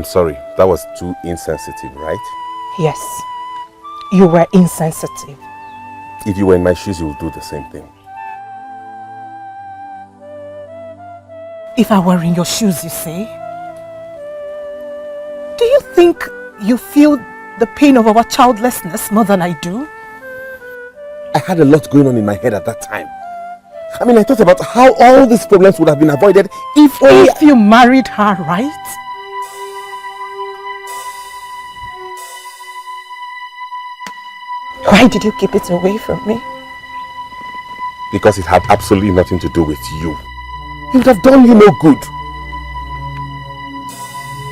sorry, that was too insensitive, right? Yes, you were insensitive. If you were in my shoes, you would do the same thing. If I were in your shoes, you say? Do you think you feel the pain of our childlessness more than I do? I had a lot going on in my head at that time. I mean, I thought about how all these problems would have been avoided if you married her, right? Why did you keep it away from me? Because it had absolutely nothing to do with you. It would have done you no good.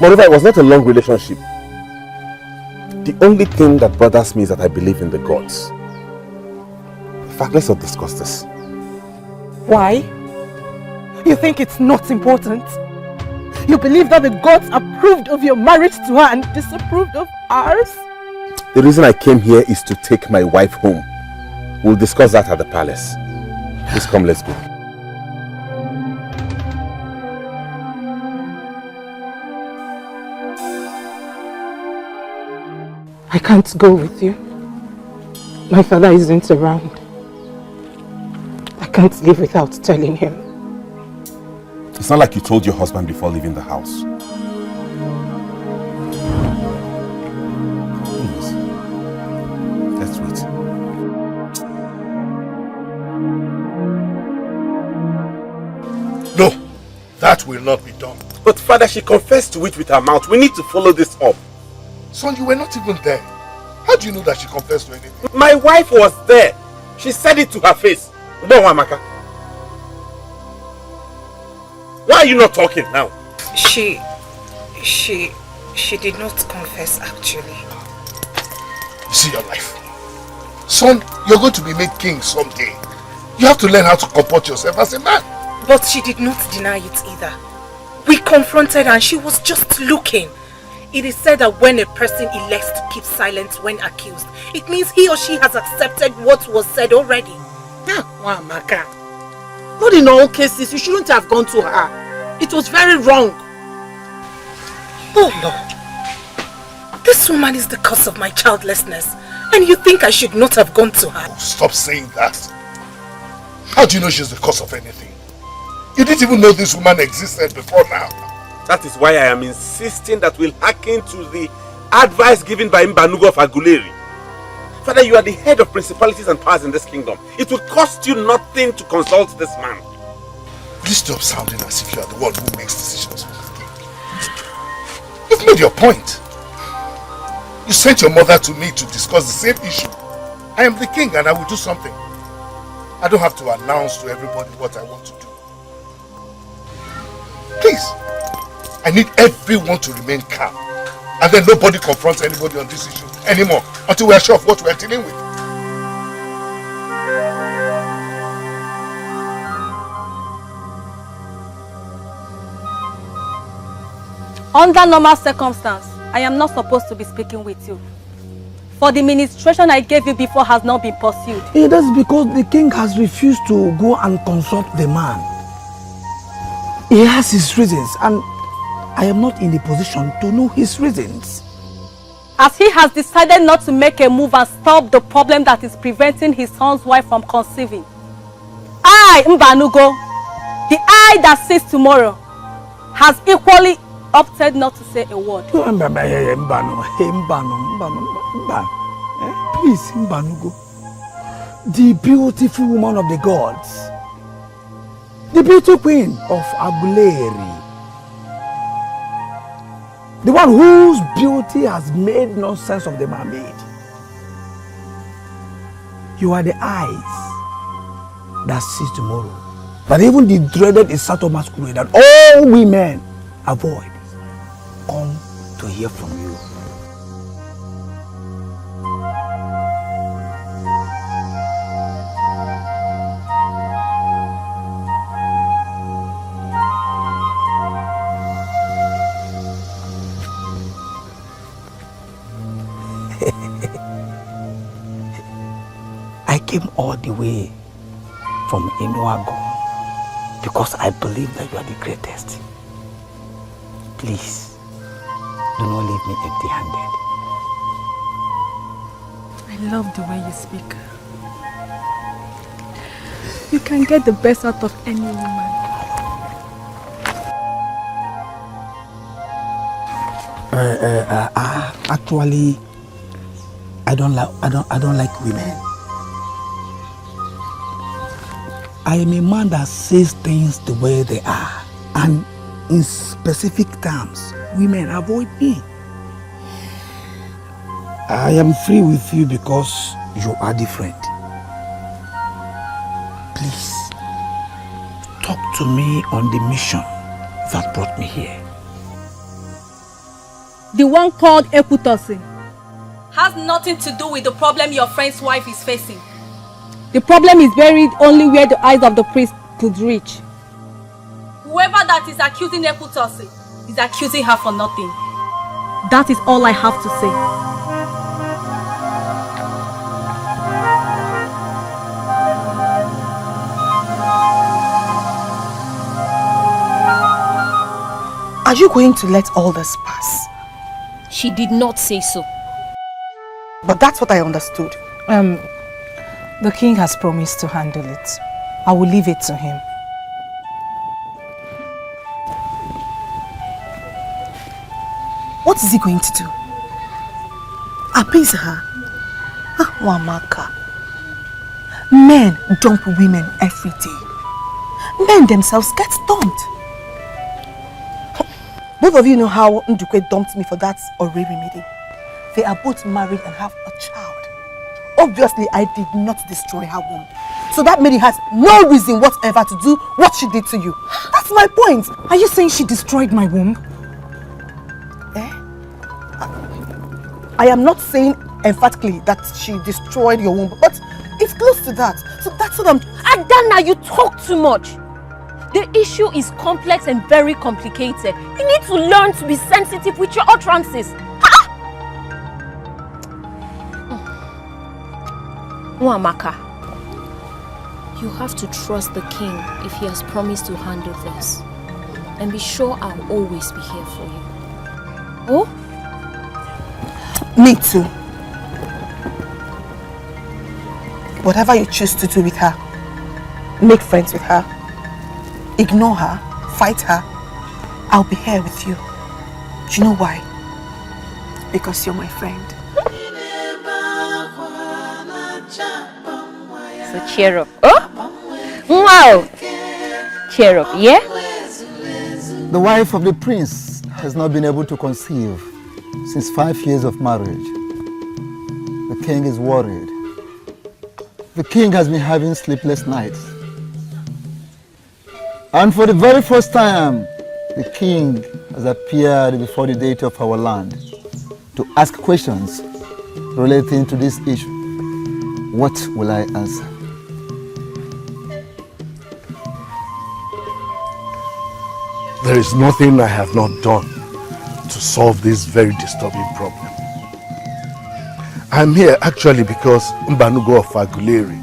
Moreover, it was not a long relationship. The only thing that bothers me is that I believe in the gods. In fact, let's not discuss this. Why? You think it's not important? You believe that the gods approved of your marriage to her and disapproved of ours? The reason I came here is to take my wife home. We'll discuss that at the palace. Please come, let's go. I can't go with you. My father isn't around. I can't leave without telling him. It's not like you told your husband before leaving the house. Please, let's wait. No, that will not be done. But father, she confessed to it with her mouth. We need to follow this up. Son, you were not even there. How do you know that she confessed to anything? My wife was there. She said it to her face. Why are you not talking now? She did not confess actually. You see your life. Son, you're going to be made king someday. You have to learn how to comport yourself as a man. But she did not deny it either. We confronted her and she was just looking. It is said that when a person elects to keep silent when accused, it means he or she has accepted what was said already. Wamaka. Not in all cases, you shouldn't have gone to her. It was very wrong. Oh Lord. This woman is the cause of my childlessness. And you think I should not have gone to her? Oh, stop saying that. How do you know she's the cause of anything? You didn't even know this woman existed before now. That is why I am insisting that we'll hearken to the advice given by Mbanugo of Aguleri. Father, you are the head of principalities and powers in this kingdom. It will cost you nothing to consult this man. Please stop sounding as if you are the one who makes decisions for the king. You've made your point. You sent your mother to me to discuss the same issue. I am the king and I will do something. I don't have to announce to everybody what I want to do. Please. I need everyone to remain calm. And then nobody confronts anybody on this issue anymore until we are sure of what we are dealing with. Under normal circumstances, I am not supposed to be speaking with you. For the ministration I gave you before has not been pursued. Yeah, that's because the king has refused to go and consult the man. He has his reasons and I am not in the position to know his reasons. As he has decided not to make a move and stop the problem that is preventing his son's wife from conceiving. I, Mbanugo, the I that sees tomorrow, has equally opted not to say a word. Please, Mbanugo, the beautiful woman of the gods, the beautiful queen of Aguleri, the one whose beauty has made nonsense of the mermaid. You are the eyes that sees tomorrow. But even the dreaded Isato masquerade that all women avoid come to hear from you. I came all the way from Inuago because I believe that you are the greatest. Please, Do not leave me empty-handed. I love the way you speak. You can get the best out of any woman. Actually, I don't like women. I am a man that says things the way they are, and in specific terms, women avoid me. I am free with you because you are different. Please, talk to me on the mission that brought me here. The one called equitocy has nothing to do with the problem your friend's wife is facing. The problem is buried only where the eyes of the priest could reach. Whoever that is accusing equitocy is accusing her for nothing. That is all I have to say. Are you going to let all this pass? She did not say so. But that's what I understood. The king has promised to handle it. I will leave it to him. What is he going to do? Appease her? Wamaka. Men dump women every day. Men themselves get dumped. Both of you know how Ndukwe dumped me for that Oriri meeting. They are both married and have a child. Obviously, I did not destroy her womb. So that lady has no reason whatever to do what she did to you. That's my point. Are you saying she destroyed my womb? I am not saying emphatically that she destroyed your womb, but it's close to that. So that's what I'm... Adana, you talk too much. The issue is complex and very complicated. You need to learn to be sensitive with your utterances. Wamaka, you have to trust the king if he has promised to handle this. And be sure I'll always be here for you. Oh? Me too. Whatever you choose to do with her, make friends with her, ignore her, fight her, I'll be here with you. Do you know why? Because you're my friend. So cheer up. Oh? Wow! Cheer up, yeah? The wife of the prince has not been able to conceive since 5 years of marriage. The king is worried. The king has been having sleepless nights. And for the very first time, the king has appeared before the deity of our land to ask questions relating to this issue. What will I answer? There is nothing I have not done to solve this very disturbing problem. I'm here actually because Mbanugo of Aguleri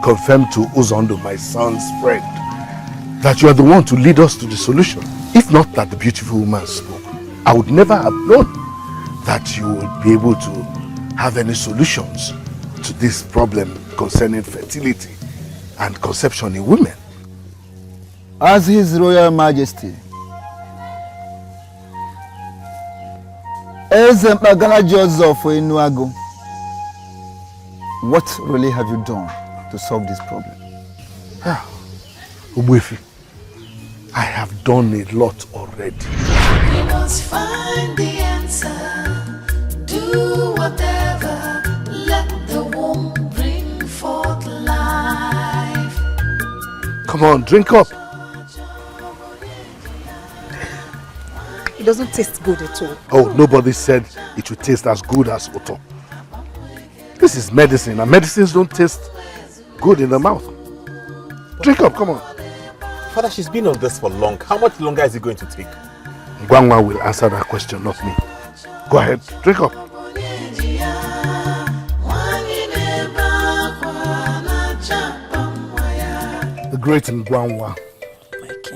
confirmed to Uzondo, my son's friend, that you are the one to lead us to the solution. If not that the beautiful woman spoke, I would never have known that you would be able to have any solutions to this problem concerning fertility and conception in women. As His Royal Majesty, Mpagana Joseph Inuago, what really have you done to solve this problem? Ubuefi, I have done a lot already. We must find the answer. Do whatever. Let the womb bring forth life. Come on, drink up. It doesn't taste good at all. Oh, nobody said it would taste as good as Oto. This is medicine, and medicines don't taste good in the mouth. Drink up, come on. Father, she's been on this for long. How much longer is it going to take? Gwangwa will answer that question, not me. Go ahead, drink up. The great Ngwangwa,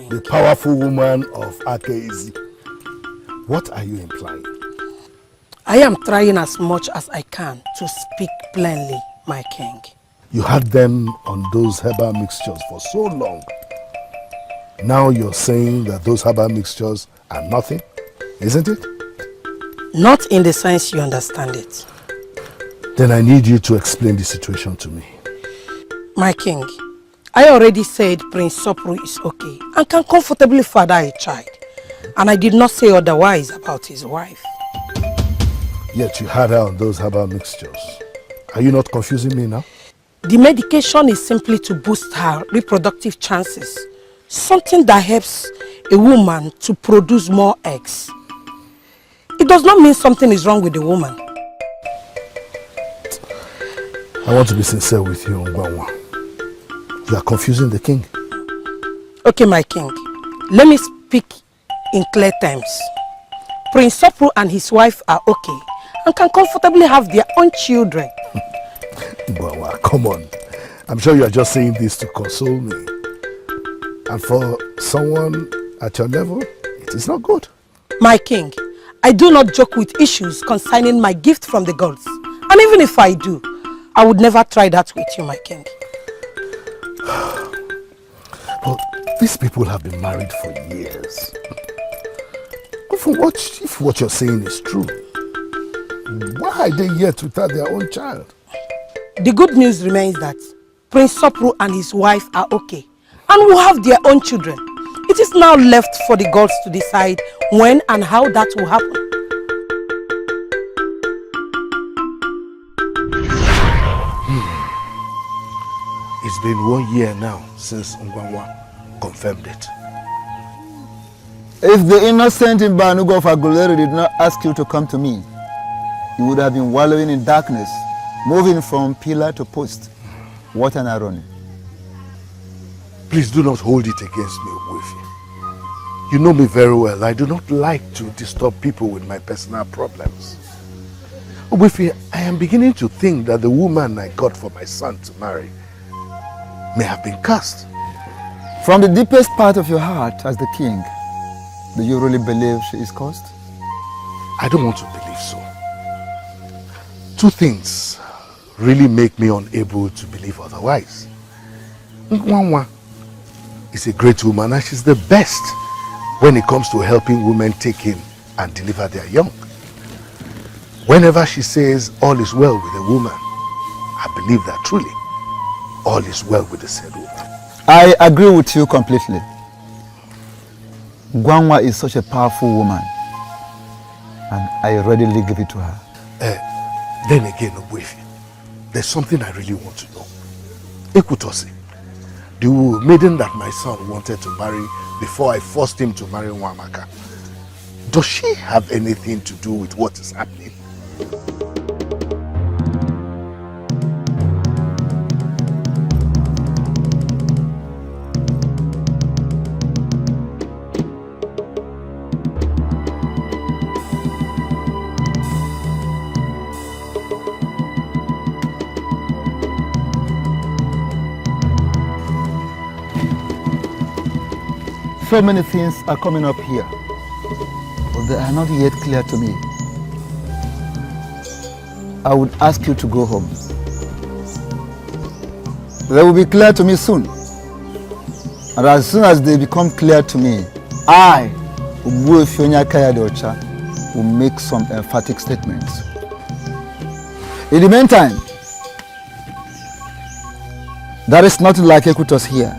the powerful woman of Akeizi. What are you implying? I am trying as much as I can to speak plainly, my king. You had them on those herbal mixtures for so long. Now you're saying that those herbal mixtures are nothing, isn't it? Not in the sense you understand it. Then I need you to explain the situation to me. My king, I already said Prince Sopru is okay and can comfortably father a child. And I did not say otherwise about his wife. Yet you had her on those herbal mixtures. Are you not confusing me now? The medication is simply to boost her reproductive chances. Something that helps a woman to produce more eggs. It does not mean something is wrong with the woman. I want to be sincere with you, Ngwanwa. You are confusing the king. Okay, my king. Let me speak in clear terms. Prince Sopru and his wife are okay and can comfortably have their own children. Ngwanwa, come on. I'm sure you are just saying this to console me. And for someone at your level, it is not good. My king, I do not joke with issues concerning my gift from the gods. And even if I do, I would never try that with you, my king. But these people have been married for years. If what you're saying is true, why are they yet without their own child? The good news remains that Prince Sopru and his wife are okay and will have their own children. It is now left for the gods to decide when and how that will happen. It's been 1 year now since Ngwanwa confirmed it. If the innocent Mbanugo of Aguleri did not ask you to come to me, you would have been wallowing in darkness, moving from pillar to post. What an irony. Please do not hold it against me, Ogbuefi. You know me very well. I do not like to disturb people with my personal problems. Ogbuefi, I am beginning to think that the woman I got for my son to marry may have been cursed. From the deepest part of your heart as the king, do you really believe she is cursed? I don't want to believe so. Two things really make me unable to believe otherwise. Ngwanwa is a great woman and she's the best when it comes to helping women take in and deliver their young. Whenever she says all is well with a woman, I believe that truly all is well with the said woman. I agree with you completely. Ngwanwa is such a powerful woman and I readily give it to her. Then again, Ogbuefi, there's something I really want to know. Ekutosi, the maiden that my son wanted to marry before I forced him to marry Nwamaka, does she have anything to do with what is happening? So many things are coming up here, but they are not yet clear to me. I would ask you to go home. They will be clear to me soon. And as soon as they become clear to me, I, Ugezu J will make some emphatic statements. In the meantime, there is nothing like Ekutos here.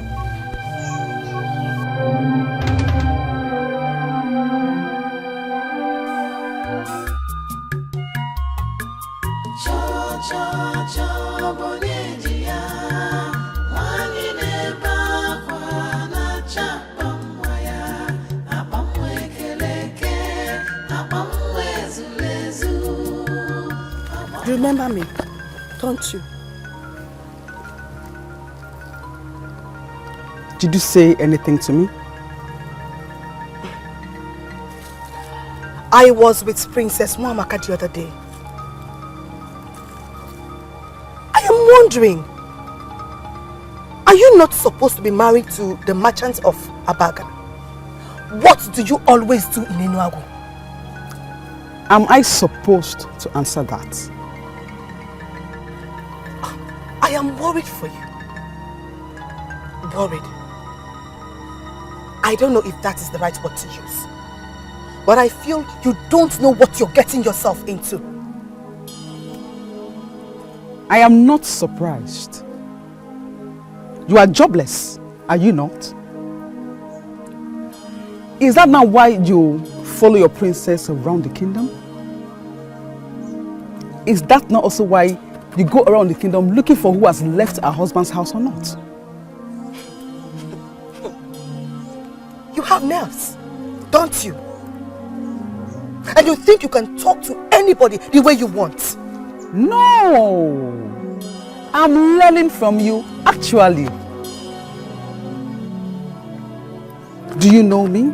Remember me, don't you? Did you say anything to me? I was with Princess Nwamaka the other day. I am wondering, are you not supposed to be married to the merchants of Abaga? What do you always do in Enuagu? Am I supposed to answer that? I am worried for you. Worried. I don't know if that is the right word to use. But I feel you don't know what you're getting yourself into. I am not surprised. You are jobless, are you not? Is that not why you follow your princess around the kingdom? Is that not also why you go around the kingdom looking for who has left her husband's house or not? You have nerves, don't you? And you think you can talk to anybody the way you want? No! I'm learning from you, actually. Do you know me?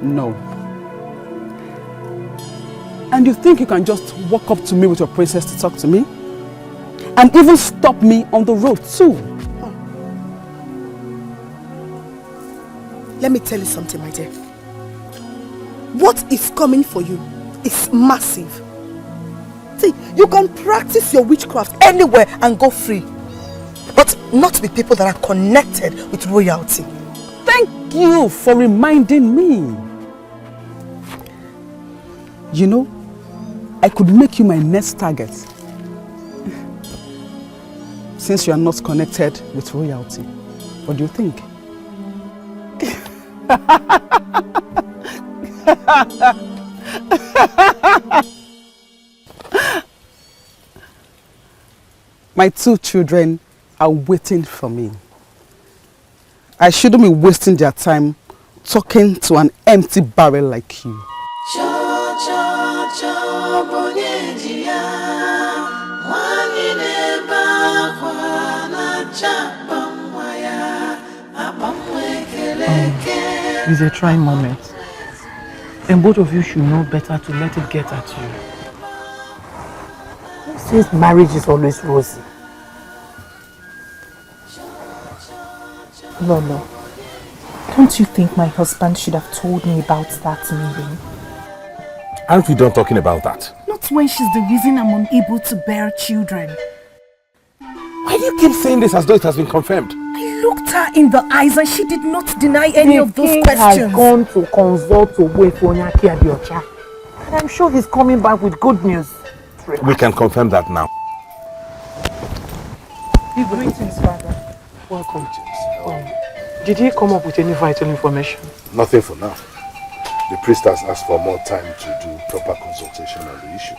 No. And you think you can just walk up to me with your princess to talk to me? And even stop me on the road too? Let me tell you something, my dear. What is coming for you is massive. See, you can practice your witchcraft anywhere and go free. But not with people that are connected with royalty. Thank you for reminding me. You know, I could make you my next target. Since you are not connected with royalty. What do you think? My 2 children are waiting for me. I shouldn't be wasting their time talking to an empty barrel like you. It's a trying moment. And both of you should know better to let it get at you. Who says marriage is always rosy? Lolo, don't you think my husband should have told me about that meeting? Aren't we done talking about that? Not when she's the reason I'm unable to bear children. Why do you keep saying this as though it has been confirmed? I looked her in the eyes and she did not deny any of those King questions. has gone to consult with Onyaki Adiocha. And I'm sure he's coming back with good news. We can confirm that now. Greetings, Father. Welcome. Did he come up with any vital information? Nothing for now. The priest has asked for more time to do proper consultation on the issue.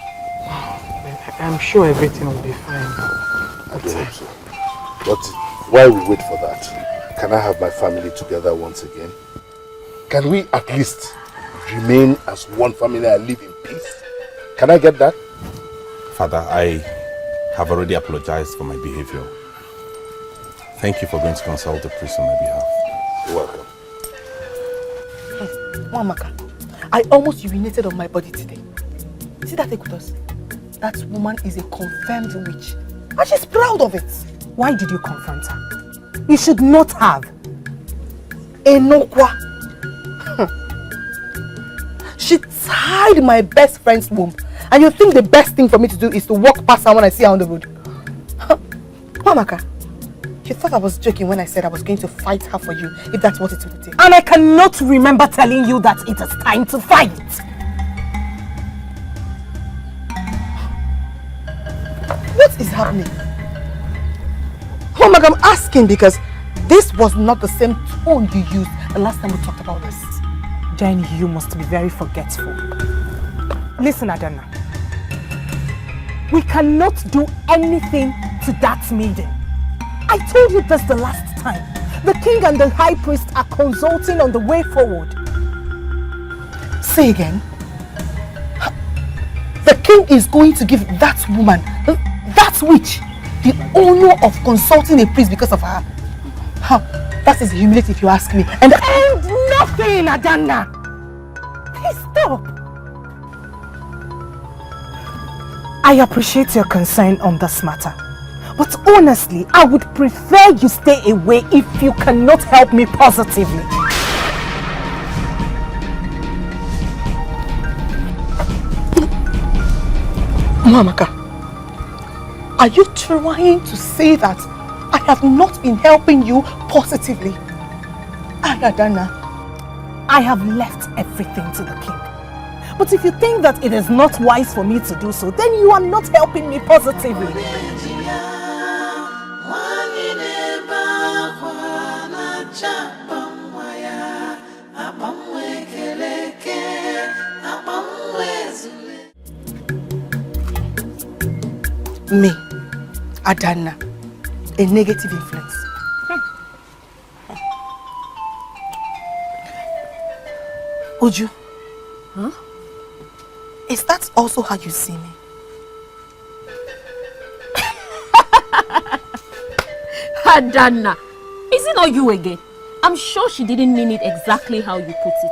I'm sure everything will be fine. I do hope so. But while we wait for that, can I have my family together once again? Can we at least remain as one family and live in peace? Can I get that? Father, I have already apologized for my behavior. Thank you for going to consult the priest on my behalf. You're welcome. Mamaka, I almost urinated on my body today. See that Ekutos? That woman is a confirmed witch. And she's proud of it. Why did you confront her? You should not have. Enokwa. She tied my best friend's womb. And you think the best thing for me to do is to walk past her when I see her on the road? Mamaka, you thought I was joking when I said I was going to fight her for you, if that's what it would take. And I cannot remember telling you that it is time to fight. What is happening? Mamaka, I'm asking because this was not the same tone you used the last time we talked about this. Then you must be very forgetful. Listen, Adana. We cannot do anything to that meeting. I told you this the last time. The king and the high priest are consulting on the way forward. Say again. The king is going to give that woman, that witch, the honor of consulting a priest because of her. That is humility if you ask me. And nothing, Adana. Please stop. I appreciate your concern on this matter. But honestly, I would prefer you stay away if you cannot help me positively. Mwamaka, are you trying to say that I have not been helping you positively? Adana, I have left everything to the king. But if you think that it is not wise for me to do so, then you are not helping me positively. Me, Adana, a negative influence. Uju, huh? Is that also how you see me? Adana, is it not you again? I'm sure she didn't mean it exactly how you put it.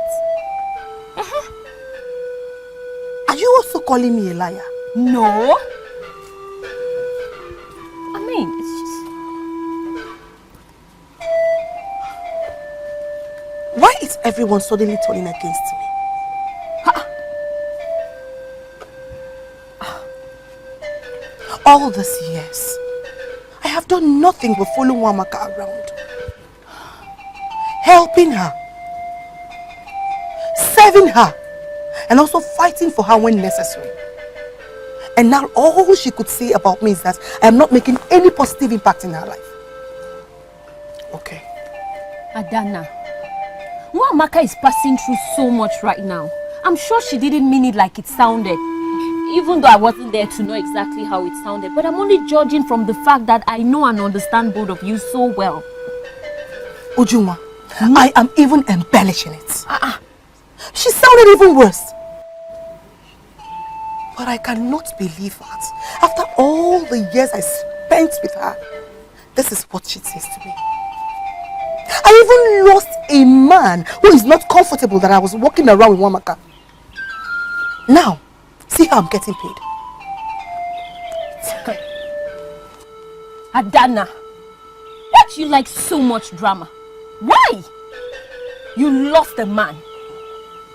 Are you also calling me a liar? No. I mean, it's just... Why is everyone suddenly turning against me? All these years, I have done nothing but follow Mwamaka around. Helping her, serving her, and also fighting for her when necessary. And now all she could say about me is that I am not making any positive impact in her life. Okay. Adana, Mwamaka is passing through so much right now. I'm sure she didn't mean it like it sounded. Even though I wasn't there to know exactly how it sounded. But I'm only judging from the fact that I know and understand both of you so well. Ujuma, I am even embellishing it. She sounded even worse. But I cannot believe that after all the years I spent with her, this is what she says to me. I even lost a man who is not comfortable that I was walking around with Mwamaka. Now, see how I'm getting paid. Adana, why do you like so much drama? Why? You lost a man.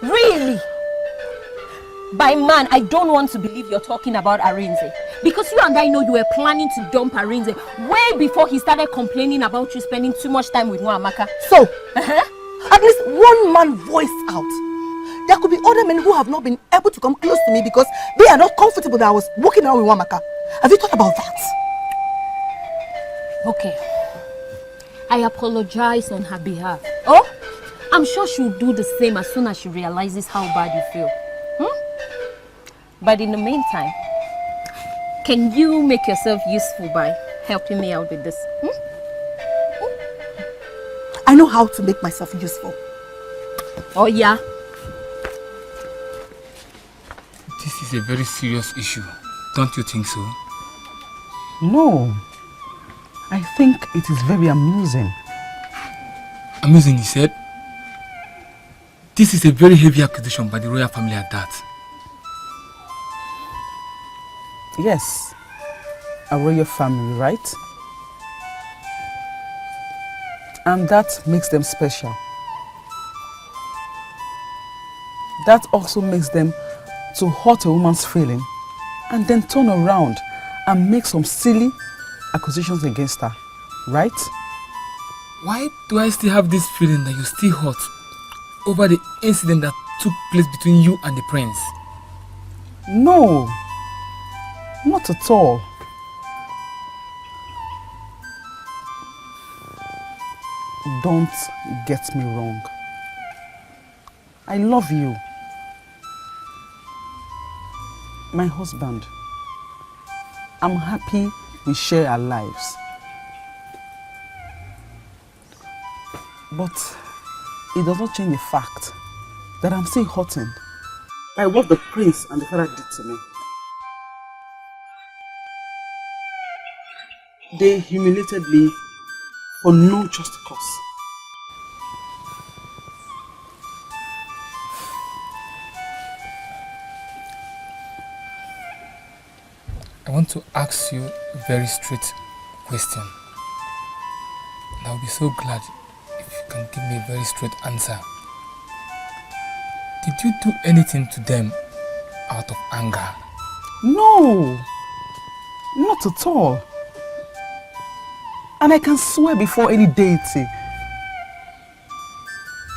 Really? By man, I don't want to believe you're talking about Arinze. Because you and I know you were planning to dump Arinze way before he started complaining about you spending too much time with Mwamaka. So, at least one man voiced out. There could be other men who have not been able to come close to me because they are not comfortable that I was walking around with Mwamaka. Have you thought about that? Okay. I apologize on her behalf. Oh, I'm sure she'll do the same as soon as she realizes how bad you feel. But in the meantime, can you make yourself useful by helping me out with this? I know how to make myself useful. Oh, yeah? This is a very serious issue. Don't you think so? No. I think it is very amusing. Amusing, you said? This is a very heavy accusation by the royal family at that. Yes. A royal family, right? And that makes them special. That also makes them to hurt a woman's feeling and then turn around and make some silly accusations against her, right? Why do I still have this feeling that you're still hurt over the incident that took place between you and the prince? No, not at all. Don't get me wrong. I love you. My husband. I'm happy we share our lives. But it does not change the fact that I'm still hurting by what the prince and the father did to me. They humiliated me for no just cause. I want to ask you a very straight question. And I'll be so glad if you can give me a very straight answer. Did you do anything to them out of anger? No, not at all. And I can swear before any deity,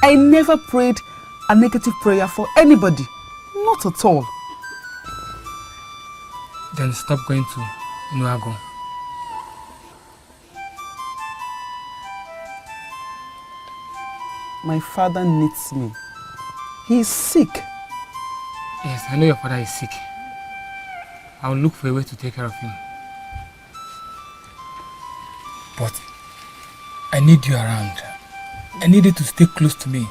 I never prayed a negative prayer for anybody. Not at all. Then stop going to Nuago. My father needs me. He is sick. Yes, I know your father is sick. I'll look for a way to take care of him. But I need you around. I need you to stay close to me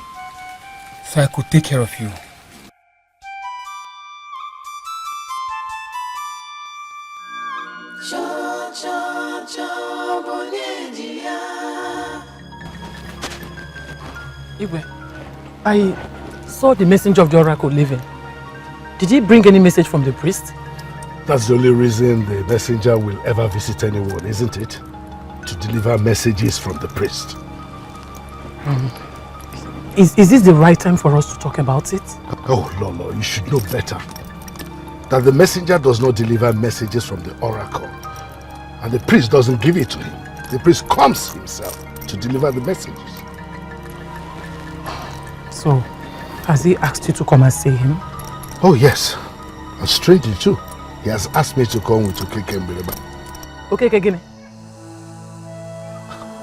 so I could take care of you. Igwe, I saw the messenger of the oracle leaving. Did he bring any message from the priest? That's the only reason the messenger will ever visit anyone, isn't it? To deliver messages from the priest. Is this the right time for us to talk about it? Oh, Lolo, you should know better. That the messenger does not deliver messages from the oracle. And the priest doesn't give it to him. The priest comes himself to deliver the messages. So, has he asked you to come and see him? Oh, yes. And strangely too. He has asked me to come with Okeke Mbeleba. Okeke Gine?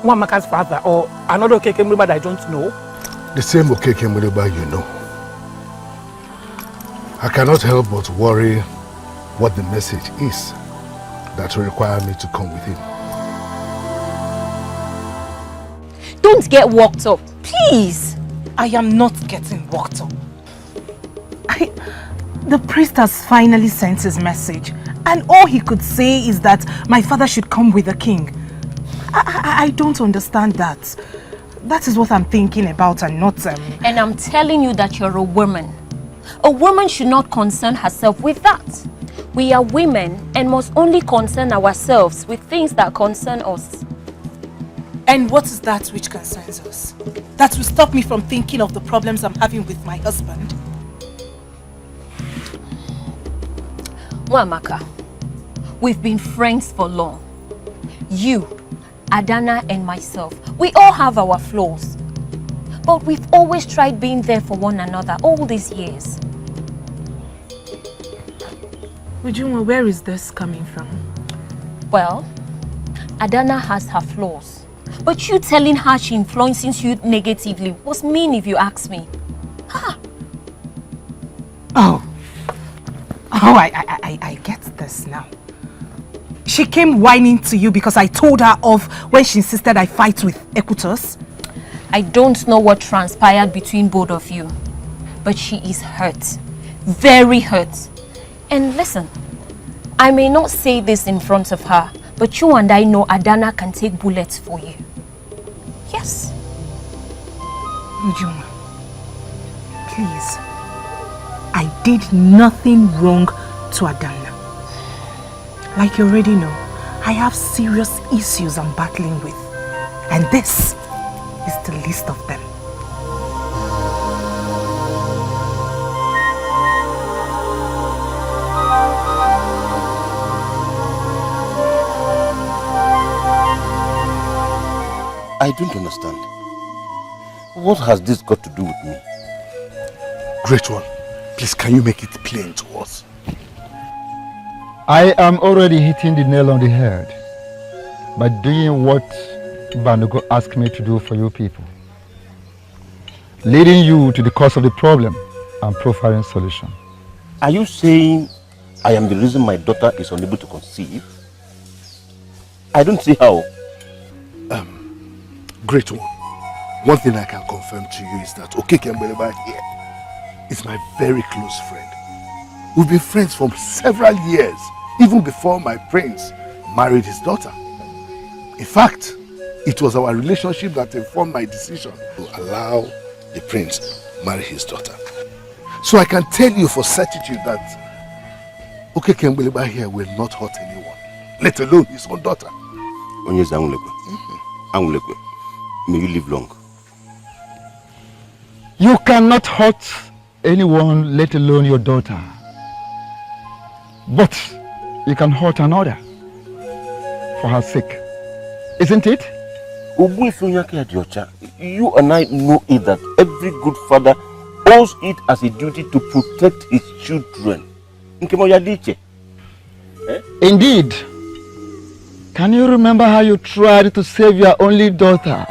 Nwamaka's father or another Okeke Mbeleba that I don't know? The same Okeke Mbeleba you know. I cannot help but worry what the message is that will require me to come with him. Don't get worked up, please. I am not getting worked up. The priest has finally sent his message, and all he could say is that my father should come with the king. I don't understand that. That is what I'm thinking about and not... And I'm telling you that you're a woman. A woman should not concern herself with that. We are women and must only concern ourselves with things that concern us. And what is that which concerns us? That will stop me from thinking of the problems I'm having with my husband? Nwamaka, we've been friends for long. You, Adana and myself, we all have our flaws. But we've always tried being there for one another all these years. Ujunwa, where is this coming from? Well, Adana has her flaws. But you telling her she influences you negatively was mean if you ask me. Huh. I get this now. She came whining to you because I told her off when she insisted I fight with Ekutos. I don't know what transpired between both of you, but she is hurt. Very hurt. And listen, I may not say this in front of her, but you and I know Adana can take bullets for you. Yes. Ujunwa, please. I did nothing wrong to Adana. Like you already know, I have serious issues I'm battling with. And this is the least of them. I don't understand. What has this got to do with me? Great one, please can you make it plain to us? I am already hitting the nail on the head by doing what Banugo asked me to do for you people. Leading you to the cause of the problem and profiling solution. Are you saying I am the reason my daughter is unable to conceive? I don't see how. Great one. One thing I can confirm to you is that Okeke Mbeleba here is my very close friend. We've been friends for several years, even before my prince married his daughter. In fact, it was our relationship that informed my decision to allow the prince to marry his daughter. So I can tell you for certitude that Okeke Mbeleba here will not hurt anyone, let alone his own daughter. May you live long. You cannot hurt anyone, let alone your daughter. But you can hurt another for her sake. Isn't it? You and I know it that every good father owes it as a duty to protect his children. Indeed. Can you remember how you tried to save your only daughter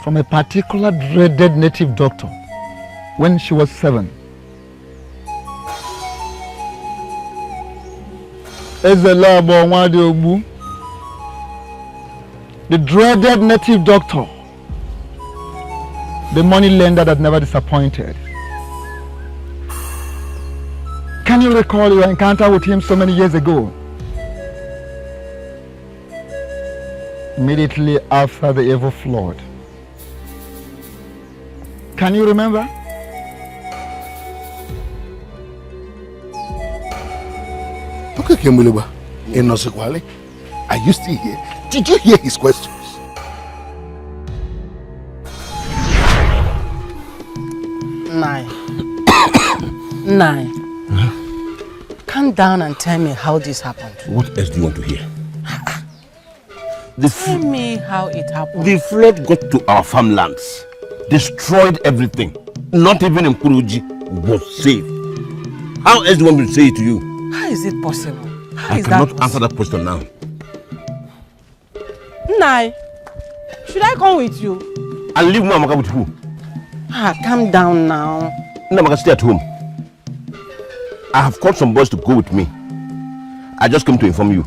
from a particular dreaded native doctor when she was 7? The dreaded native doctor, the money lender that never disappointed. Can you recall your encounter with him so many years ago? Immediately after the evil flood. Can you remember? Okay, Kemuluba, in Nosekwale, are you still here? Did you hear his questions? Nine. Calm down and tell me how this happened. What else do you want to hear? Tell me how it happened. The flood got to our farmlands, destroyed everything. Not even Mkuruji was saved. How else do you want me to say it to you? How is it possible? How I is cannot that answer that question now. Nai, should I come with you? And leave Namaka with who? Calm down now. Namaka, stay at home. I have called some boys to go with me. I just came to inform you.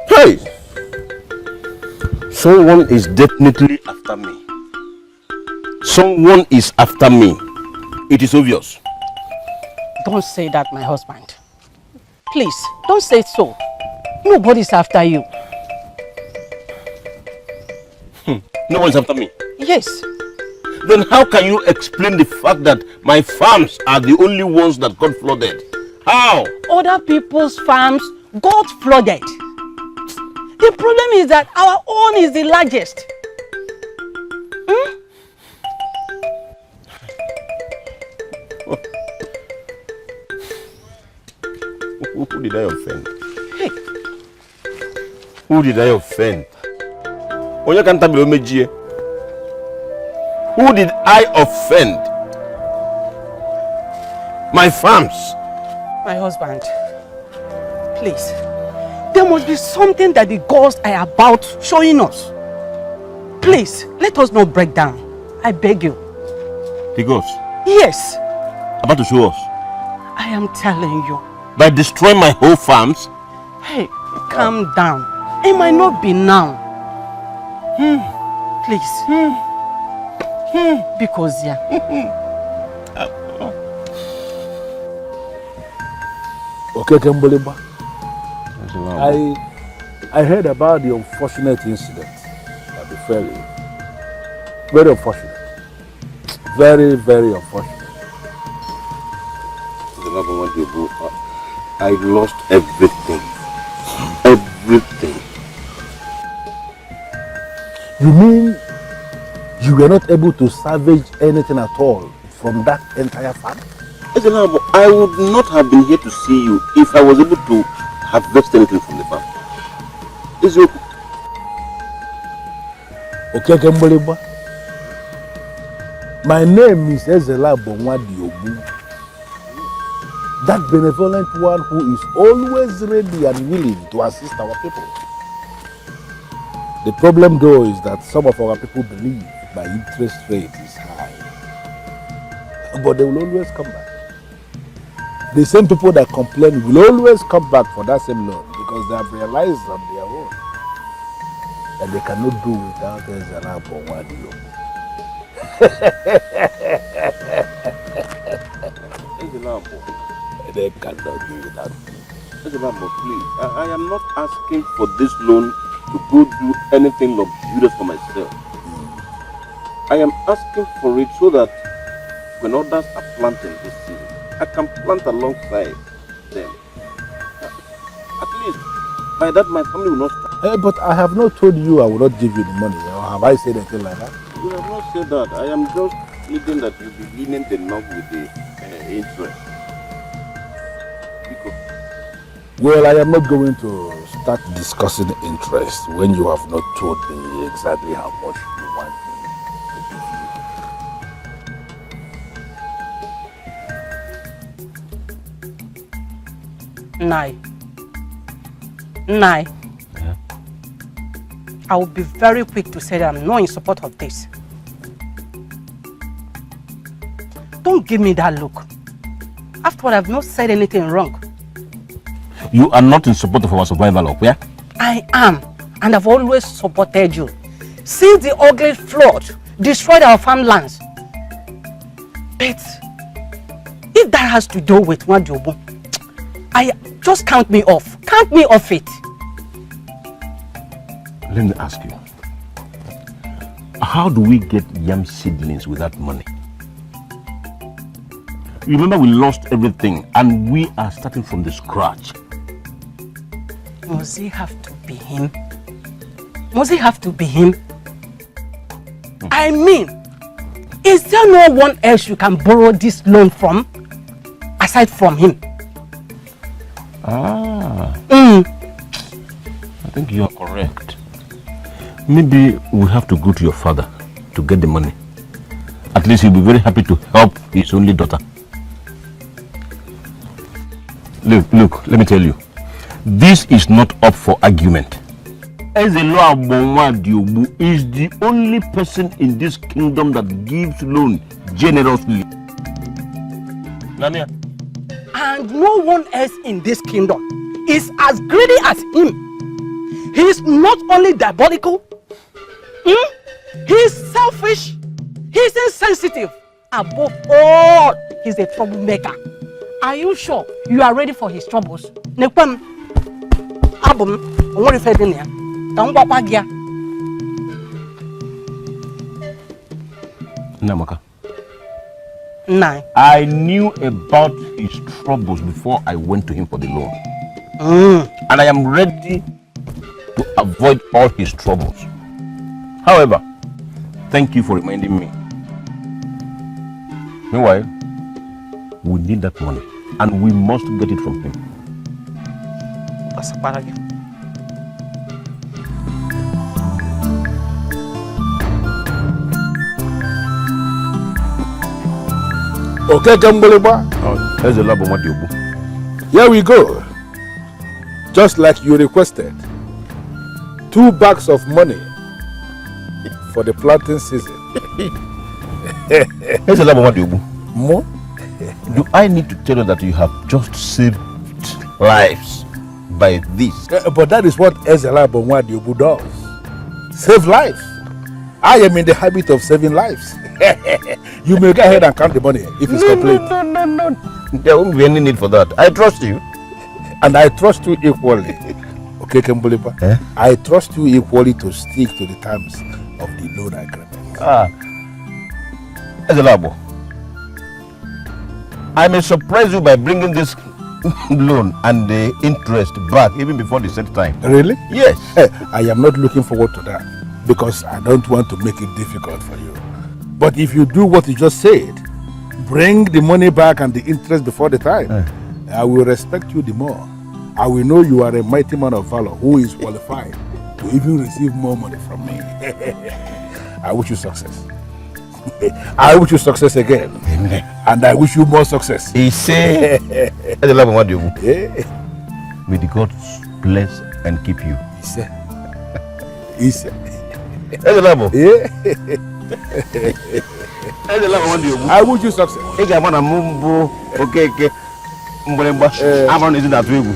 Hey! Someone is definitely after me. Someone is after me. It is obvious. Don't say that, my husband. Please, don't say so. Nobody's after you. No one's after me? Yes. Then how can you explain the fact that my farms are the only ones that got flooded? How? Other people's farms got flooded. The problem is that our own is the largest. Who did I offend? Hey. Who did I offend? Who did I offend? My farms. My husband, please. There must be something that the gods are about showing us. Please, let us not break down. I beg you. The gods? Yes. About to show us? I am telling you. By destroying my whole farms? Hey, calm down. It might not be now. Please. Because, yeah. Okay, Kemboliba. I heard about the unfortunate incident at the ferry. Very unfortunate. Very, very unfortunate. I lost everything. Everything. You mean you were not able to salvage anything at all from that entire farm? I would not have been here to see you if I was able to harvest anything from the farm. Okay, Kemboliba. My name is Ezela Bonwadiobu. That benevolent one who is always ready and willing to assist our people. The problem though is that some of our people believe my interest rate is high. But they will always come back. The same people that complain will always come back for that same loan because they have realized on their own that they cannot do without Ezela Bonwadiobu. They cannot do without me. Please, I am not asking for this loan to go do anything luxurious for myself. I am asking for it so that when others are planting this season, I can plant alongside them. At least by that my family will not starve. But I have not told you I will not give you the money. Or have I said anything like that? You have not said that. I am just pleading that you be lenient enough with the interest. Well, I am not going to start discussing interest when you have not told me exactly how much you want me. Nai. Yeah. I will be very quick to say that I'm not in support of this. Don't give me that look. After all, I've not said anything wrong. You are not in support of our survival, okay? I am, and I've always supported you. Since the ugly flood destroyed our farmlands. But if that has to do with Nwadiobu, just count me off. Count me off it. Let me ask you. How do we get yam seedlings without money? Remember, we lost everything and we are starting from the scratch. Must it have to be him? Must it have to be him? I mean, is there no one else you can borrow this loan from aside from him? I think you are correct. Maybe we have to go to your father to get the money. At least he'll be very happy to help his only daughter. Look, let me tell you. This is not up for argument. Ezelo Abonwadiobu is the only person in this kingdom that gives loan generously. Lamia. And no one else in this kingdom is as greedy as him. He is not only diabolical, he is selfish, he is insensitive. Above all, he is a troublemaker. Are you sure you are ready for his troubles? Nekwem, Abum, what if I didn't hear? Namaka. Nine. I knew about his troubles before I went to him for the loan. And I am ready to avoid all his troubles. However, thank you for reminding me. Meanwhile, we need that money and we must get it from him. That's a paragraph. Okay, Gamboleba. There's a lab on what you do. Here we go. Just like you requested. 2 bags of money for the planting season. There's a lab on what you do. More? Do I need to tell you that you have just saved lives by this? But that is what Ezela Bonwadiobu does. Save lives. I am in the habit of saving lives. You may go ahead and count the money if it's complete. No. There won't be any need for that. I trust you. And I trust you equally. Okay, Kemboliba? I trust you equally to stick to the terms of the loan agreement. Ezelabo, I may surprise you by bringing this loan and the interest back even before the set time. Really? Yes. I am not looking forward to that because I don't want to make it difficult for you. But if you do what you just said, bring the money back and the interest before the time, I will respect you the more. I will know you are a mighty man of valor who is qualified to even receive more money from me. I wish you success. I wish you success again. Amen. And I wish you more success. He said, May the gods bless and keep you. He said. I wish you success.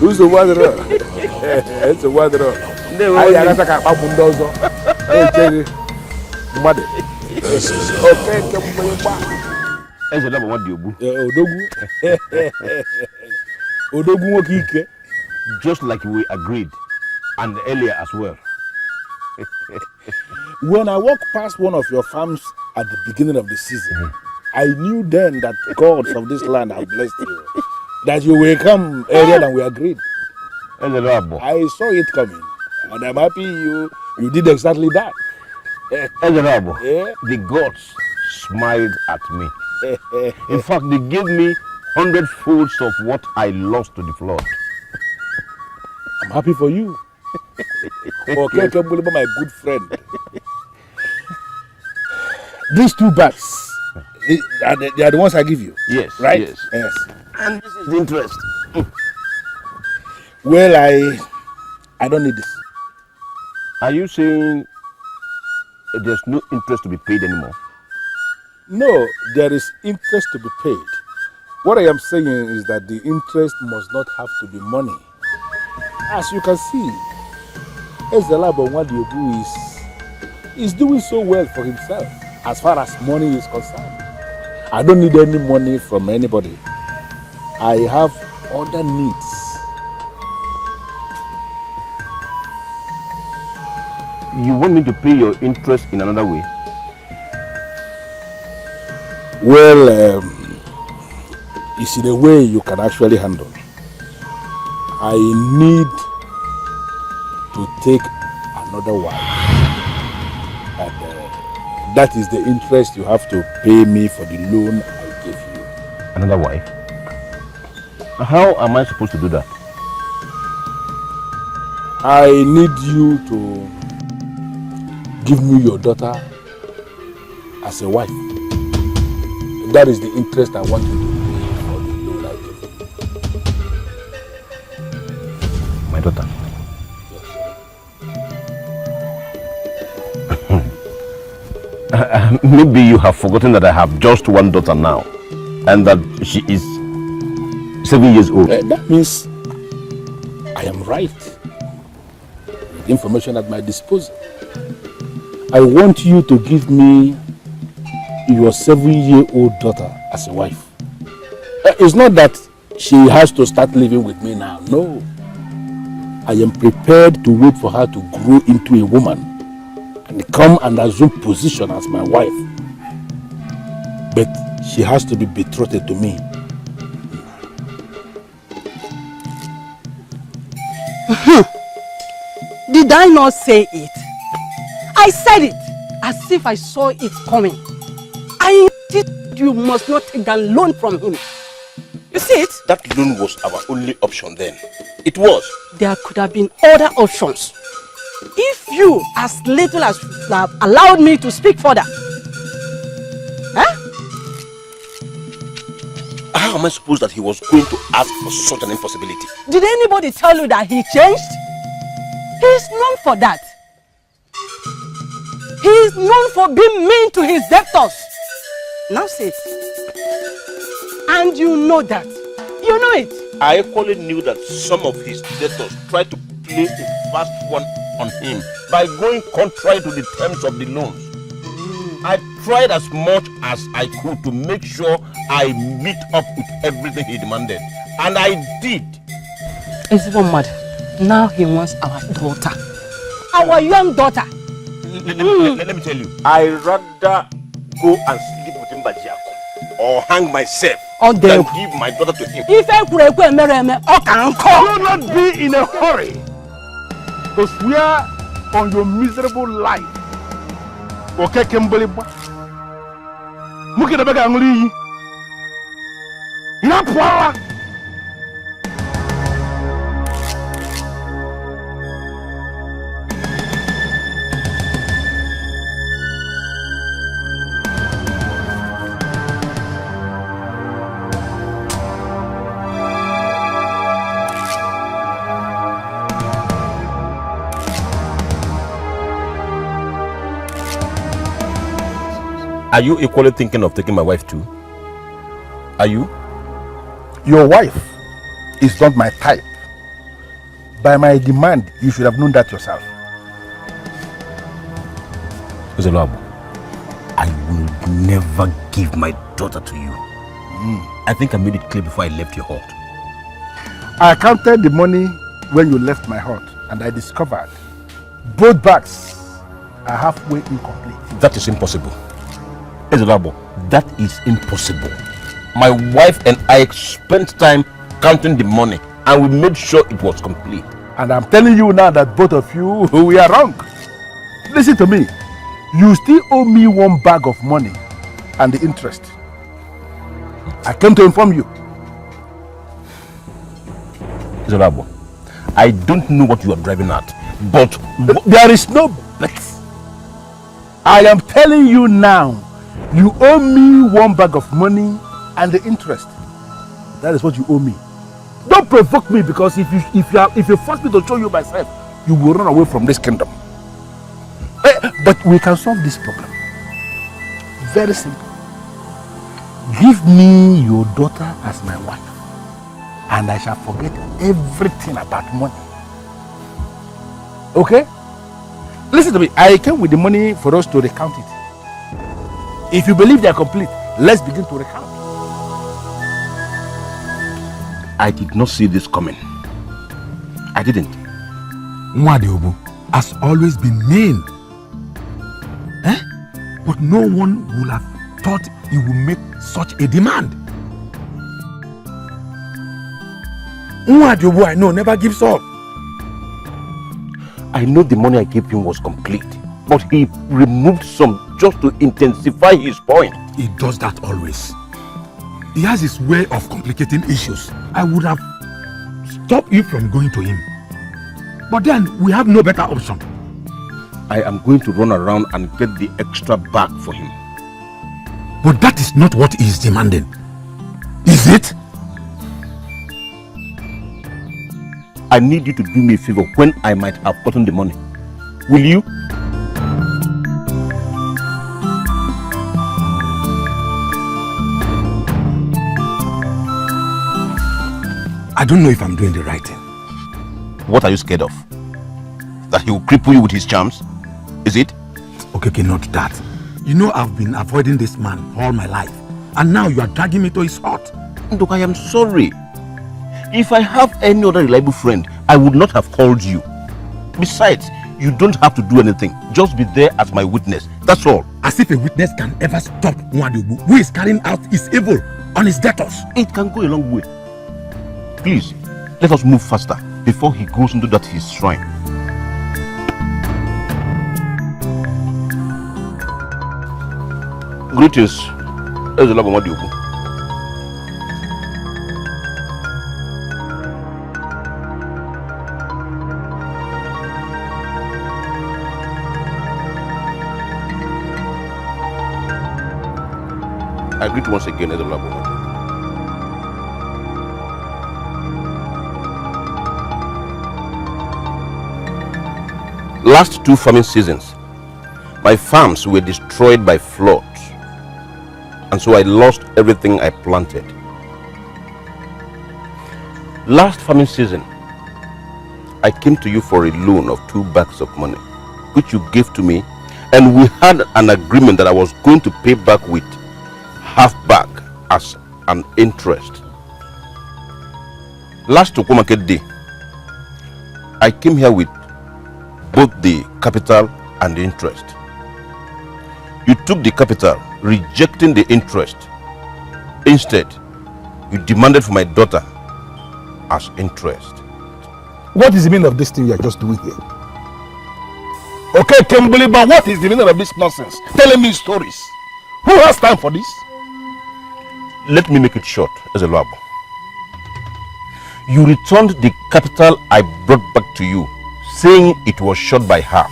Who's the one? It's the one. Just like we agreed, and earlier as well. When I walked past one of your farms at the beginning of the season, I knew then that the gods of this land have blessed you. That you will come earlier than we agreed. I saw it coming. And I'm happy you did exactly that. Honorable, Yeah. the gods smiled at me. In fact, they gave me 100 folds of what I lost to the flood. I'm happy for you. Okay, my good friend. These 2 bags, they are the ones I give you. Yes. Right? Yes. Yes. And this is the interest. Well, I don't need this. Are you saying there's no interest to be paid anymore? No, there is interest to be paid. What I am saying is that the interest must not have to be money. As you can see, Ezelabo Nwadiobu is doing so well for himself as far as money is concerned. I don't need any money from anybody. I have other needs. You want me to pay your interest in another way? Well, it's in a way you can actually handle. I need to take another wife. And that is the interest you have to pay me for the loan I gave you. Another wife? How am I supposed to do that? I need you to give me your daughter as a wife. That is the interest I want you to pay for the loan I gave you. My daughter? Maybe you have forgotten that I have just one daughter now and that she is 7 years old. That means I am right. With information at my disposal. I want you to give me your 7-year-old daughter as a wife. It's not that she has to start living with me now. No. I am prepared to wait for her to grow into a woman and come and assume position as my wife. But she has to be betrothed to me. Did I not say it? I said it as if I saw it coming. I insist you must not take that loan from him. You see it? That loan was our only option then. It was. There could have been other options. If you, as little as you have allowed me to speak further. Huh? How am I supposed that he was going to ask for such an impossibility? Did anybody tell you that he changed? He is known for that. He is known for being mean to his debtors. Now say it. And you know that. You know it. I equally knew that some of his debtors tried to play a fast one on him by going contrary to the terms of the loans. I tried as much as I could to make sure I meet up with everything he demanded. And I did. It's even mad. Now he wants our daughter. Our young daughter. Let me tell you. I rather go and sleep with him by Jacob or hang myself than give my daughter to him. If I do not be in a hurry to swear on your miserable life. Okay, Kimberly. Muki the bag angry. Not power. Are you equally thinking of taking my wife too? Are you? Your wife is not my type. By my demand, you should have known that yourself. Ugezu, I will never give my daughter to you. I think I made it clear before I left your hut. I counted the money when you left my hut and I discovered both bags are halfway incomplete. That is impossible. Ugezu, that is impossible. My wife and I spent time counting the money and we made sure it was complete. And I'm telling you now that both of you, we are wrong. Listen to me. You still owe me 1 bag of money and the interest. I came to inform you. Zorabo, I don't know what you are driving at, but there is no but. I am telling you now, you owe me 1 bag of money and the interest. That is what you owe me. Don't provoke me, because if you force me to show you myself, you will run away from this kingdom. But we can solve this problem. Very simple. Give me your daughter as my wife, and I shall forget everything about money. Okay? Listen to me. I came with the money for us to recount it. If you believe they are complete, let's begin to recount. I did not see this coming. I didn't. Nwadiobu has always been mean. But no one would have thought he would make such a demand. Nwadiobu, I know, never gives up. I know the money I gave him was complete, but he removed some just to intensify his point. He does that always. He has his way of complicating issues. I would have stopped you from going to him. But then we have no better option. I am going to run around and get the extra bag for him. But that is not what he is demanding. Is it? I need you to do me a favor when I might have gotten the money. Will you? I don't know if I'm doing the right thing. What are you scared of? That he will cripple you with his charms? Is it? Okay, not that. You know I've been avoiding this man all my life. And now you are dragging me to his heart. Look, I am sorry. If I have any other reliable friend, I would not have called you. Besides, you don't have to do anything. Just be there as my witness. That's all. As if a witness can ever stop Nwadiobu, who is carrying out his evil on his debtors. It can go a long way. Please, let us move faster before he goes into that his shrine. Greetings, Ezelago Nwadiobu. I greet once again, Ezelago Nwadiobu. Last 2 farming seasons, my farms were destroyed by floods, and so I lost everything I planted. Last farming season, I came to you for a loan of 2 bags of money, which you gave to me, and we had an agreement that I was going to pay back with half bag as an interest. Last Oko Market Day, I came here with both the capital and the interest. You took the capital, rejecting the interest. Instead, you demanded for my daughter as interest. What is the meaning of this thing you are just doing here? Okay, Kimberly, but what is the meaning of this nonsense? Telling me stories. Who has time for this? Let me make it short, Ezeluabo. You returned the capital I brought back to you, saying it was short by half.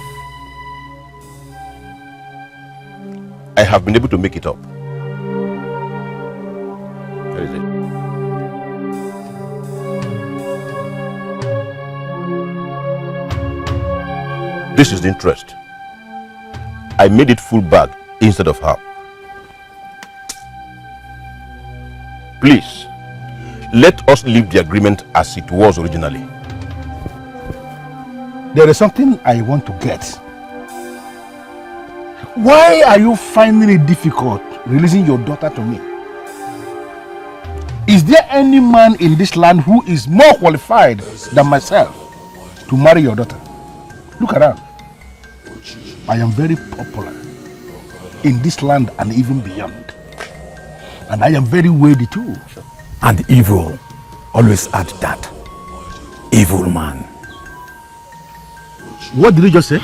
I have been able to make it up. That is it. This is the interest. I made it full bag instead of half. Please, let us leave the agreement as it was originally. There is something I want to get. Why are you finding it difficult releasing your daughter to me? Is there any man in this land who is more qualified than myself to marry your daughter? Look around. I am very popular in this land and even beyond. And I am very worthy too. And evil, always add that. Evil man. What did you just say?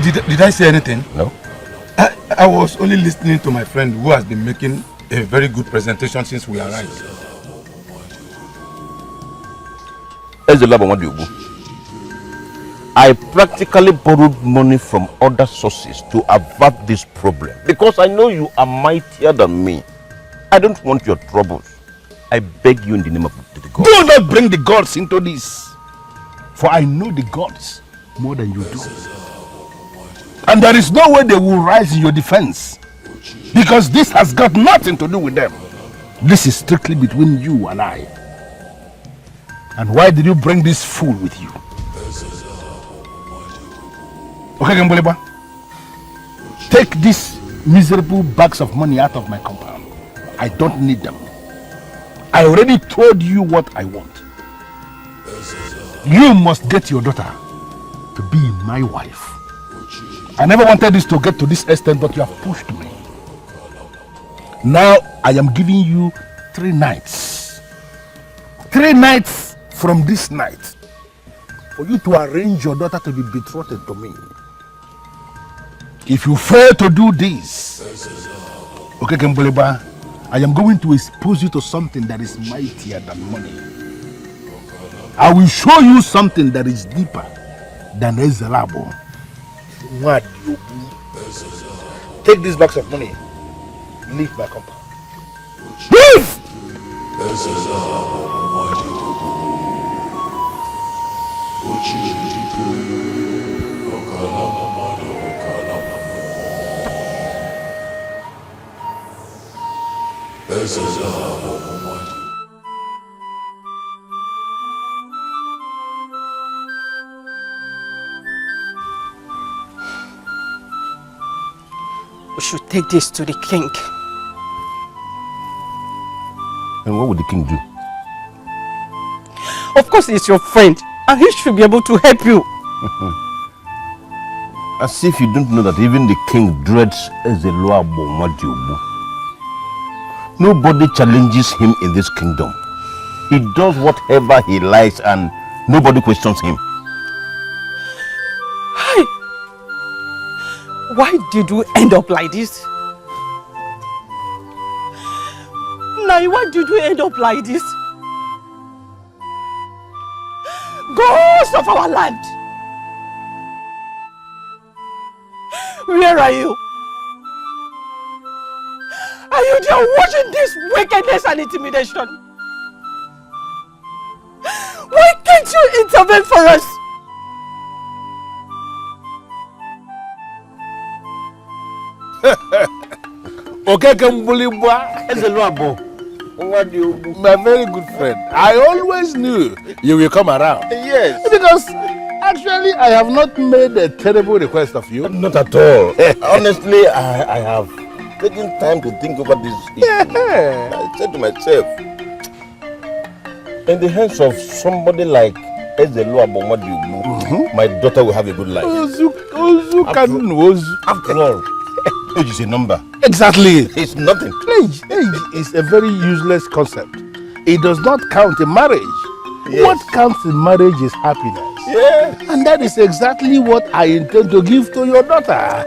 Did I say anything? No. I was only listening to my friend who has been making a very good presentation since we arrived. I practically borrowed money from other sources to avert this problem because I know you are mightier than me. I don't want your troubles. I beg you in the name of the gods. Do not bring the gods into this, for I know the gods more than you do. And there is no way they will rise in your defense, because this has got nothing to do with them. This is strictly between you and I. And why did you bring this fool with you? Okay, Gamboleba, take these miserable bags of money out of my compound. I don't need them. I already told you what I want. You must get your daughter to be my wife. I never wanted this to get to this extent, but you have pushed me. Now I am giving you 3 nights. 3 nights from this night for you to arrange your daughter to be betrothed to me. If you fail to do this, okay, Kemboleba, I am going to expose you to something that is mightier than money. I will show you something that is deeper than Ezelabo. What you do? Take these bags of money. Leave my compound. Leave! We should take this to the king. And what would the king do? Of course, he's your friend, and he should be able to help you. As if you don't know that even the king dreads Ezeluabo Madiobu. Nobody challenges him in this kingdom. He does whatever he likes and nobody questions him. Hi. Why did you end up like this? Nai, why did you end up like this? Ghost of our land! Where are you? Are you there watching this wickedness and intimidation? Why can't you intervene for us? Okay, Kambulibwa. My very good friend. I always knew you will come around. Yes. Because actually I have not made a terrible request of you. Not at all. Honestly, I have taken time to think over this issue. Yeah. I said to myself, in the hands of somebody like Ezeluabo Madiobu, my daughter will have a good life. After all, age is a number. Exactly. It's nothing. Age is a very useless concept. It does not count in marriage. Yes. What counts in marriage is happiness. Yeah. And that is exactly what I intend to give to your daughter.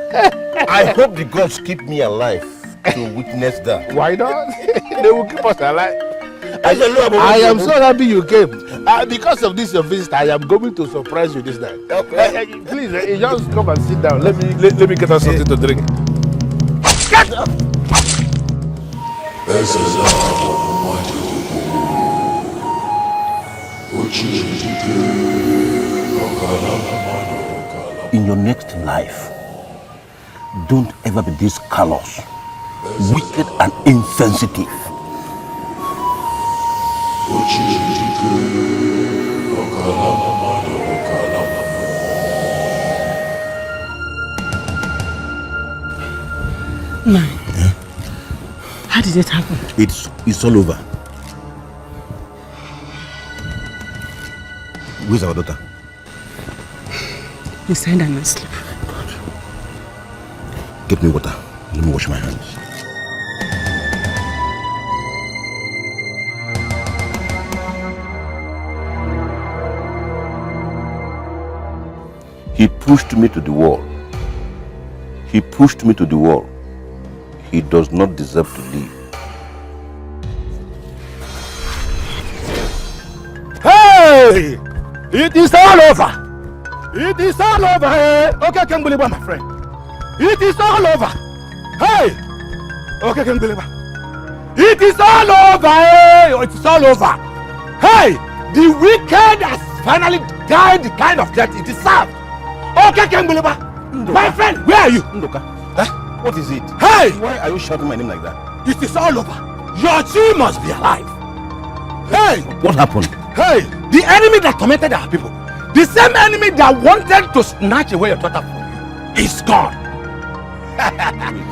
I hope the gods keep me alive to witness that. Why not? They will keep us alive. I am so happy you came. Because of this your visit, I am going to surprise you this night. Okay. Please, just come and sit down. Let me get us something to drink. Get up! In your next life, don't ever be this callous, wicked and insensitive. No. How did it happen? It's all over. Where's our daughter? You send her asleep. Get me water. Let me wash my hands. He pushed me to the wall. He pushed me to the wall. He does not deserve to live. Hey! It is all over! It is all over! Hey! Okay, can't believe it, my friend. It is all over! Hey! Okay, can't believe it. It is all over! Hey! It is all over! Hey! The wicked has finally died the kind of death it deserved! Okay, can't believe it. My friend, where are you? Ndoka, huh? What is it? Hey! Why are you shouting my name like that? It is all over! Your G must be alive! Hey! What happened? Hey! The enemy that tormented our people, the same enemy that wanted to snatch away your daughter from you, is gone!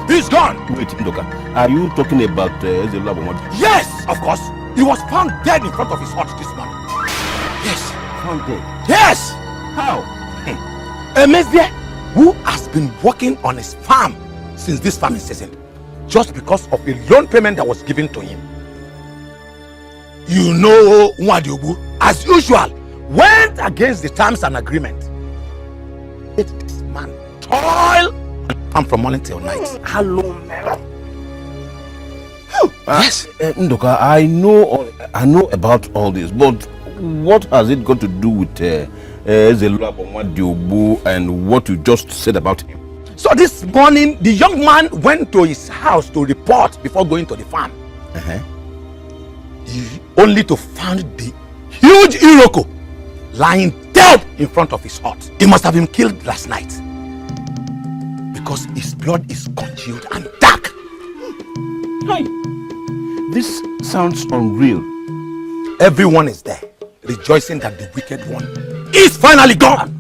He's gone! Wait, Ndoka, are you talking about Ezelu Abomadu? Yes, of course! He was found dead in front of his hut this morning. Yes! Found dead? Yes! How? A mesbia who has been working on his farm since this farming season, just because of a loan payment that was given to him. You know, Nwadiobu, as usual, went against the terms and agreement. Let this man toil and farm from morning till night. Hello, yes. Ndoka, I know about all this, but what has it got to do with Ezelu Abomadu and what you just said about him? So this morning, the young man went to his house to report before going to the farm. Only to find the huge Iroko lying dead in front of his hut. He must have been killed last night because his blood is congealed and dark. Hi. This sounds unreal. Everyone is there, rejoicing that the wicked one is finally gone.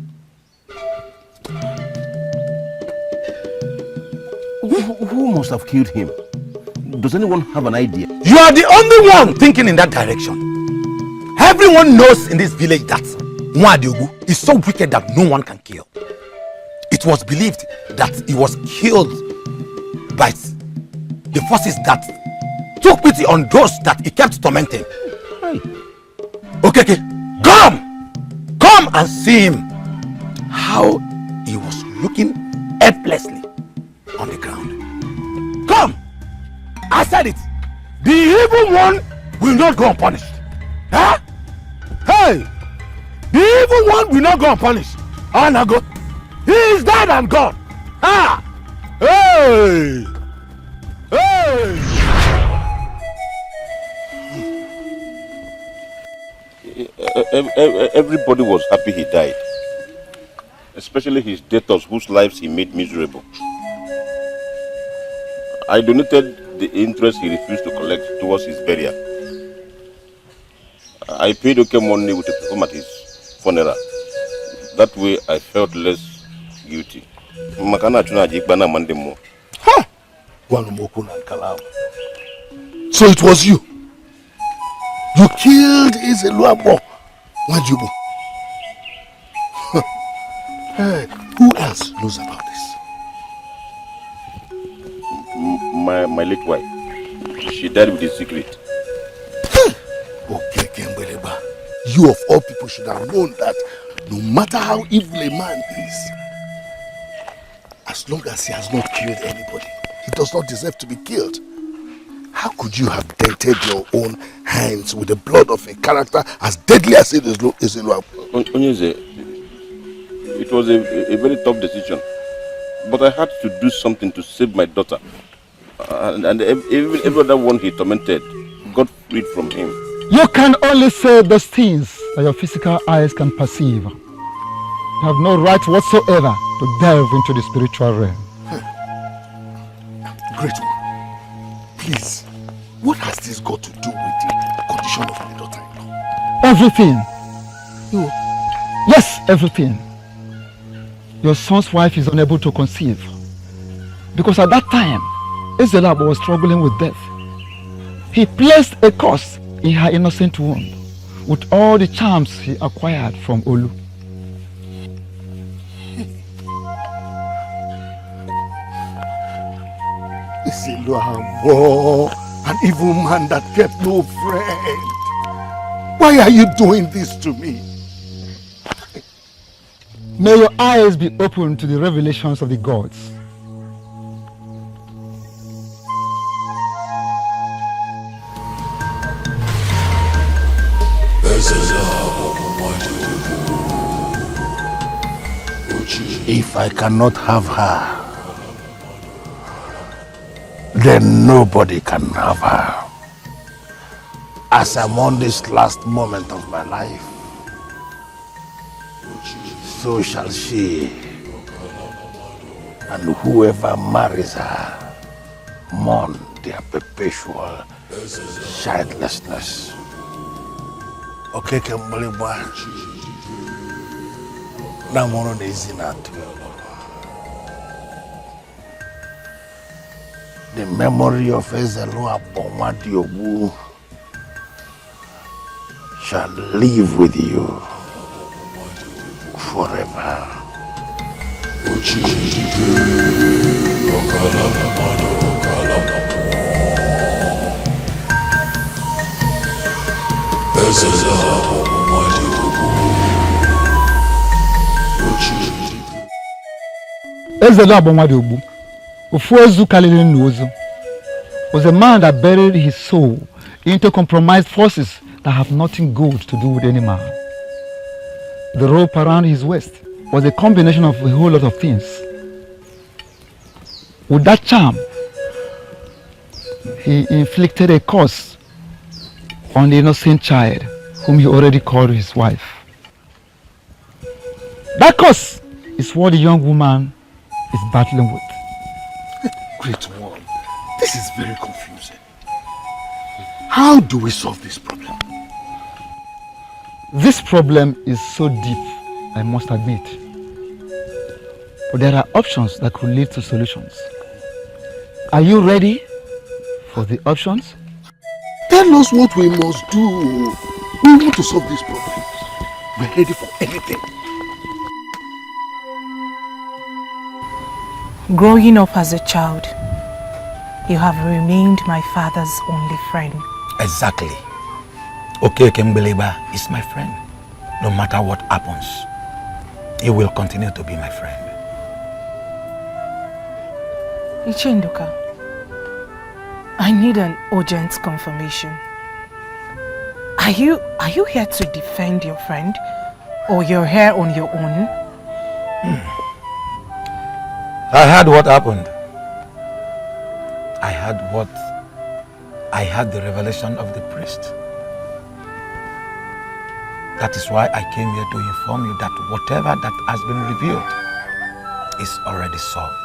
Who must have killed him? Does anyone have an idea? You are the only one thinking in that direction. Everyone knows in this village that Nwadiobu is so wicked that no one can kill. It was believed that he was killed by the forces that took pity on those that he kept tormenting. Hi. Okay, come and see him. How he was looking helplessly on the ground. Come! I said it. The evil one will not go unpunished. Huh? Hey! The evil one will not go unpunished. Oh, no, go. He is dead and gone. Ah! Hey! Hey! Everybody was happy he died. Especially his debtors whose lives he made miserable. I donated the interest he refused to collect towards his burial. I paid okay money with a perform at his funeral. That way I felt less guilty. Makana chuna jikbana mande mo. Ha! So it was you. You killed Ezelu Abomadu. Hey, who else knows about this? My late wife. She died with a secret. Okay, Kembeleba. You of all people should have known that no matter how evil a man is, as long as he has not killed anybody, he does not deserve to be killed. How could you have dented your own hands with the blood of a character as deadly as it is Ezelu? Onyeze, it was a very tough decision, but I had to do something to save my daughter. And even every other one he tormented got freed from him. You can only say those things that your physical eyes can perceive. You have no right whatsoever to delve into the spiritual realm. Great one. Please, what has this got to do with the condition of my daughter-in-law? Everything. Yes, everything. Your son's wife is unable to conceive. Because at that time, Ezelu was struggling with death. He placed a curse in her innocent womb with all the charms he acquired from Olu. Ezelu, an evil man that kept no friend. Why are you doing this to me? May your eyes be open to the revelations of the gods. If I cannot have her, then nobody can have her. As I'm on this last moment of my life, so shall she. And whoever marries her, mourn their perpetual childlessness. Okay, Kembalibwa. Namono Nezinatu. The memory of Ezelu Abonwadiobu shall live with you forever. Ezelu Abonwadiobu, Ugezu J was a man that buried his soul into compromised forces that have nothing good to do with any man. The rope around his waist was a combination of a whole lot of things. With that charm, he inflicted a curse on the innocent child whom he already called his wife. That curse is what the young woman is battling with. Great one. This is very confusing. How do we solve this problem? This problem is so deep, I must admit. But there are options that could lead to solutions. Are you ready for the options? Tell us what we must do. We want to solve this problem. We're ready for anything. Growing up as a child, you have remained my father's only friend. Exactly. Okay, Kembeleba is my friend. No matter what happens, he will continue to be my friend. Ichenduka, I need an urgent confirmation. Are you here to defend your friend, or you're here on your own? I heard what happened. I had the revelation of the priest. That is why I came here to inform you that whatever that has been revealed is already solved.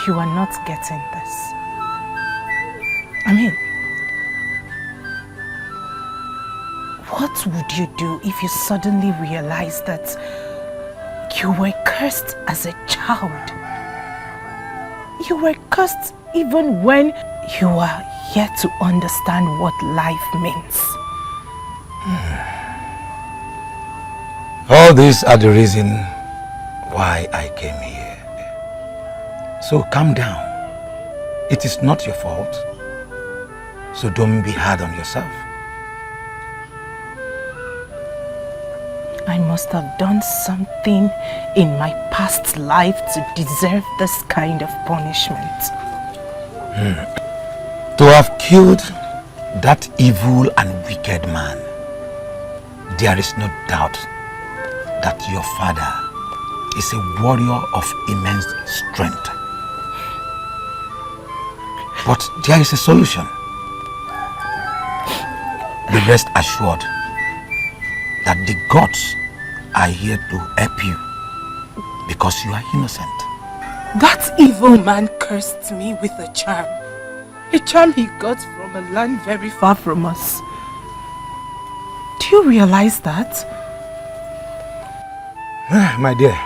You are not getting this. I mean, what would you do if you suddenly realized that you were cursed as a child? You were cursed even when you are yet to understand what life means. All these are the reason why I came here. So calm down. It is not your fault. So don't be hard on yourself. I must have done something in my past life to deserve this kind of punishment. To have killed that evil and wicked man, there is no doubt that your father is a warrior of immense strength. But there is a solution. Be rest assured that the gods are here to help you because you are innocent. That evil man cursed me with a charm he got from a land very far from us. Do you realize that? My dear,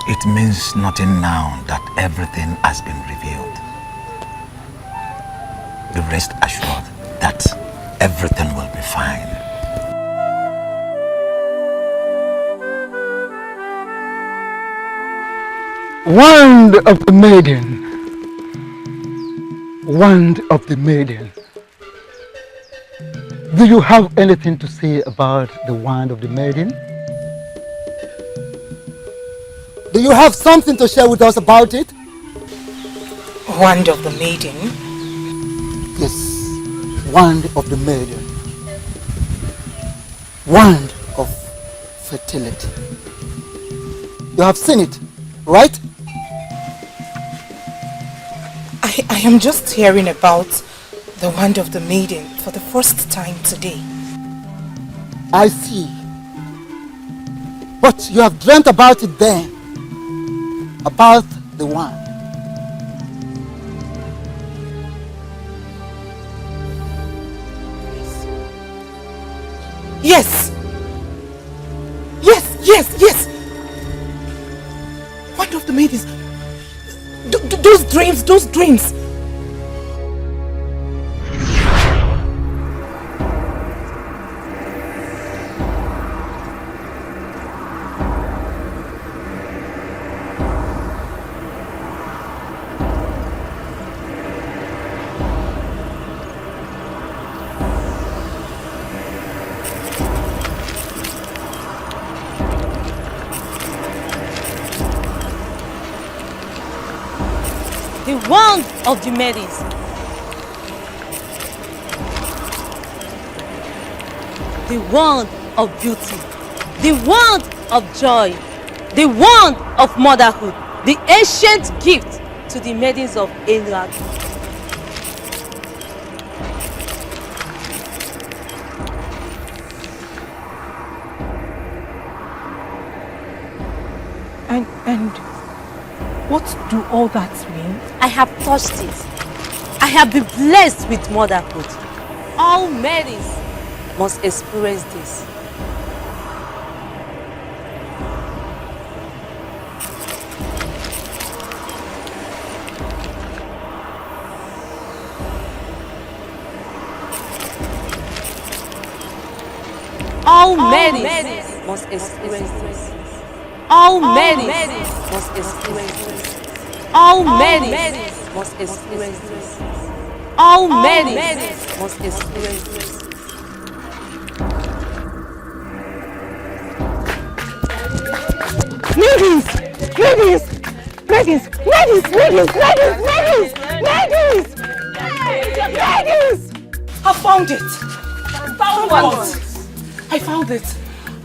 it means nothing now that everything has been revealed. Be rest assured that everything will be fine. Wand of the maiden. Wand of the maiden. Do you have anything to say about the wand of the maiden? Do you have something to share with us about it? Wand of the maiden? Yes, wand of the maiden. Wand of fertility. You have seen it, right? I am just hearing about the wand of the maiden for the first time today. I see. But you have dreamt about it then. About the wand. Yes! Yes, yes, yes! Wand of the maidens. Those dreams. The wand of the maidens. The wand of beauty. The wand of joy. The wand of motherhood. The ancient gift to the maidens of Elag. And what do all that mean? I have touched it. I have been blessed with motherhood. All maidens must experience this. All maidens must experience this. All maidens must experience this. All maidens must experience this. All maidens must experience this. Ladies! Ladies! Ladies! Ladies! Ladies! Ladies! Ladies! Ladies! I found it! Found what? I found it!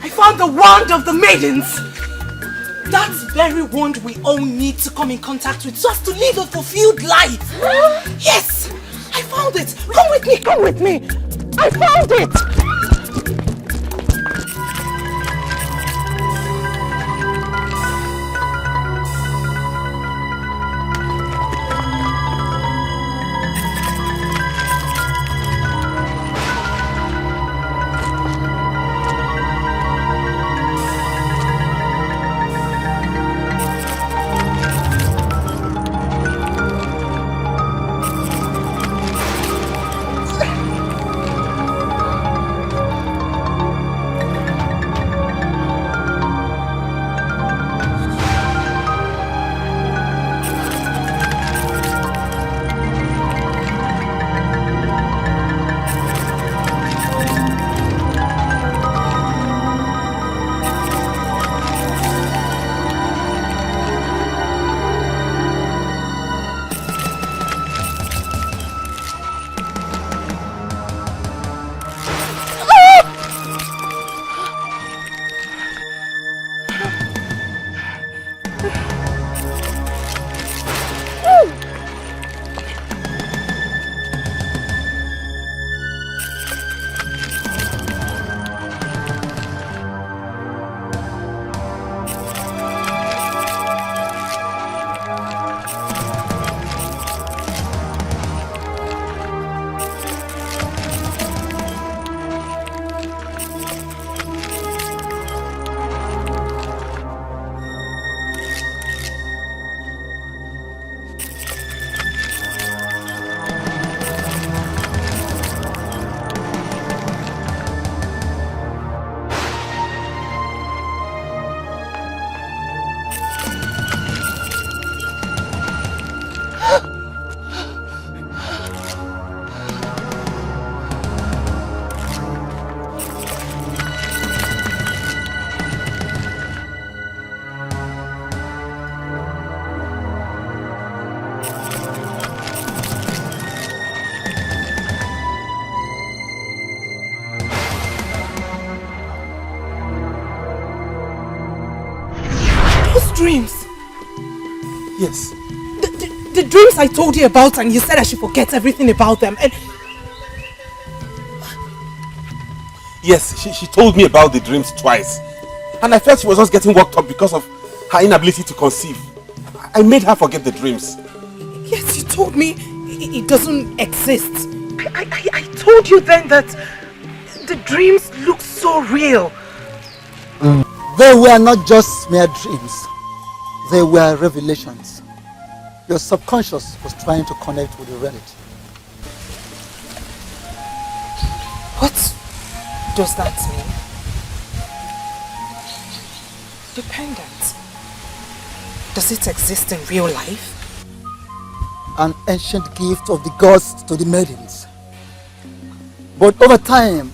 I found the wand of the maidens! That very wand we all need to come in contact with so as to live a fulfilled life! Yes! I found it! Come with me! Come with me! I found it! Those dreams? Yes. The dreams I told you about, and you said I should forget everything about them. And Yes, she told me about the dreams twice. And I felt she was just getting worked up because of her inability to conceive. I made her forget the dreams. yes, you told me it doesn't exist. I told you then that the dreams look so real. They were not just mere dreams. They were revelations. Your subconscious was trying to connect with the reality. What does that mean? The pendant. Does it exist in real life? An ancient gift of the gods to the maidens. But over time,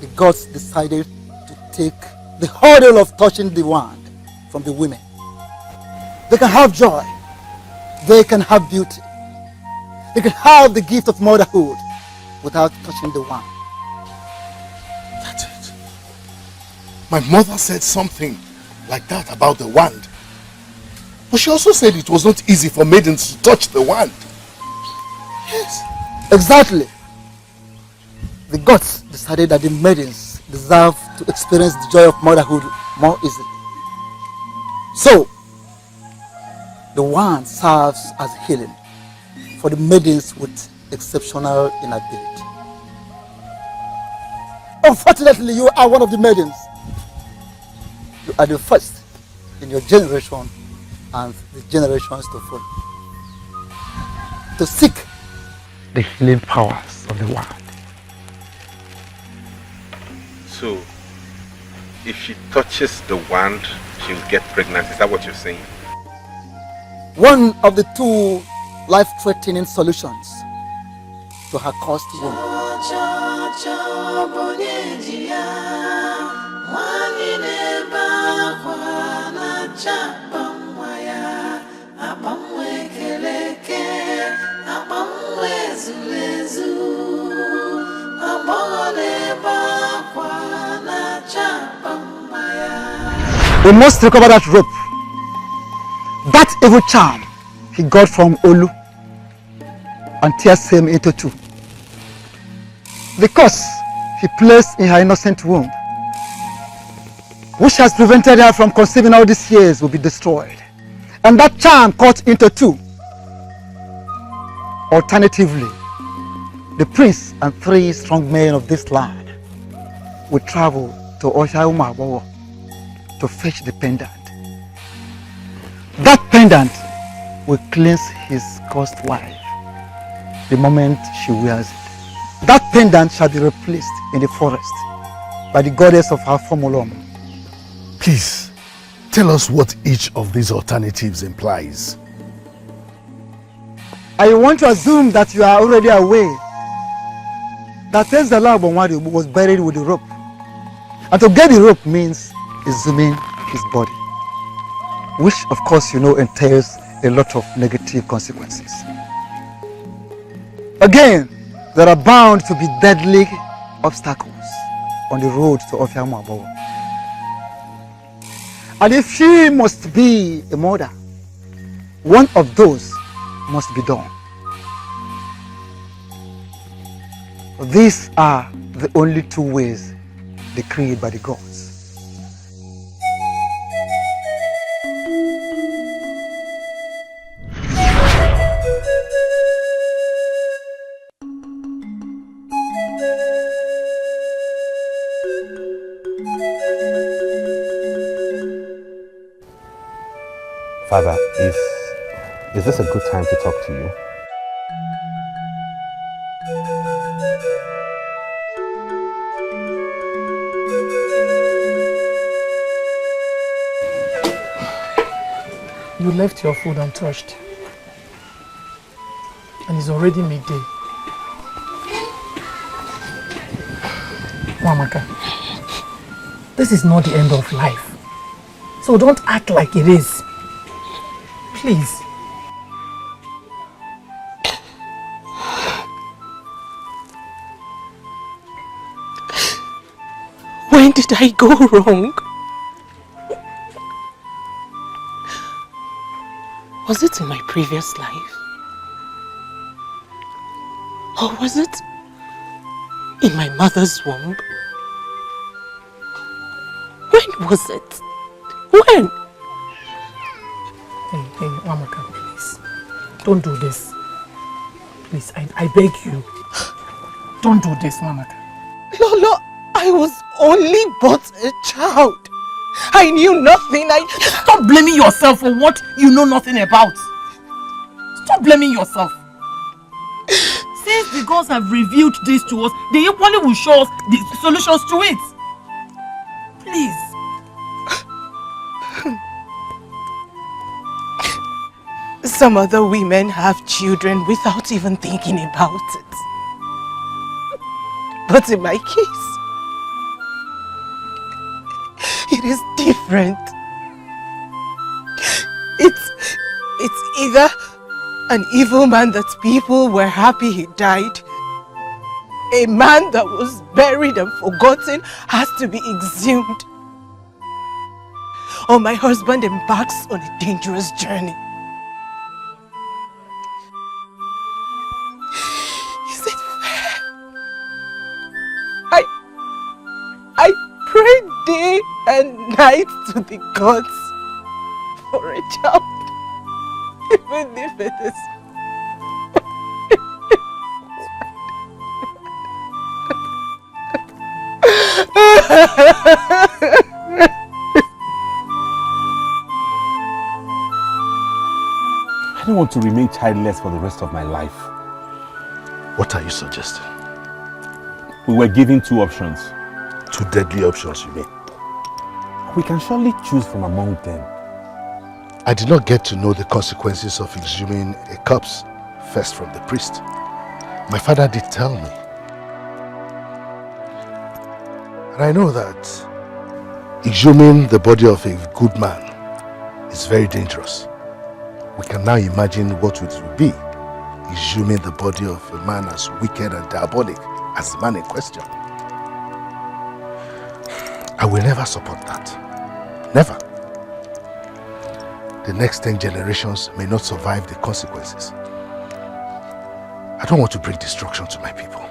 the gods decided to take the hurdle of touching the wand from the women. They can have joy. They can have beauty. They can have the gift of motherhood without touching the wand. That's it. My mother said something like that about the wand. But she also said it was not easy for maidens to touch the wand. Yes. Exactly. The gods decided that the maidens deserve to experience the joy of motherhood more easily. So, the wand serves as healing for the maidens with exceptional inability. Unfortunately, you are one of the maidens. You are the first in your generation and the generations to follow to seek the healing powers of the wand. So, if she touches the wand, she'll get pregnant. Is that what you're saying? one of the two life-threatening solutions to her cursed womb. We must recover that rope, that evil charm he got from Olu, and tear him into two. The curse he placed in her innocent womb, which has prevented her from conceiving all these years, will be destroyed, and that charm cut into two. Alternatively, the prince and 3 strong men of this land will travel to Oshaumabowo to fetch the pendant. That pendant will cleanse his cursed wife the moment she wears it. That pendant shall be replaced in the forest by the goddess of her formulum. Please, tell us what each of these alternatives implies. I want to assume that you are already aware that Tenzala Bonwari was buried with the rope. And to get the rope means exhuming his body, which of course you know entails a lot of negative consequences. Again, there are bound to be deadly obstacles on the road to Ofiamuabowo. And if she must be a mother, one of those must be done. These are the only 2 ways decreed by the gods. Father, is this a good time to talk to you? You left your food untouched. And it's already midday. Mamaka, this is not the end of life. So don't act like it is. Please. When did I go wrong? Was it in my previous life? Or was it in my mother's womb? When was it? When? Hey, Wamaka, please. Don't do this. Please, I beg you. Don't do this, Wamaka. Lolo, I was only but a child. I knew nothing. Stop blaming yourself for what you know nothing about. Stop blaming yourself. Since the gods have revealed this to us, they equally will show us the solutions to it. Please. Some other women have children without even thinking about it. But in my case, it is different. It's either an evil man that people were happy he died, a man that was buried and forgotten has to be exhumed, or my husband embarks on a dangerous journey. Is it fair? I pray day and night to the gods for a child, even if it is I don't want to remain childless for the rest of my life. What are you suggesting? We were given two options. Two deadly options, you mean? We can surely choose from among them. I did not get to know the consequences of exhuming a corpse first from the priest. My father did tell me. And I know that exhuming the body of a good man is very dangerous. We can now imagine what it would be, exhuming the body of a man as wicked and diabolic as the man in question. I will never support that. Never. The next 10 generations may not survive the consequences. I don't want to bring destruction to my people.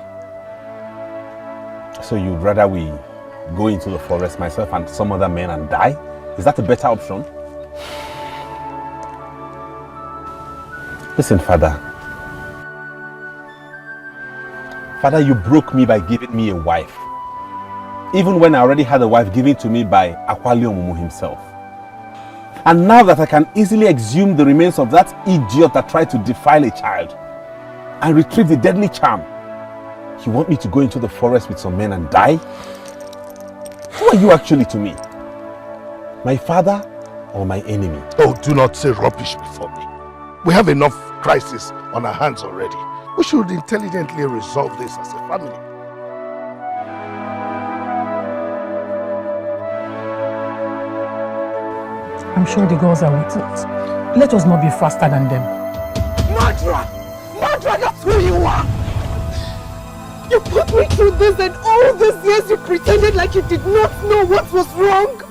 So you'd rather we go into the forest, myself and some other men, and die? Is that a better option? Listen, Father. Father, you broke me by giving me a wife. Even when I already had a wife given to me by Akwalio Mumu himself. And now that I can easily exhume the remains of that idiot that tried to defile a child and retrieve the deadly charm, you want me to go into the forest with some men and die? Who are you actually to me? My father or my enemy? Oh, do not say rubbish before me. We have enough crisis on our hands already. We should intelligently resolve this as a family. I'm sure the girls are with us. Let us not be faster than them. Madra! Madra, that's who you are! You put me through this, and all these years you pretended like you did not know what was wrong.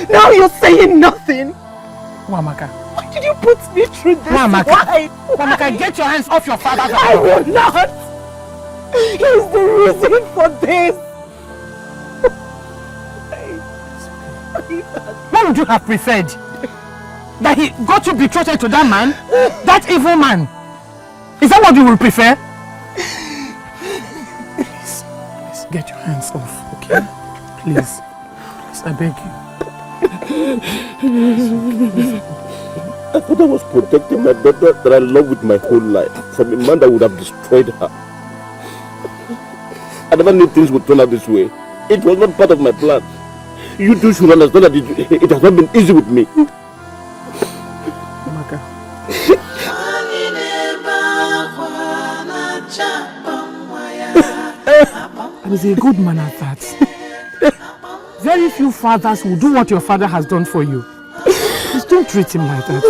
Now you're saying nothing. Wamaka. Why did you put me through this? Wamaka. Why? Wamaka, get your hands off your father's I will not. He's the reason for this. What would you have preferred? That he got you betrothed to that man? That evil man? Is that what you would prefer? Please get your hands off, okay? Please. Please, I beg you. I thought I was protecting my daughter that I love with my whole life from a man that would have destroyed her. I never knew things would turn out this way. It was not part of my plan. You two should understand that it has not been easy with me. He's a good man at that. Very few fathers will do what your father has done for you. Please don't treat him like that.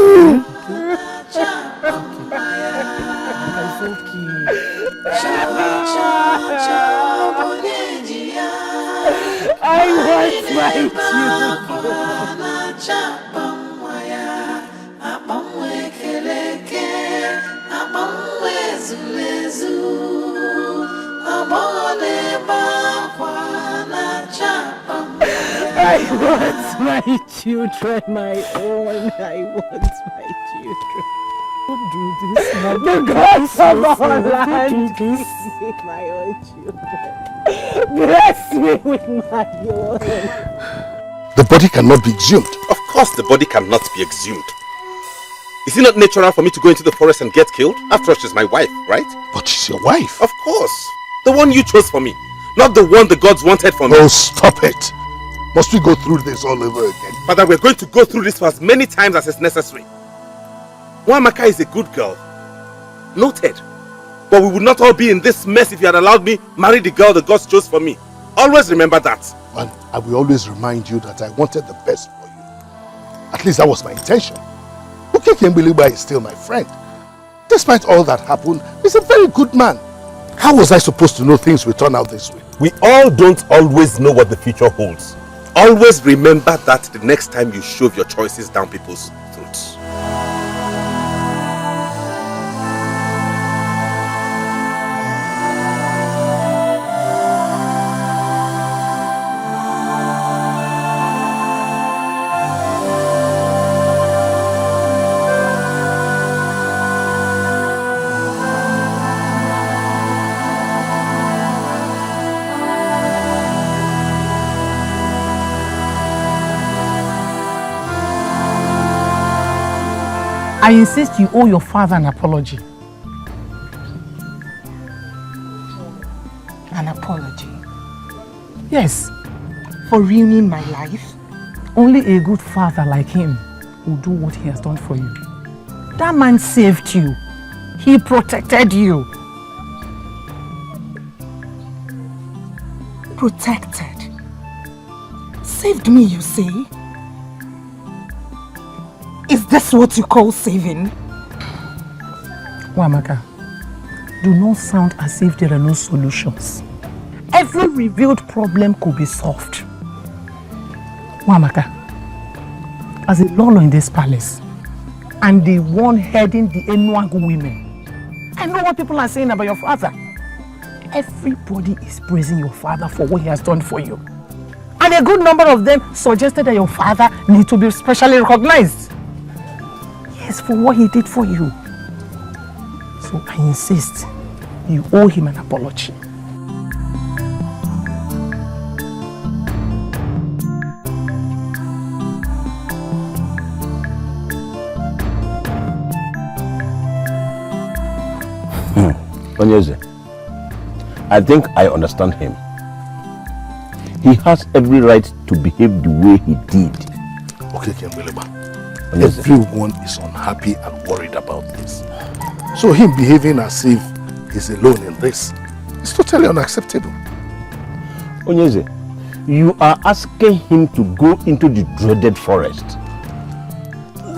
I want my children. Chapamwaya, Apamwe Keleke, Apamwe Zulezu, Abone Bakwana Chapamwaya. I want my children, my own. I want my children. Don't do this now. The gods of our land, give me my own children. Bless me with my own. The body cannot be exhumed. Of course the body cannot be exhumed. Is it not natural for me to go into the forest and get killed? After all, she's my wife, right? But she's your wife. Of course. The one you chose for me. Not the one the gods wanted for me. Oh, stop it. Must we go through this all over again? Father, we're going to go through this for as many times as is necessary. Nwamaka is a good girl. Noted. But we would not all be in this mess if you had allowed me marry the girl the gods chose for me. Always remember that. And I will always remind you that I wanted the best for you. At least that was my intention. Okeke Mbiliba is still my friend. Despite all that happened, he's a very good man. How was I supposed to know things would turn out this way? We all don't always know what the future holds. Always remember that the next time you shove your choices down people's throats. I insist you owe your father an apology. An apology? Yes. For ruining my life? Only a good father like him will do what he has done for you. That man saved you. He protected you. Protected? Saved me, you say? Is this what you call saving? Nwamaka, do not sound as if there are no solutions. Every revealed problem could be solved. Nwamaka, as a lolo in this palace, and the one heading the Enuagu women, I know what people are saying about your father. Everybody is praising your father for what he has done for you. And a good number of them suggested that your father needs to be specially recognized. Yes, for what he did for you. So I insist, you owe him an apology. Onyeze, I think I understand him. He has every right to behave the way he did. Okay, Kembeleba. Everyone is unhappy and worried about this. So him behaving as if he's alone in this is totally unacceptable. Onyeze, you are asking him to go into the dreaded forest.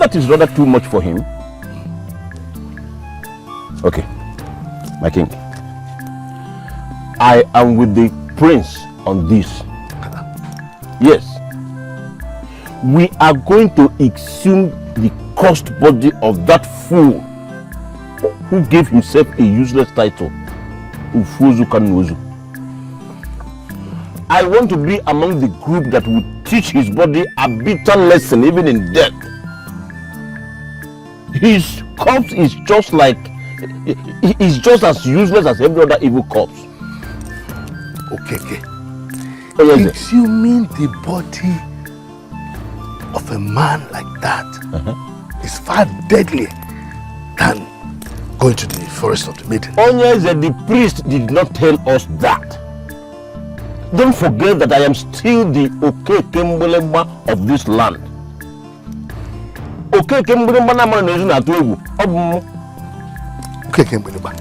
That is rather too much for him. Okay, my king. I am with the prince on this. Yes. We are going to exhume the cursed body of that fool who gave himself a useless title, Ufuzu Kanuzu. I want to be among the group that will teach his body a bitter lesson even in death. His corpse is just like, is just as useless as every other evil corpse. Okay. Exhuming the body of a man like that is far deadlier than going to the forest of the maiden. Onyeze, the priest did not tell us that. Don't forget that I am still the Okekembelemba of this land. Okekembelemba na mara nezu na atu egwu. Okekembelemba,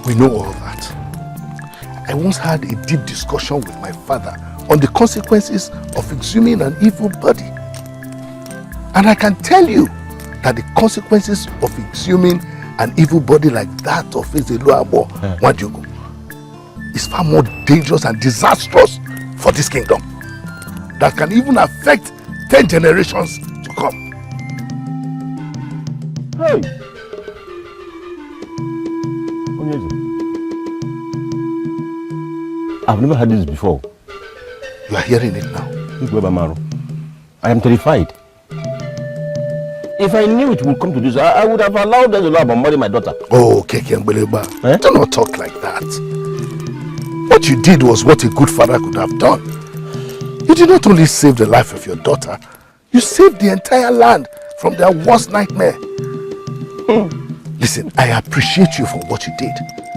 we know all that. I once had a deep discussion with my father on the consequences of exhuming an evil body. And I can tell you that the consequences of exhuming an evil body like that of Ezeluabo Nwajugo is far more dangerous and disastrous for this kingdom. That can even affect 10 generations to come. Hey! Ugezu, I've never heard this before. You are hearing it now. I am terrified. If I knew it would come to this, I would have allowed them to know about marrying my daughter. Oh, Keke Mbeleba. Do not talk like that. What you did was what a good father could have done. You did not only save the life of your daughter, you saved the entire land from their worst nightmare. Listen, I appreciate you for what you did.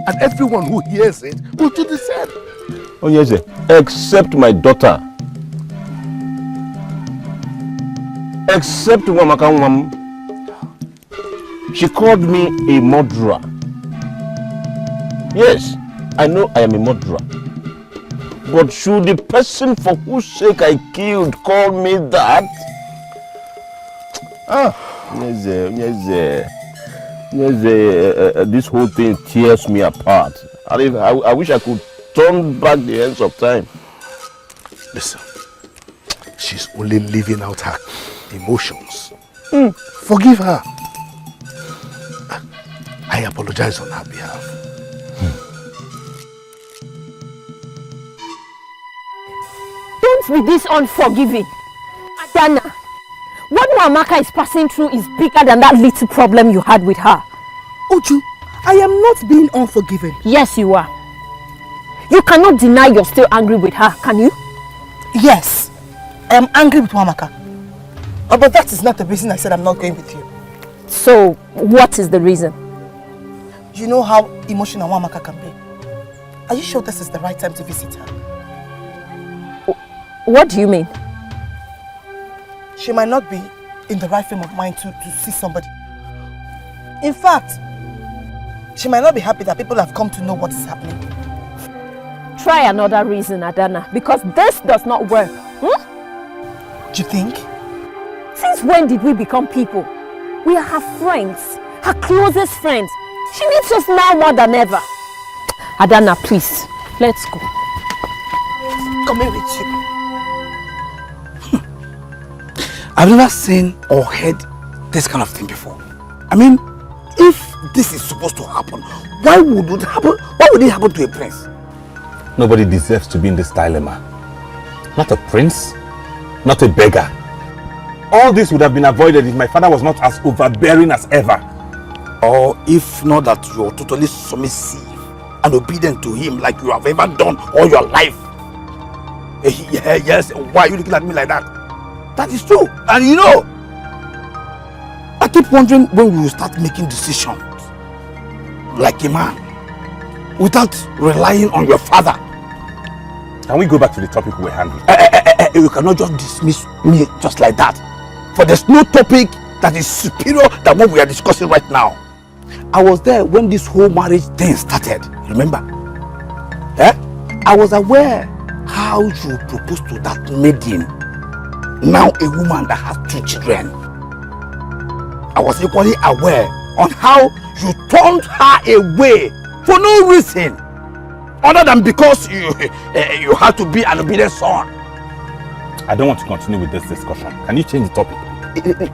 And everyone who hears it will do the same. Ugezu, except my daughter. Except Wamakamwam. She called me a murderer. Yes, I know I am a murderer. But should the person for whose sake I killed call me that? This whole thing tears me apart. I wish I could turn back the hands of time. Listen, she's only living out her emotions. Forgive her. I apologize on her behalf. Don't be this unforgiving. Adana, what Amaka is passing through is bigger than that little problem you had with her. Uju, I am not being unforgiving. Yes, you are. You cannot deny you're still angry with her, can you? Yes, I am angry with Wamaka. But that is not the reason I said I'm not going with you. So, what is the reason? You know how emotional Wamaka can be. Are you sure this is the right time to visit her? What do you mean? She might not be in the right frame of mind to see somebody. In fact, she might not be happy that people have come to know what is happening. Try another reason, Adana, because this does not work. Do you think? Since when did we become people? We are her friends, her closest friends. She needs us now more than ever. Adana, please, let's go. Come in with you. I've never seen or heard this kind of thing before. I mean, if this is supposed to happen, why would it happen? Why would it happen to a prince? Nobody deserves to be in this dilemma. Not a prince, not a beggar. All this would have been avoided if my father was not as overbearing as ever. Or if not that you're totally submissive and obedient to him like you have ever done all your life. Yes, why are you looking at me like that? That is true. And you know, I keep wondering when we will start making decisions like a man without relying on your father. Can we go back to the topic we were handling? You cannot just dismiss me just like that. For there's no topic that is superior than what we are discussing right now. I was there when this whole marriage thing started, remember? I was aware how you proposed to that maiden, now a woman that has 2 children. I was equally aware on how you turned her away for no reason other than because you had to be an obedient son. I don't want to continue with this discussion. Can you change the topic?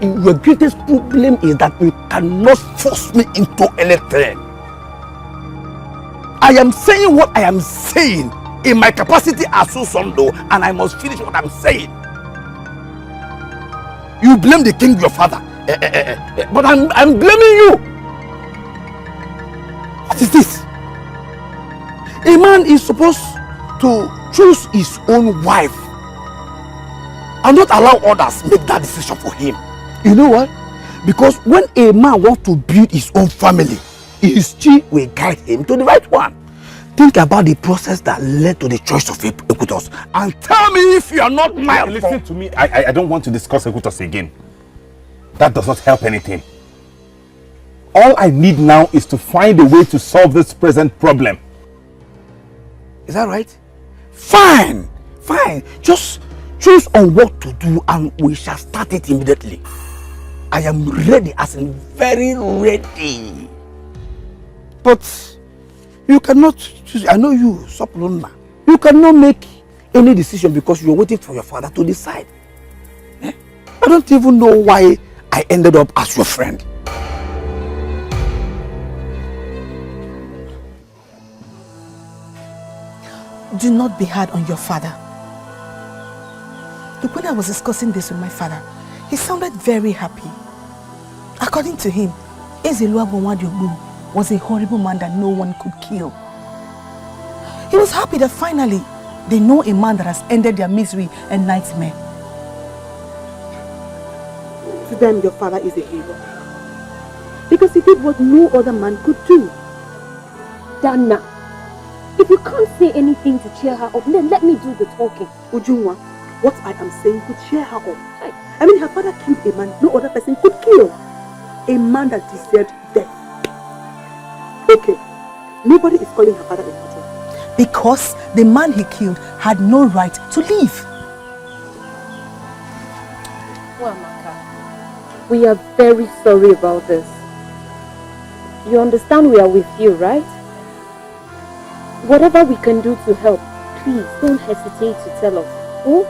Your greatest problem is that you cannot force me into anything. I am saying what I am saying in my capacity as Susondo, and I must finish what I'm saying. You blame the king, your father, but I'm blaming you. What is this? A man is supposed to choose his own wife and not allow others make that decision for him. You know what? Because when a man wants to build his own family, his chi will guide him to the right one. Think about the process that led to the choice of Equitos and tell me if you are not mild. Listen to me. I don't want to discuss Equitos again. That does not help anything. All I need now is to find a way to solve this present problem. Is that right? Fine. Fine. Just choose on what to do and we shall start it immediately. I am ready, as in very ready. But you cannot choose. I know you, Soplona. You cannot make any decision because you are waiting for your father to decide. I don't even know why I ended up as your friend. Do not be hard on your father. Look, when I was discussing this with my father, he sounded very happy. According to him, Ezelua Bonwadiobu was a horrible man that no one could kill. He was happy that finally they know a man that has ended their misery and nightmare. To them, your father is a hero. Because he did what no other man could do. Dana, if you can't say anything to cheer her up, then let me do the talking. Ujunwa, what I am saying could cheer her up. I mean, her father killed a man no other person could kill. A man that deserved death. Okay, nobody is calling her father a murderer. Because the man he killed had no right to live. Well, Amaka, we are very sorry about this. You understand we are with you, right? Whatever we can do to help, please don't hesitate to tell us. Oh?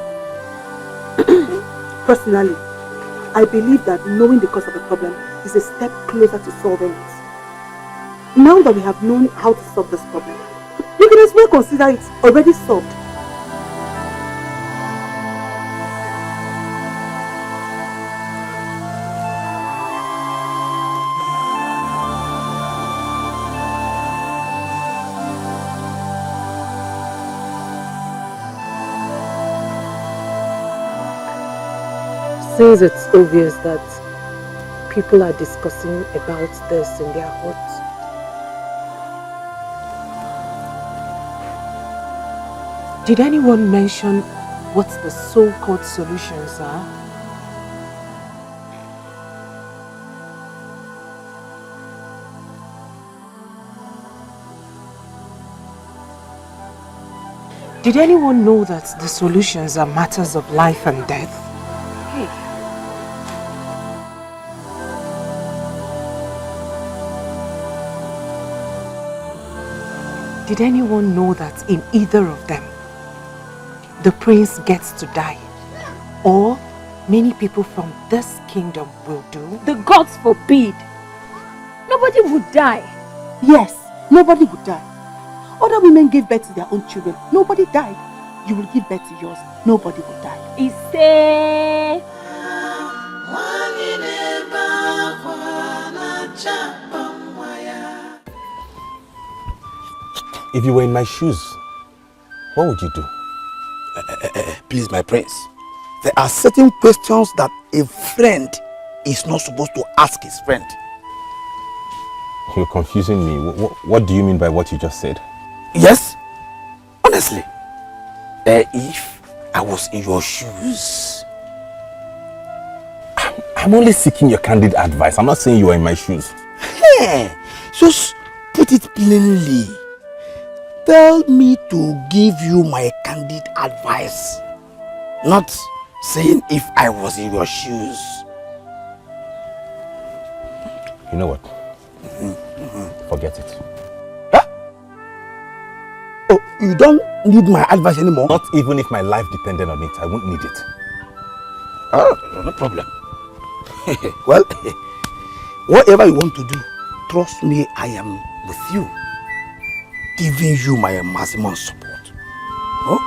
Personally, I believe that knowing the cause of the problem is a step closer to solving it. Now that we have known how to solve this problem, we can as well consider it already solved. Since it's obvious that people are discussing about this in their hearts, did anyone mention what the so-called solutions are? Did anyone know that the solutions are matters of life and death? Did anyone know that in either of them, the prince gets to die, or many people from this kingdom will do? The gods forbid! Nobody would die. Yes, nobody would die. Other women gave birth to their own children. Nobody died. You will give birth to yours. Nobody will die. Ise. If you were in my shoes, what would you do? Please, my prince. There are certain questions that a friend is not supposed to ask his friend. You're confusing me. What do you mean by what you just said? Yes, honestly. If I was in your shoes. I'm only seeking your candid advice. I'm not saying you are in my shoes. Hey, just put it plainly. Tell me to give you my candid advice. Not saying if I was in your shoes. You know what? Forget it. Huh? Oh, you don't need my advice anymore? Not even if my life depended on it. I won't need it. Oh, no problem. Well, whatever you want to do, trust me, I am with you. Giving you my maximum support. Huh?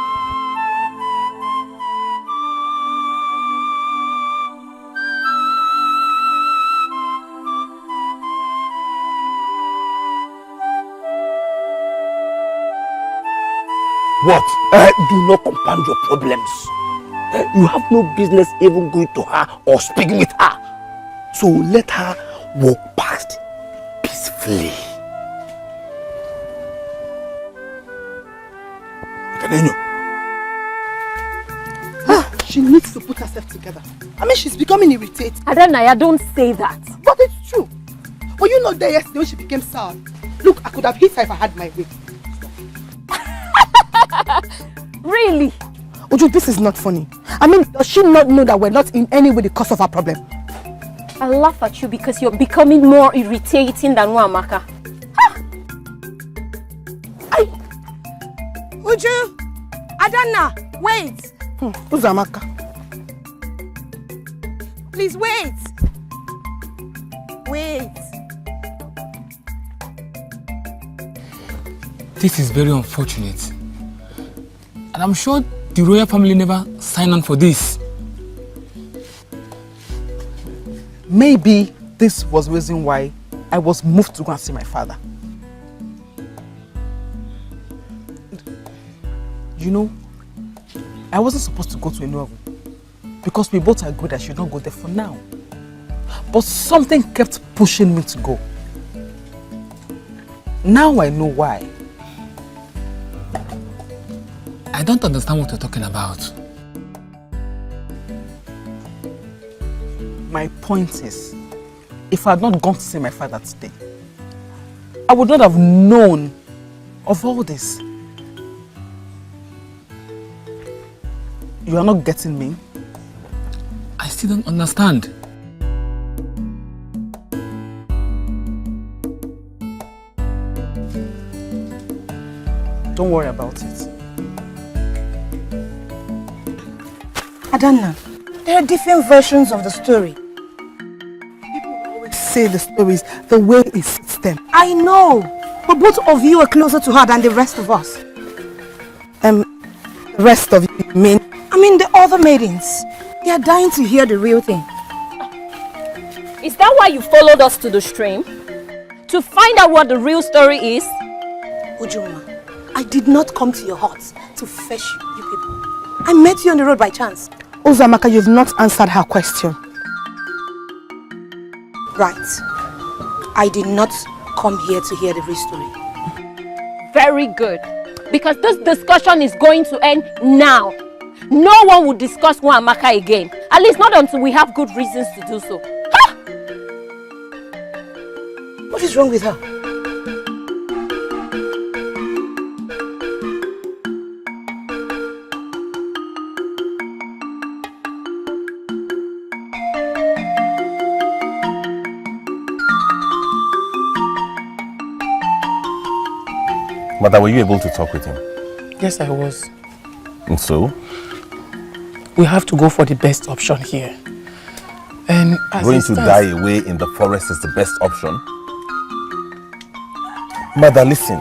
What? Do not compound your problems. You have no business even going to her or speaking with her. So let her walk past peacefully. She needs to put herself together. I mean, she's becoming irritated. Adanaya, don't say that. But it's true. Were you not there yesterday when she became sour? Look, I could have hit her if I had my way. Really? Uju, this is not funny. I mean, does she not know that we're not in any way the cause of our problem? I laugh at you because you're becoming more irritating than Wamaka. Uju! Adana, wait! Who's Amaka? please wait. Wait. This is very unfortunate. And I'm sure the royal family never signed on for this. Maybe this was the reason why I was moved to go and see my father. You know, I wasn't supposed to go to Enugu because we both agreed I should not go there for now. But something kept pushing me to go. Now I know why. I don't understand what you're talking about. My point is, if I had not gone to see my father today, I would not have known of all this. You are not getting me? I still don't understand. Don't worry about it. Adanna, there are different versions of the story. People always say the stories the way it suits them. I know, but both of you are closer to her than the rest of us. The rest of you mean? I mean the other maidens. They are dying to hear the real thing. Is that why you followed us to the stream? To find out what the real story is? Ujuma, I did not come to your hut to fetch you people. I met you on the road by chance. Uzamaka, you've not answered her question. Right. I did not come here to hear the real story. Very good. Because this discussion is going to end now. No one will discuss Amaka again. At least not until we have good reasons to do so. Ha! What is wrong with her? Mother, were you able to talk with him? Yes, I was. And so? We have to go for the best option here. And as Going to die away in the forest is the best option? Mother, listen.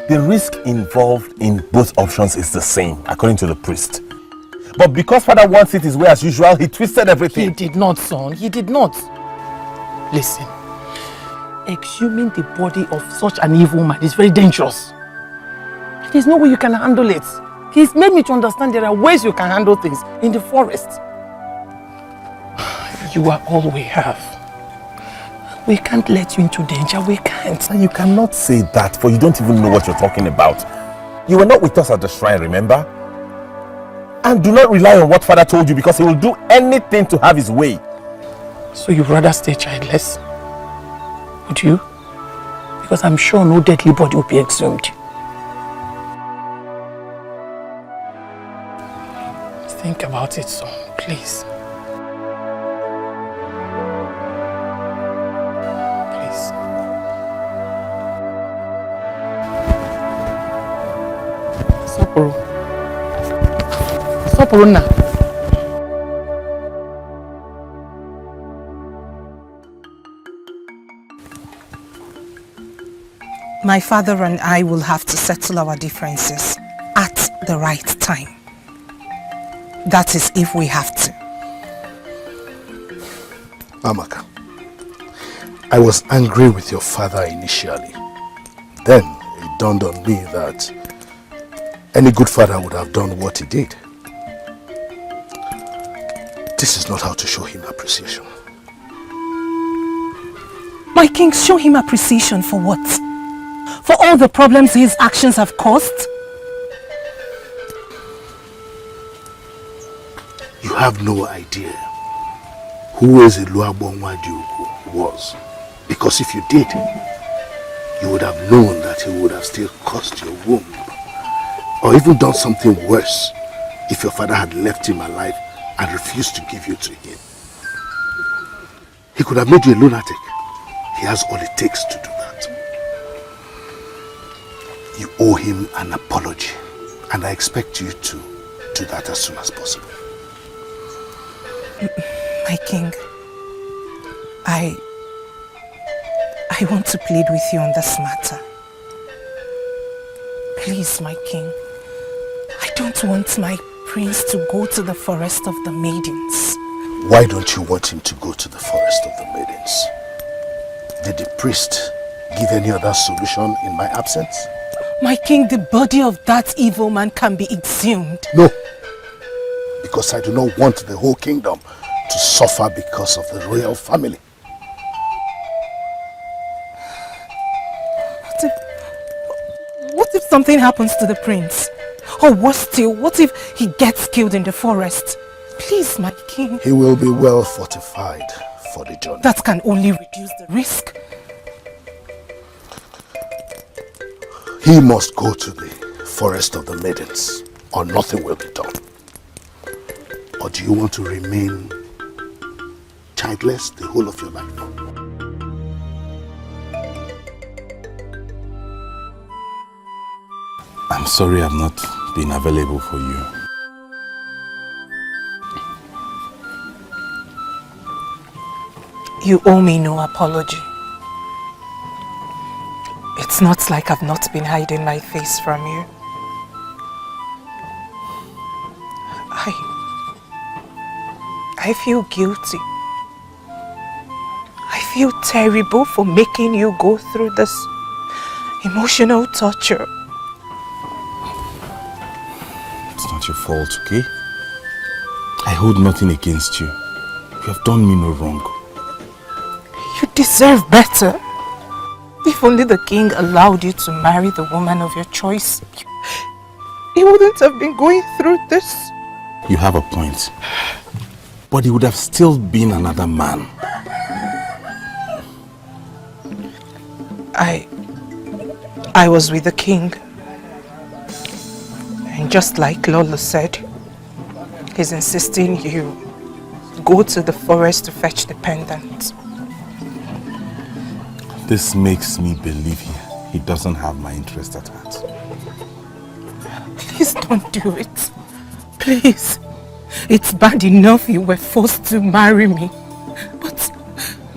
The risk involved in both options is the same, according to the priest. But because Father wants it his way as usual, he twisted everything. He did not, son. He did not. Listen. Exhuming the body of such an evil man is very dangerous. There's no way you can handle it. He's made me to understand there are ways you can handle things in the forest. You are all we have. We can't let you into danger. We can't. And you cannot say that, for you don't even know what you're talking about. You were not with us at the shrine, remember? And do not rely on what Father told you, because he will do anything to have his way. So you'd rather stay childless? Would you? Because I'm sure no deadly body will be exhumed. Think about it, son, please. Please. Soporo. Soporo na. My father and I will have to settle our differences at the right time. That is if we have to. Amaka, I was angry with your father initially. Then it dawned on me that any good father would have done what he did. This is not how to show him appreciation. My king, show him appreciation for what? For all the problems his actions have caused? You have no idea who Ezeluagbonwa Diogo was. Because if you did, you would have known that he would have still caused your womb. Or even done something worse if your father had left him alive and refused to give you to him. He could have made you a lunatic. He has all it takes to do that. You owe him an apology, and I expect you to do that as soon as possible. My king, I want to plead with you on this matter. Please, my king, I don't want my prince to go to the forest of the maidens. Why don't you want him to go to the forest of the maidens? Did the priest give any other solution in my absence? My king, the body of that evil man can be exhumed. No, because I do not want the whole kingdom to suffer because of the royal family. What if something happens to the prince? Or worse still, what if he gets killed in the forest? Please, my king. He will be well fortified for the journey. That can only reduce the risk. He must go to the forest of the maidens, or nothing will be done. Or do you want to remain childless the whole of your life? I'm sorry I've not been available for you. You owe me no apology. It's not like I've not been hiding my face from you. I feel guilty. I feel terrible for making you go through this emotional torture. It's not your fault, okay? I hold nothing against you. You have done me no wrong. You deserve better. If only the king allowed you to marry the woman of your choice, he wouldn't have been going through this. You have a point. But he would have still been another man. I was with the king. And just like Lola said, he's insisting you go to the forest to fetch the pendant. This makes me believe he doesn't have my interest at heart. Please don't do it. Please. It's bad enough you were forced to marry me. But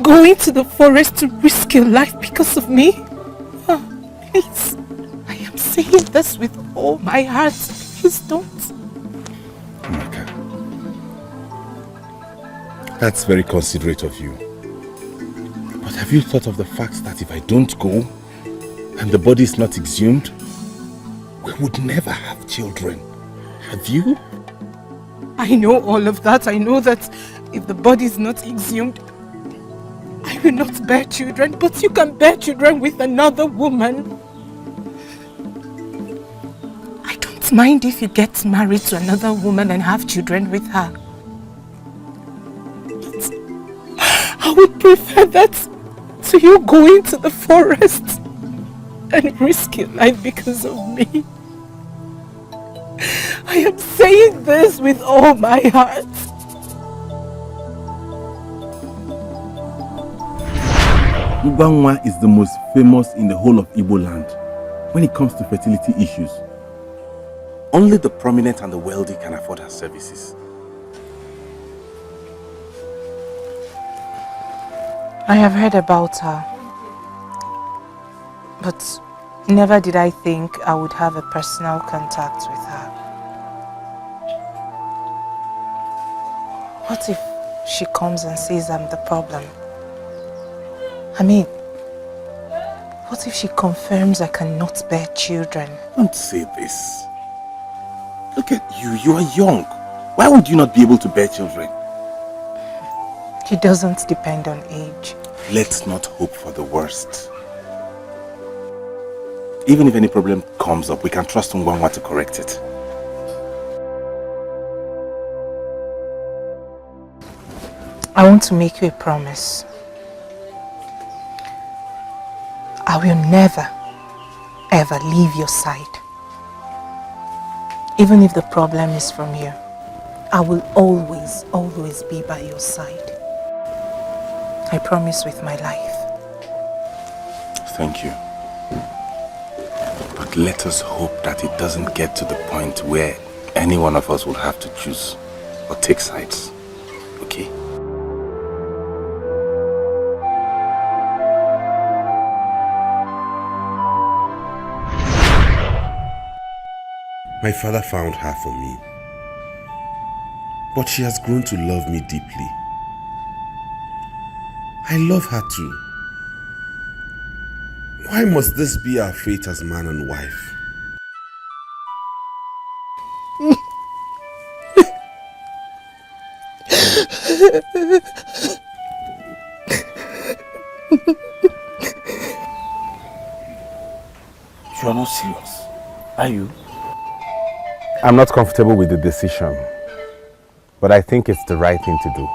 going to the forest to risk your life because of me? Oh, please. I am saying this with all my heart. Please don't. Maka, that's very considerate of you. But have you thought of the fact that if I don't go and the body is not exhumed, we would never have children? Have you? I know all of that. I know that if the body is not exhumed, I will not bear children, but you can bear children with another woman. I don't mind if you get married to another woman and have children with her. But I would prefer that to you going to the forest and risk your life because of me. I am saying this with all my heart. Uganwa is the most famous in the whole of Igbo land when it comes to fertility issues. Only the prominent and the wealthy can afford her services. I have heard about her, but never did I think I would have a personal contact with her. What if she comes and says I'm the problem? I mean, what if she confirms I cannot bear children? Don't say this. Look at you, you are young. Why would you not be able to bear children? It doesn't depend on age. Let's not hope for the worst. Even if any problem comes up, we can trust Ngwangwa to correct it. I want to make you a promise. I will never, ever leave your side. Even if the problem is from you, I will always, always be by your side. I promise with my life. Thank you. But let us hope that it doesn't get to the point where any one of us will have to choose or take sides. Okay? My father found her for me. But she has grown to love me deeply. I love her too. Why must this be our fate as man and wife? You are not serious, are you? I'm not comfortable with the decision, but I think it's the right thing to do.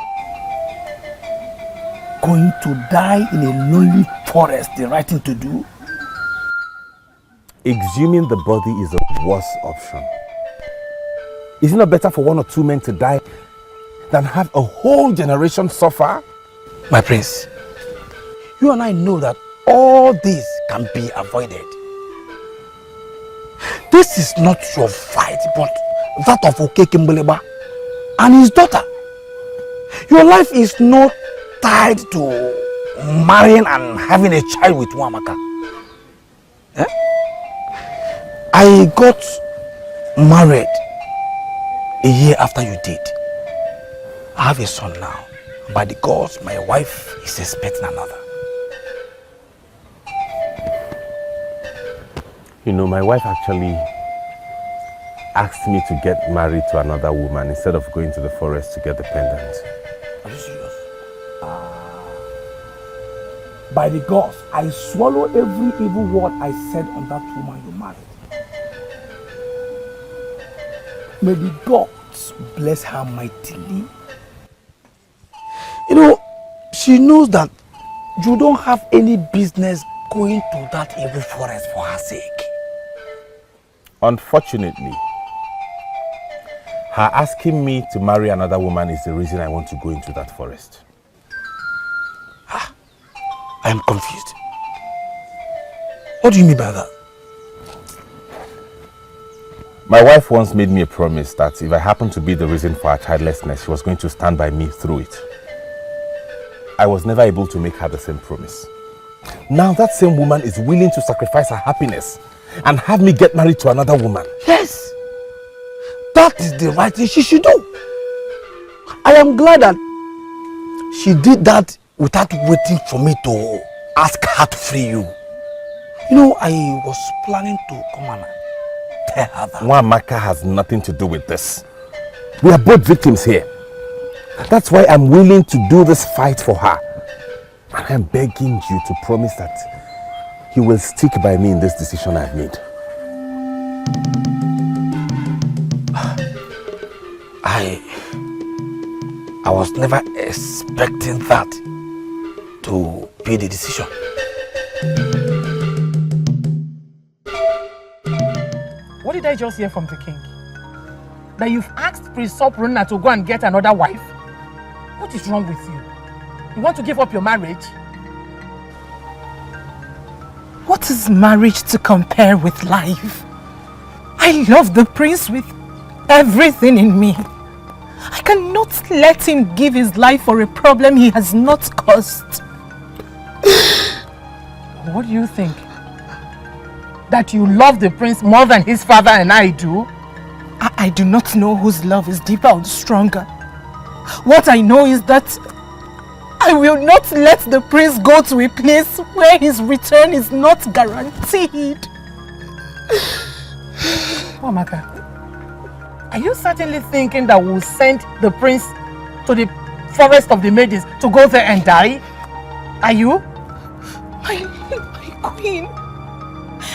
Going to die in a lonely forest, the right thing to do? Exhuming the body is a worse option. Is it not better for 1 or 2 men to die than have a whole generation suffer? My prince, you and I know that all this can be avoided. This is not your fight, but that of Okekembeleba and his daughter. Your life is not tied to marrying and having a child with Wamaka. Eh? I got married a year after you did. I have a son now. By the gods, my wife is expecting another. You know, my wife actually asked me to get married to another woman instead of going to the forest to get the pendant. Are you serious? By the gods, I swallow every evil word I said on that woman you married. May the gods bless her mightily. You know, she knows that you don't have any business going to that evil forest for her sake. Unfortunately, her asking me to marry another woman is the reason I want to go into that forest. I am confused. What do you mean by that? My wife once made me a promise that if I happened to be the reason for her childlessness, she was going to stand by me through it. I was never able to make her the same promise. Now that same woman is willing to sacrifice her happiness and have me get married to another woman. Yes, that is the right thing she should do. I am glad that she did that without waiting for me to ask her to free you. You know, I was planning to come and tell her that. Wamaka has nothing to do with this. We are both victims here. That's why I'm willing to do this fight for her. And I'm begging you to promise that you will stick by me in this decision I've made. I was never expecting that to be the decision. What did I just hear from the king? That you've asked Prince Soprona to go and get another wife? What is wrong with you? You want to give up your marriage? What is marriage to compare with life? I love the prince with everything in me. I cannot let him give his life for a problem he has not caused. What do you think? That you love the prince more than his father and I do? I do not know whose love is deeper or stronger. What I know is that I will not let the prince go to a place where his return is not guaranteed. Oh, Maka, are you certainly thinking that we'll send the prince to the forest of the maidens to go there and die? Are you? My queen,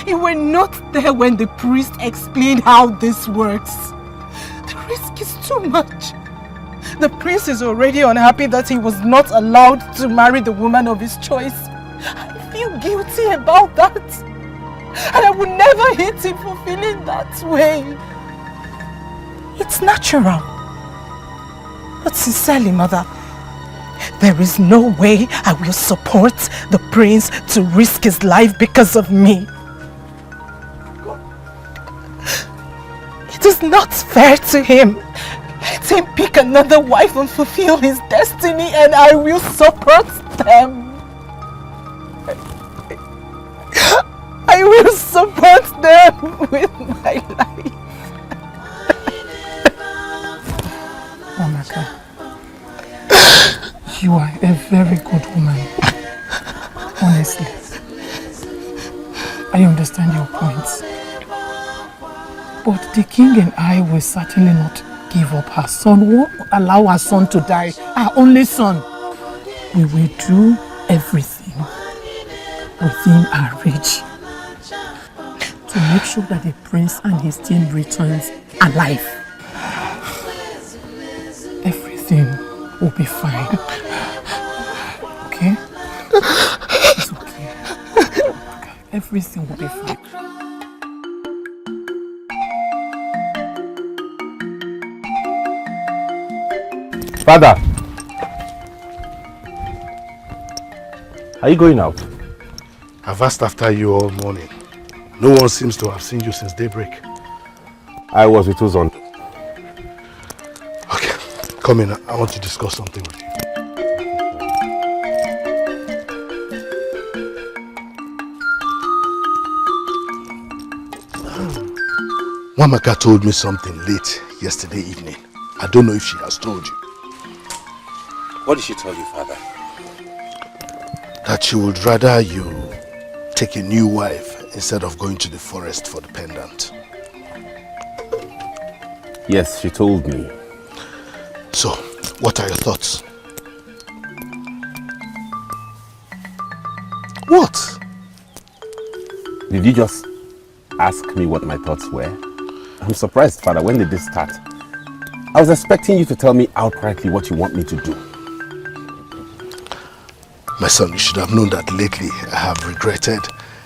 you were not there when the priest explained how this works. The risk is too much. The prince is already unhappy that he was not allowed to marry the woman of his choice. I feel guilty about that. And I would never hate him for feeling that way. It's natural. But sincerely, mother, there is no way I will support the prince to risk his life because of me. It is not fair to him. Let him pick another wife and fulfill his destiny, and I will support them. I will support them with my life. You are a very good woman. Honestly. I understand your points. But the king and I will certainly not give up our son. We won't allow our son to die. Our only son. We will do everything within our reach to make sure that the prince and his team returns alive. Everything will be fine. Okay? It's okay. Everything will be fine. Father! Are you going out? I've asked after you all morning. No one seems to have seen you since daybreak. I was with Uzondo. Okay, come in. I want to discuss something with you. Wamaka told me something late yesterday evening. I don't know if she has told you. What did she tell you, Father? That she would rather you take a new wife instead of going to the forest for the pendant. Yes, she told me. So, what are your thoughts? What? Did you just ask me what my thoughts were? I'm surprised, Father. When did this start? I was expecting you to tell me outrightly what you want me to do. My son, you should have known that lately I have regretted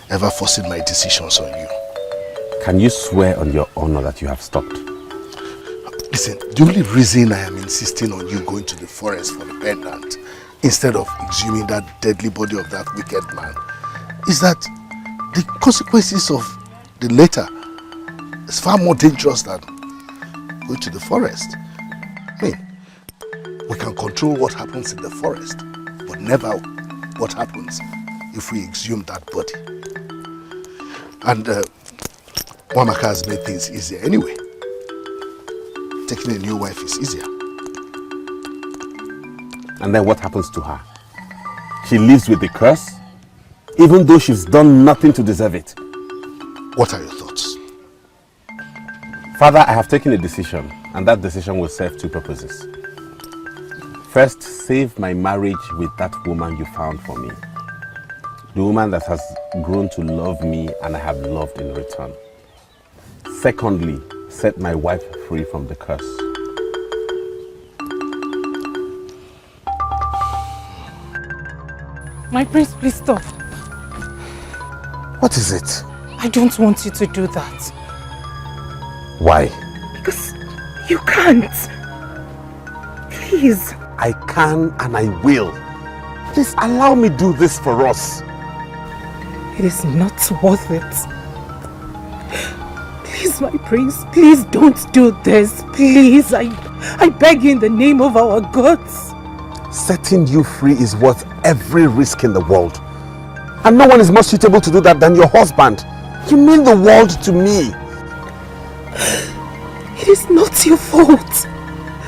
ever forcing my decisions on you. Can you swear on your honor that you have stopped? Listen, the only reason I am insisting on you going to the forest for the pendant instead of exhuming that deadly body of that wicked man is that the consequences of the latter is far more dangerous than going to the forest. I mean, we can control what happens in the forest, but never what happens if we exhume that body. And Wamaka has made things easier anyway. Taking a new wife is easier. And then what happens to her? She lives with the curse, even though she's done nothing to deserve it. What are your thoughts? Father, I have taken a decision, and that decision will serve two purposes. First, save my marriage with that woman you found for me. The woman that has grown to love me and I have loved in return. Secondly, set my wife free from the curse. My prince, please stop. What is it? I don't want you to do that. Why? Because you can't. Please. I can and I will. Please allow me do this for us. It is not worth it. Please, my prince, please don't do this. Please, I beg you in the name of our gods. Setting you free is worth every risk in the world. And no one is more suitable to do that than your husband. You mean the world to me. It is not your fault.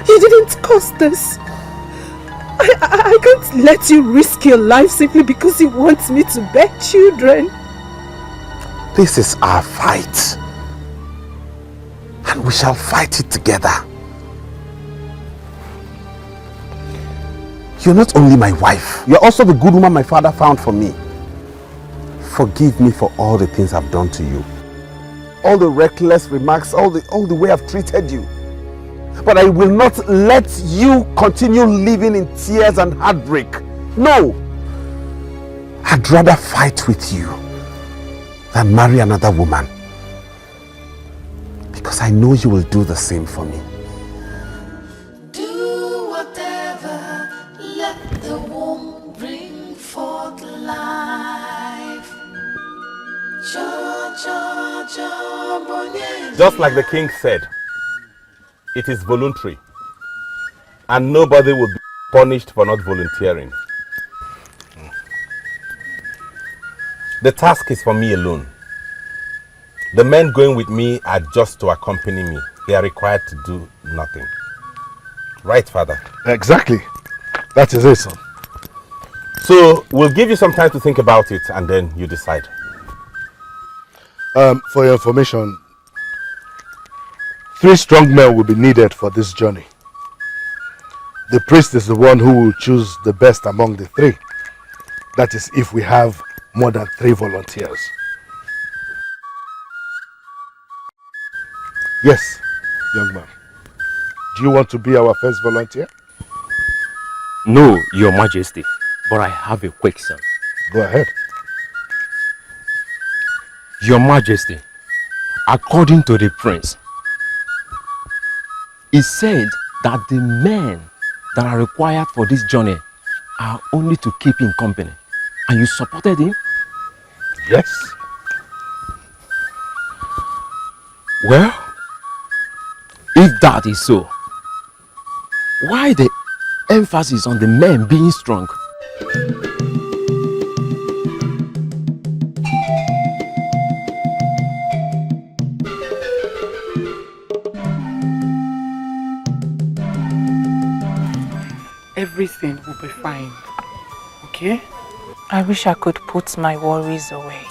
You didn't cause this. I can't let you risk your life simply because you want me to bear children. This is our fight. And we shall fight it together. You're not only my wife, you're also the good woman my father found for me. Forgive me for all the things I've done to you. All the reckless remarks, all the way I've treated you. But I will not let you continue living in tears and heartbreak. No! I'd rather fight with you than marry another woman. Because I know you will do the same for me. Do whatever, let the womb bring forth life. Just like the king said, it is voluntary, and nobody will be punished for not volunteering. The task is for me alone. The men going with me are just to accompany me. They are required to do nothing. Right, Father? Exactly. That is it, son. So we'll give you some time to think about it and then you decide. For your information, 3 strong men will be needed for this journey. The priest is the one who will choose the best among the 3. That is if we have more than 3 volunteers. Yes, young man. Do you want to be our first volunteer? No, Your Majesty, but I have a question. Go ahead. Your Majesty, according to the prince, he said that the men that are required for this journey are only to keep him company. And you supported him? Yes. Well, if that is so, why the emphasis on the men being strong? Everything will be fine, okay? I wish I could put my worries away.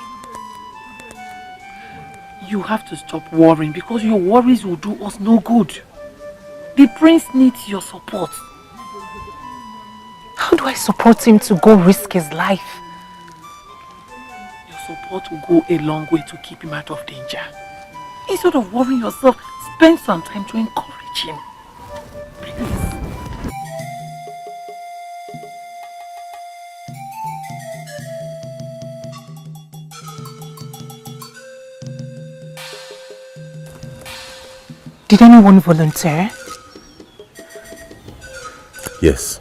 You have to stop worrying because your worries will do us no good. The prince needs your support. How do I support him to go risk his life? Your support will go a long way to keep him out of danger. Instead of worrying yourself, spend some time to encourage him. Please. Did anyone volunteer? Yes.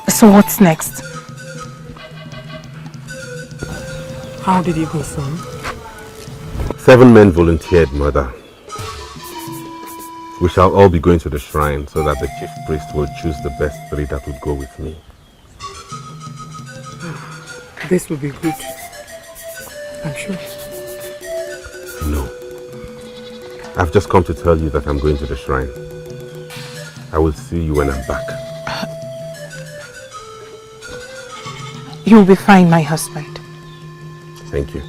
So what's next? How did you go, son? 7 men volunteered, mother. We shall all be going to the shrine so that the chief priest will choose the best 3 that would go with me. This will be good. I'm sure. No. I've just come to tell you that I'm going to the shrine. I will see you when I'm back. You'll be fine, my husband. Thank you.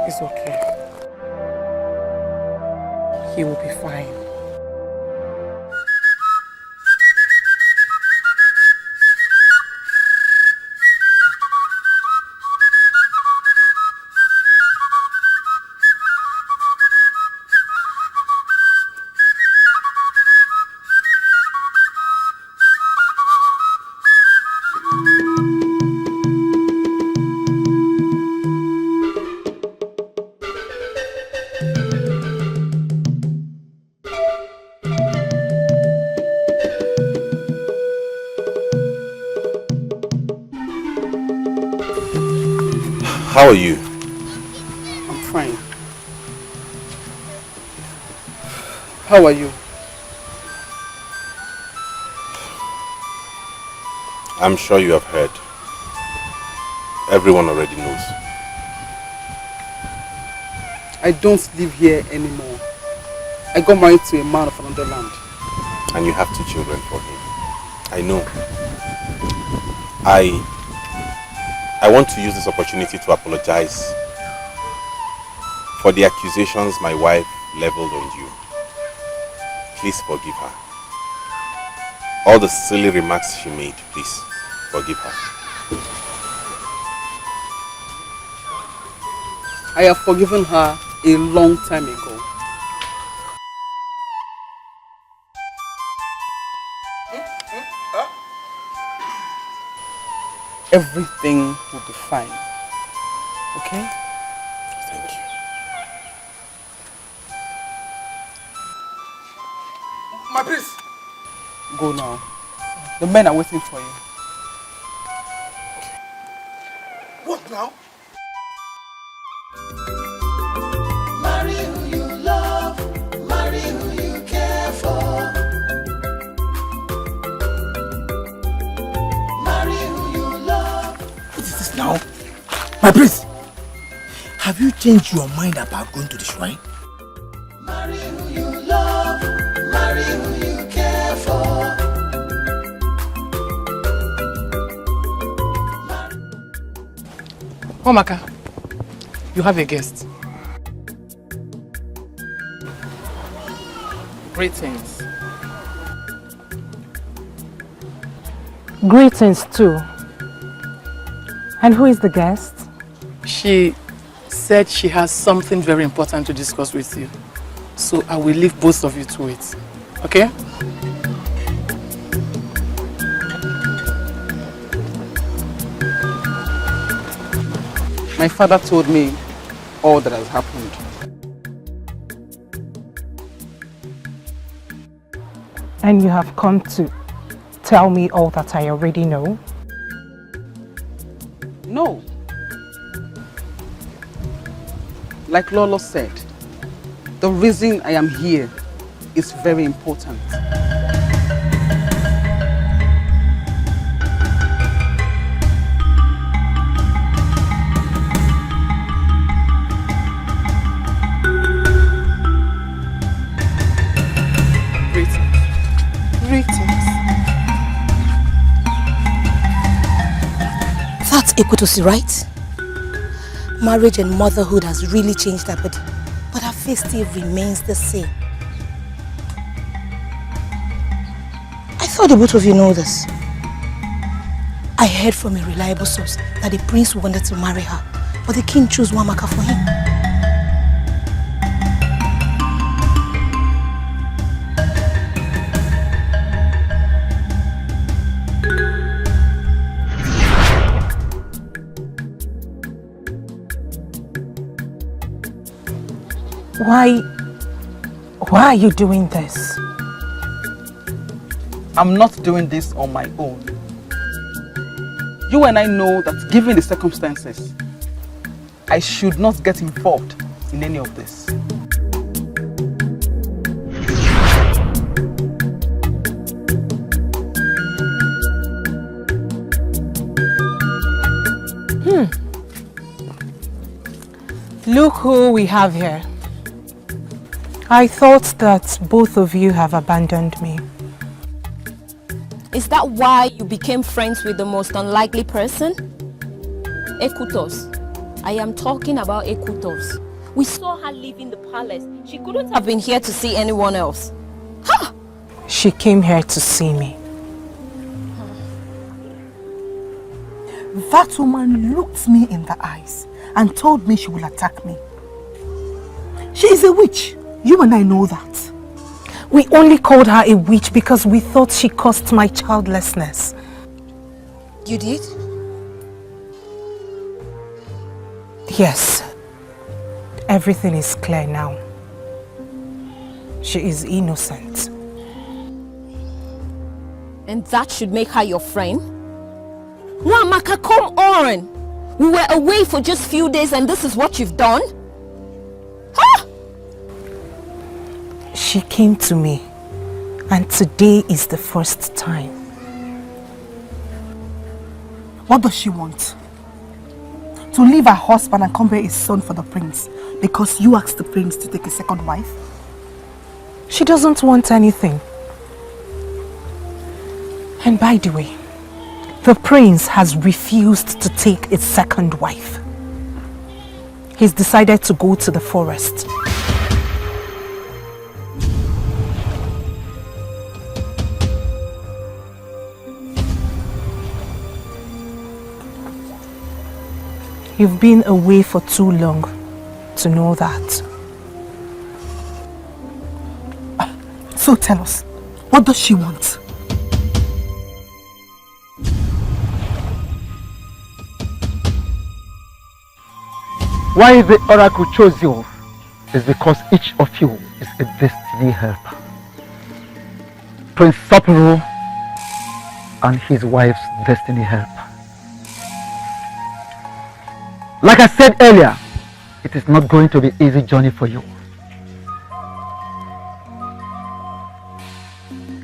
It's okay. He will be fine. How are you? I'm fine. How are you? I'm sure you have heard. Everyone already knows. I don't live here anymore. I got married to a man of another land. And you have 2 children for him. I know. I want to use this opportunity to apologize for the accusations my wife leveled on you. Please forgive her. All the silly remarks she made, please forgive her. I have forgiven her a long time ago. Everything will be fine. Okay? Thank you. My priest! Go now. The men are waiting for you. What now? Marry who you love, marry who you care for. Now, my priest, Have you changed your mind about going to the shrine? Marry who you love, marry who you care for. Omaka, you have a guest. Greetings. Greetings too. And who is the guest? She said she has something very important to discuss with you. So I will leave both of you to it. Okay? My father told me all that has happened. And you have come to tell me all that I already know? No. Like Lolo said, the reason I am here is very important. That's Ekutosi, right? Marriage and motherhood has really changed her body, but her face still remains the same. I thought the both of you know this. I heard from a reliable source that the prince wanted to marry her, but the king chose Wamaka for him. Why are you doing this? I'm not doing this on my own. You and I know that given the circumstances, I should not get involved in any of this. Look who we have here. I thought that both of you have abandoned me. Is that why you became friends with the most unlikely person? Ekutos. I am talking about Ekutos. We saw her leaving the palace. She couldn't have been here to see anyone else. Ha! She came here to see me. That woman looked me in the eyes and told me she will attack me. She is a witch. You and I know that. We only called her a witch because we thought she caused my childlessness. You did? Yes. Everything is clear now. She is innocent. And that should make her your friend? Wamaka, come on! We were away for just a few days and this is what you've done? Huh? She came to me, and today is the first time. What does she want? To leave her husband and come bear his son for the prince because you asked the prince to take a second wife? She doesn't want anything. And by the way, the prince has refused to take a second wife. He's decided to go to the forest. You've been away for too long to know that. So tell us, what does she want? Why the oracle chose you is because each of you is a destiny helper. Prince Sapiro and his wife's destiny helper. Like I said earlier, it is not going to be an easy journey for you.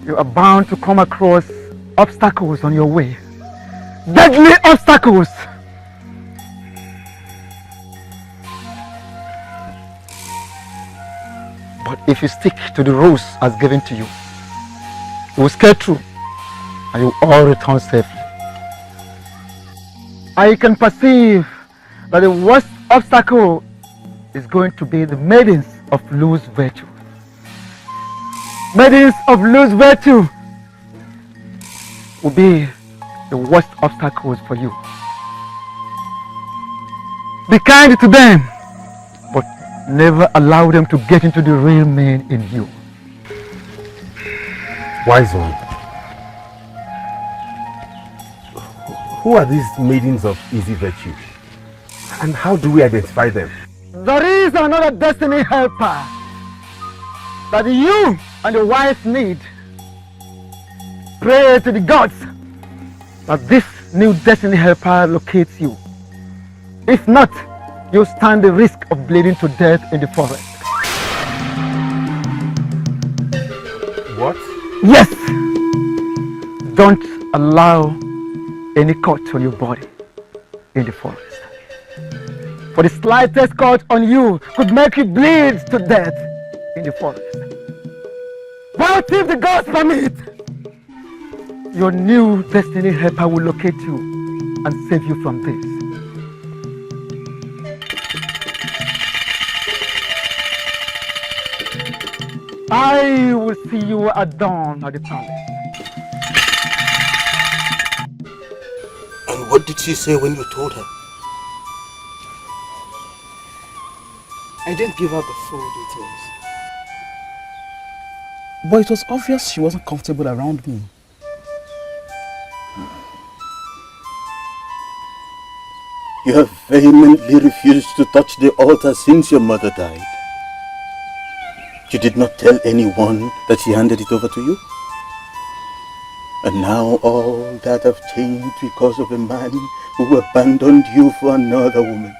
You are bound to come across obstacles on your way. Deadly obstacles! if you stick to the rules as given to you. You will scale through and you will all return safely. I can perceive that the worst obstacle is going to be the maidens of loose virtue. Maidens of loose virtue will be the worst obstacles for you. Be kind to them, but never allow them to get into the real man in you. Wise one. Who are these maidens of easy virtue? And how do we identify them? There is another destiny helper that you and your wife need. Pray to the gods that this new destiny helper locates you. If not, you'll stand the risk of bleeding to death in the forest. What? Yes! Don't allow any cut on your body in the forest. For the slightest cut on you could make you bleed to death in the forest. But if the gods permit, your new destiny helper will locate you and save you from this. I will see you at dawn at the palace. And what did she say when you told her? I didn't give her the full details. But it was obvious she wasn't comfortable around me. You have vehemently refused to touch the altar since your mother died. You did not tell anyone that she handed it over to you? And now all that have changed because of a man who abandoned you for another woman.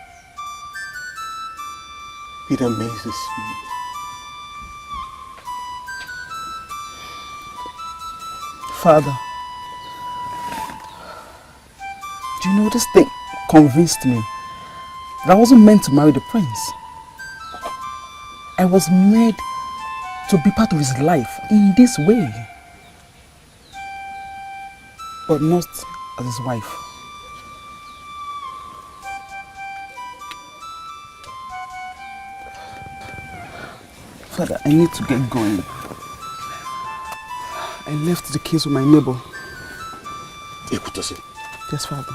It amazes me. Father, do you know this thing convinced me that I wasn't meant to marry the prince. I was made to be part of his life in this way, but not as his wife. Father, I need to get going. I left the keys with my neighbor. Ekutose. Yes, Father.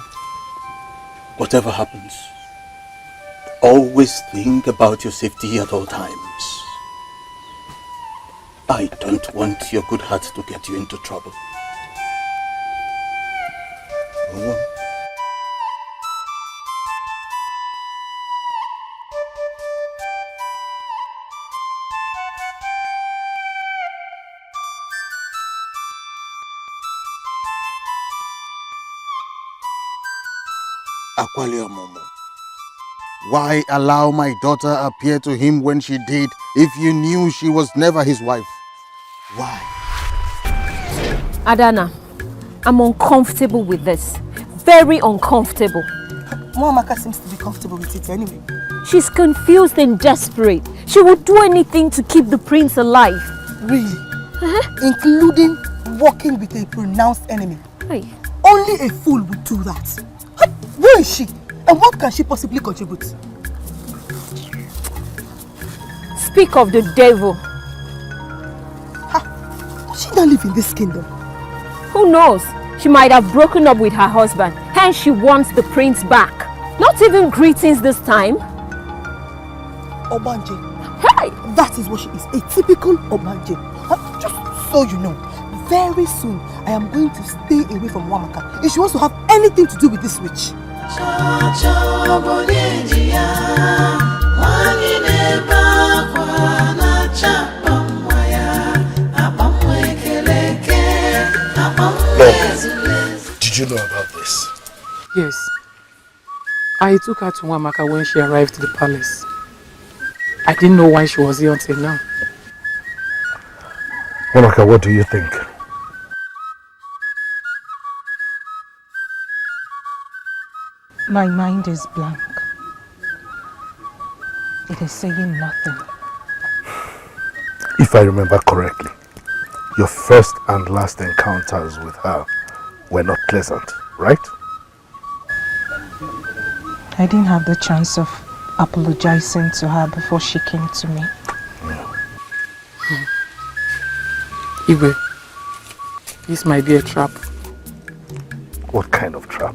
Whatever happens, always think about your safety at all times. I don't want your good heart to get you into trouble. Go on. Aqualia Momo, why allow my daughter appear to him when she did if you knew she was never his wife? Why? Adana, I'm uncomfortable with this. Very uncomfortable. Mwamaka seems to be comfortable with it anyway. She's confused and desperate. She would do anything to keep the prince alive. Really? Including working with a pronounced enemy. Hey. Only a fool would do that. Where is she? And what can she possibly contribute? Speak of the devil. Does she not live in this kingdom? Who knows? She might have broken up with her husband. Hence she wants the prince back. Not even greetings this time. Obanje. Hey! That is what she is. A typical Obanje. Just so you know, very soon I am going to stay away from Wamaka if she wants to have anything to do with this witch. Did you know about this? Yes. I took her to Wamaka when she arrived at the palace. I didn't know why she was here until now. Wamaka, what do you think? My mind is blank. It is saying nothing. If I remember correctly, your first and last encounters with her were not pleasant, right? I didn't have the chance of apologizing to her before she came to me. Igwe, this might be a trap. What kind of trap?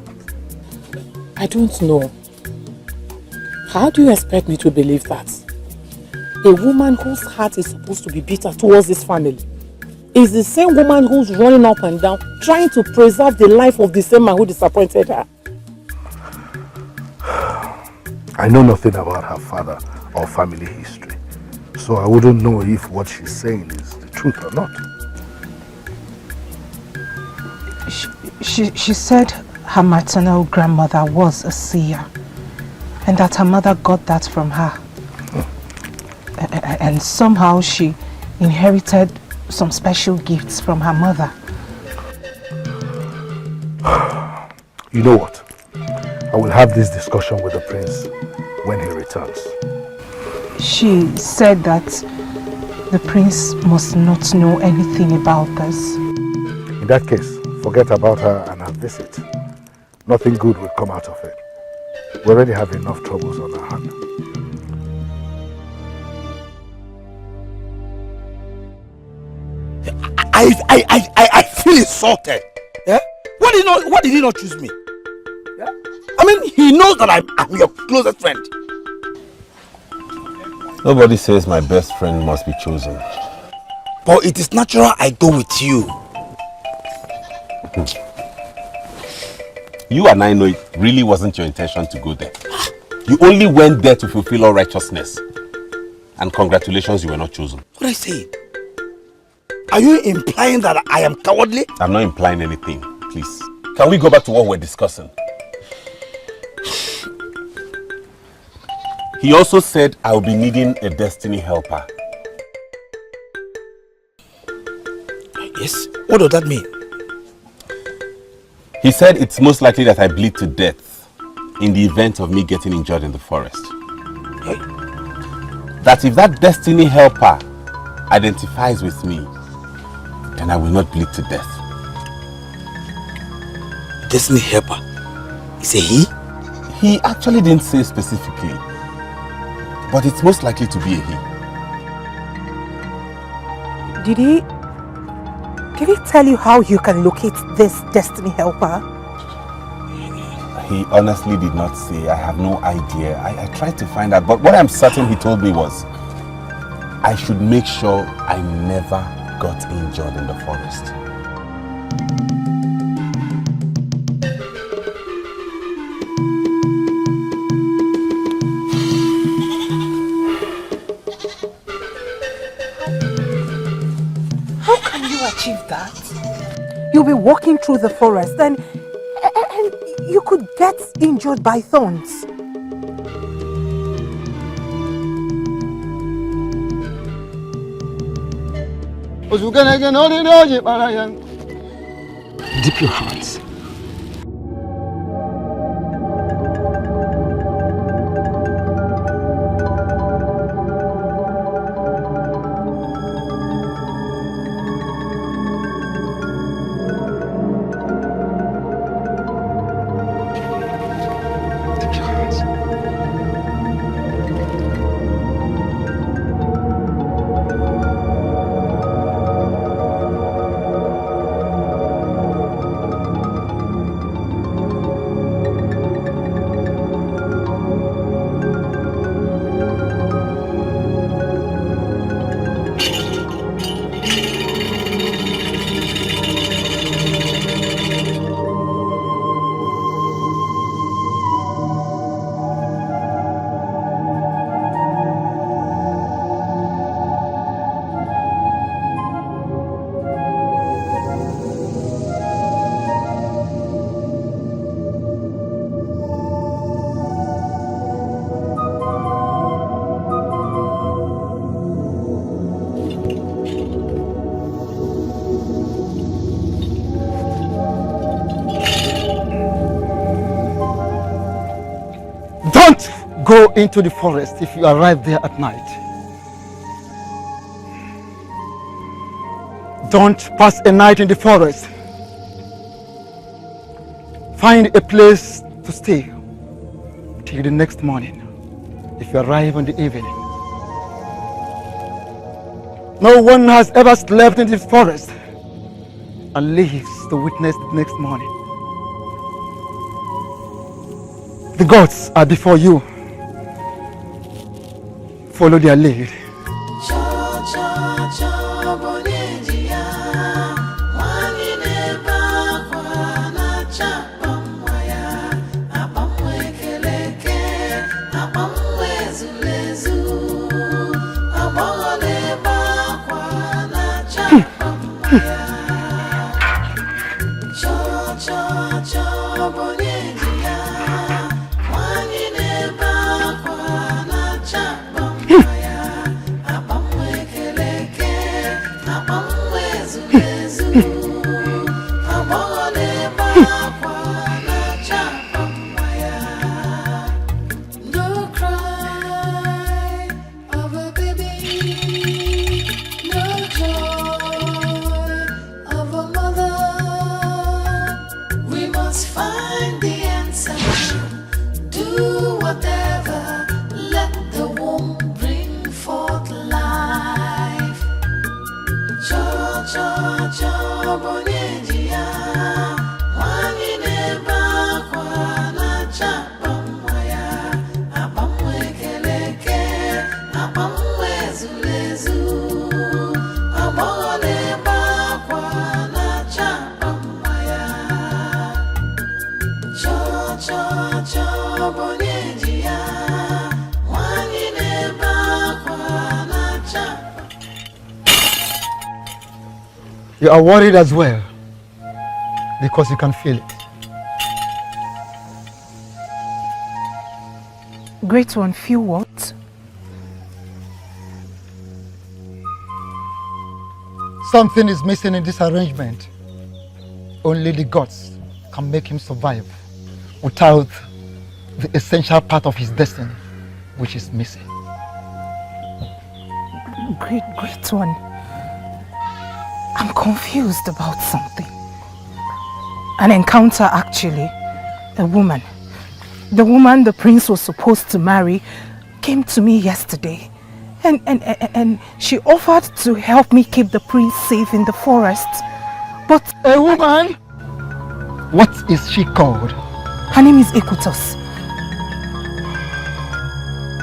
I don't know. How do you expect me to believe that? A woman whose heart is supposed to be bitter towards this family is the same woman who's running up and down trying to preserve the life of the same man who disappointed her. I know nothing about her father or family history, so I wouldn't know if what she's saying is the truth or not. She said her maternal grandmother was a seer and that her mother got that from her. And somehow she inherited some special gifts from her mother. You know what? I will have this discussion with the prince when he returns. She said that the prince must not know anything about this. In that case, forget about her and her visit. Nothing good will come out of it. We already have enough troubles on our hands. I feel insulted. Yeah? Why did he not choose me? Yeah? I mean, he knows that I'm your closest friend. Nobody says my best friend must be chosen. But it is natural I go with you. You and I know it really wasn't your intention to go there. You only went there to fulfill all righteousness. And congratulations, you were not chosen. What did I say? Are you implying that I am cowardly? I'm not implying anything, please. Can we go back to what we're discussing? He also said I will be needing a destiny helper. Yes? What does that mean? He said it's most likely that I bleed to death in the event of me getting injured in the forest. That if that destiny helper identifies with me, then I will not bleed to death. Destiny helper? Is it he? He actually didn't say specifically, but it's most likely to be a he. Did he tell you how you can locate this destiny helper? He honestly did not say. I have no idea. I tried to find out, but what I'm certain he told me was I should make sure I never got injured in the forest. How can you achieve that? You'll be walking through the forest and you could get injured by thorns. Dip your hands. Go into the forest if you arrive there at night. Don't pass a night in the forest. Find a place to stay till the next morning. If you arrive in the evening, no one has ever slept in the forest and lives to witness the next morning. The gods are before you. Follow their lead. You are worried as well because you can feel it. Great one, feel what? Something is missing in this arrangement. Only the gods can make him survive without the essential part of his destiny, which is missing. Great one. I'm confused about something. An encounter, actually. A woman. The woman the prince was supposed to marry came to me yesterday. And she offered to help me keep the prince safe in the forest. But a woman? What is she called? Her name is Ekutos.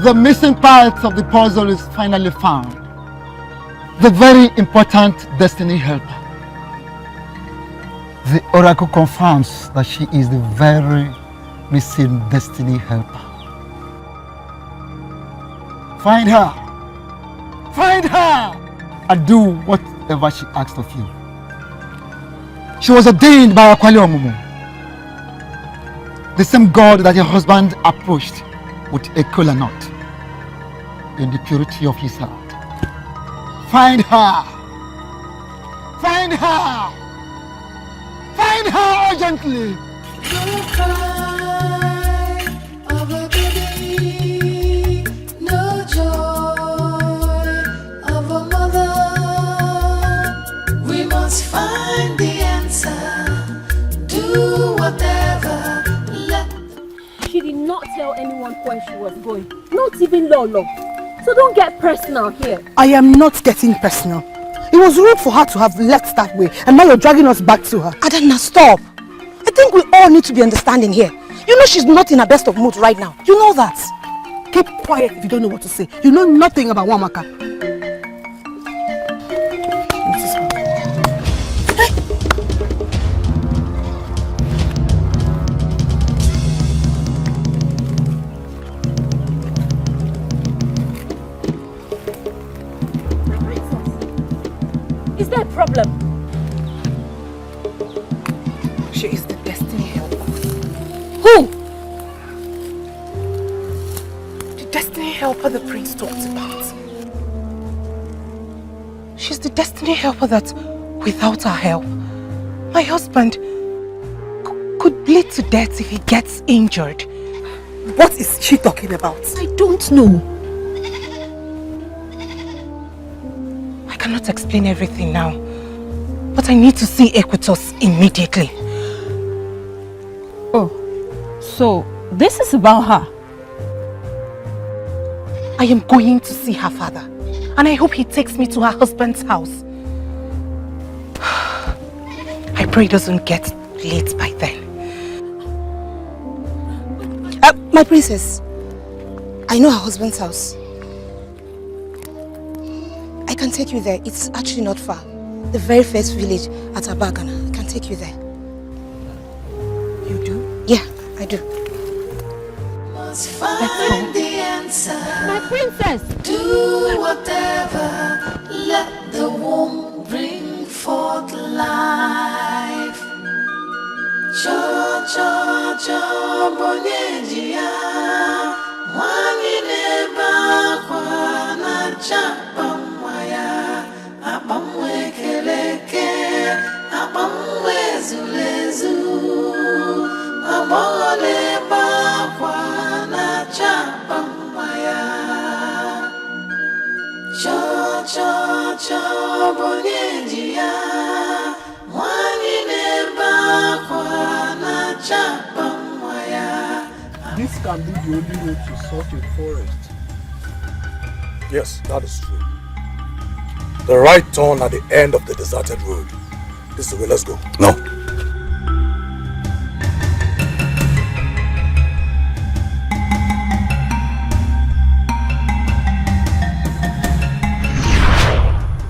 The missing part of the puzzle is finally found. The very important destiny helper. The oracle confirms that she is the very missing destiny helper. Find her! Find her! And do whatever she asks of you. She was ordained by Akwali Omumu, the same god that your husband approached with a kola nut in the purity of his heart. Find her! Find her! Find her urgently! No cry of a baby, no joy of a mother. We must find the answer. Do whatever. She did not tell anyone where she was going, not even Lolo. So don't get personal here. I am not getting personal. It was rude for her to have left that way, and now you're dragging us back to her. Adana, stop. I think we all need to be understanding here. You know she's not in her best of mood right now. You know that. Keep quiet if you don't know what to say. You know nothing about Wamaka. Is there a problem? She is the destiny helper. Who? The destiny helper the prince talked about. She's the destiny helper that, without her help, my husband could bleed to death if he gets injured. What is she talking about? I don't know. I cannot explain everything now. But I need to see Equitos immediately. Oh, so this is about her? I am going to see her father, and I hope he takes me to her husband's house. I pray it doesn't get late by then. My princess, I know her husband's house. I can take you there. It's actually not far. The very first village at Abagana. I can take you there. You do? Yeah, I do. Must find the answer. My princess! Do whatever. Let the womb bring forth life. Cho cho cho bonyejiya. Mwani neba kwa na chapa mwaya. Abamwe keleke. Abamwe zulezu. Abole ba kwa na chapa mwaya. Cho cho cho bonyejiya. Mwani neba kwa na chapa mwaya. This can be the only way to sort a forest. Yes, that is true. The right turn at the end of the deserted road. This is the way, let's go. No.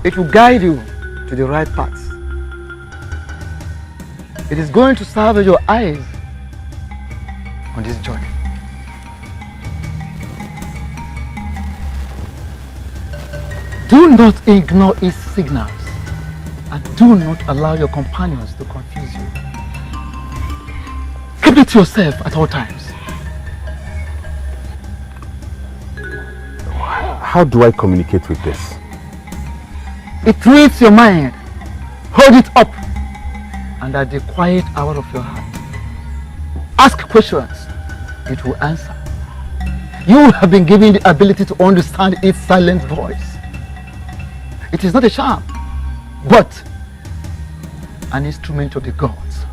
It will guide you to the right path. It is going to serve as your eyes on this journey. Do not ignore its signals, and do not allow your companions to confuse you. Keep it to yourself at all times. How do I communicate with this? It reads your mind. Hold it up, and at the quiet hour of your heart, ask questions. It will answer. You have been given the ability to understand its silent voice. It is not a charm, but an instrument of the gods.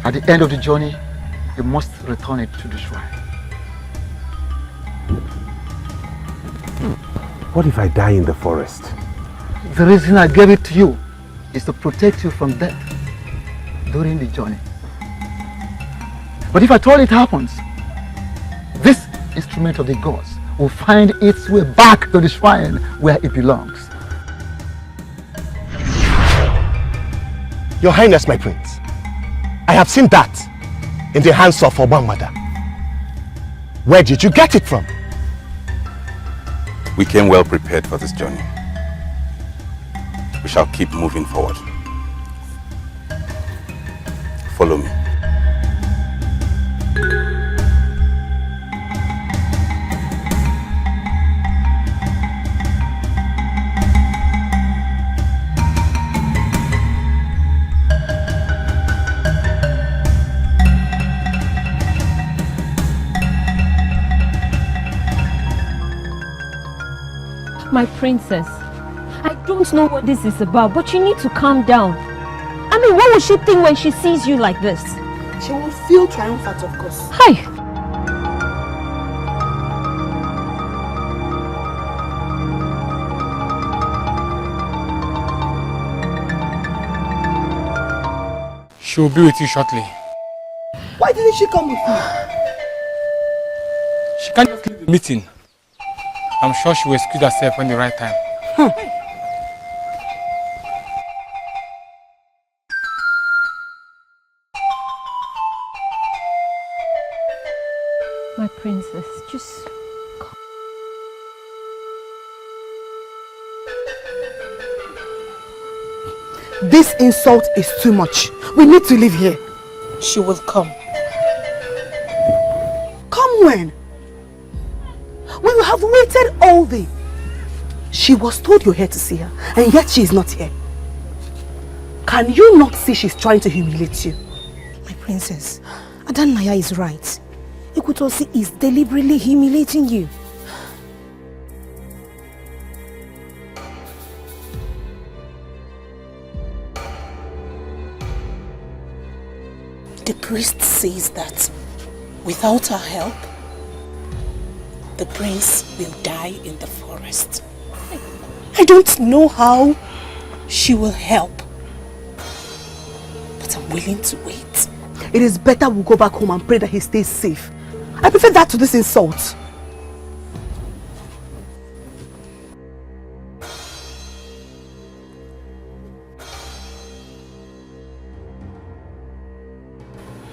At the end of the journey, you must return it to the shrine. What if I die in the forest? The reason I gave it to you is to protect you from death during the journey. But if at all it happens, this instrument of the gods will find its way back to the shrine where it belongs. Your Highness, my prince, I have seen that in the hands of Obamada. Where did you get it from? We came well prepared for this journey. We shall keep moving forward. Follow me. My princess, I don't know what this is about, but you need to calm down. I mean, what will she think when she sees you like this? She will feel triumphant, of course. Hi. She will be with you shortly. Why didn't she come with me? She can't just leave the meeting. I'm sure she will excuse herself when the right time. My princess, just... This insult is too much. We need to leave here. She will come. Come when? We have waited all day. She was told you're here to see her, and yet she is not here. Can you not see she's trying to humiliate you? My princess, Adanaya is right. Ekutosi is deliberately humiliating you. The priest says that without our help, the prince will die in the forest. I don't know how she will help, but I'm willing to wait. It is better we go back home and pray that he stays safe. I prefer that to this insult.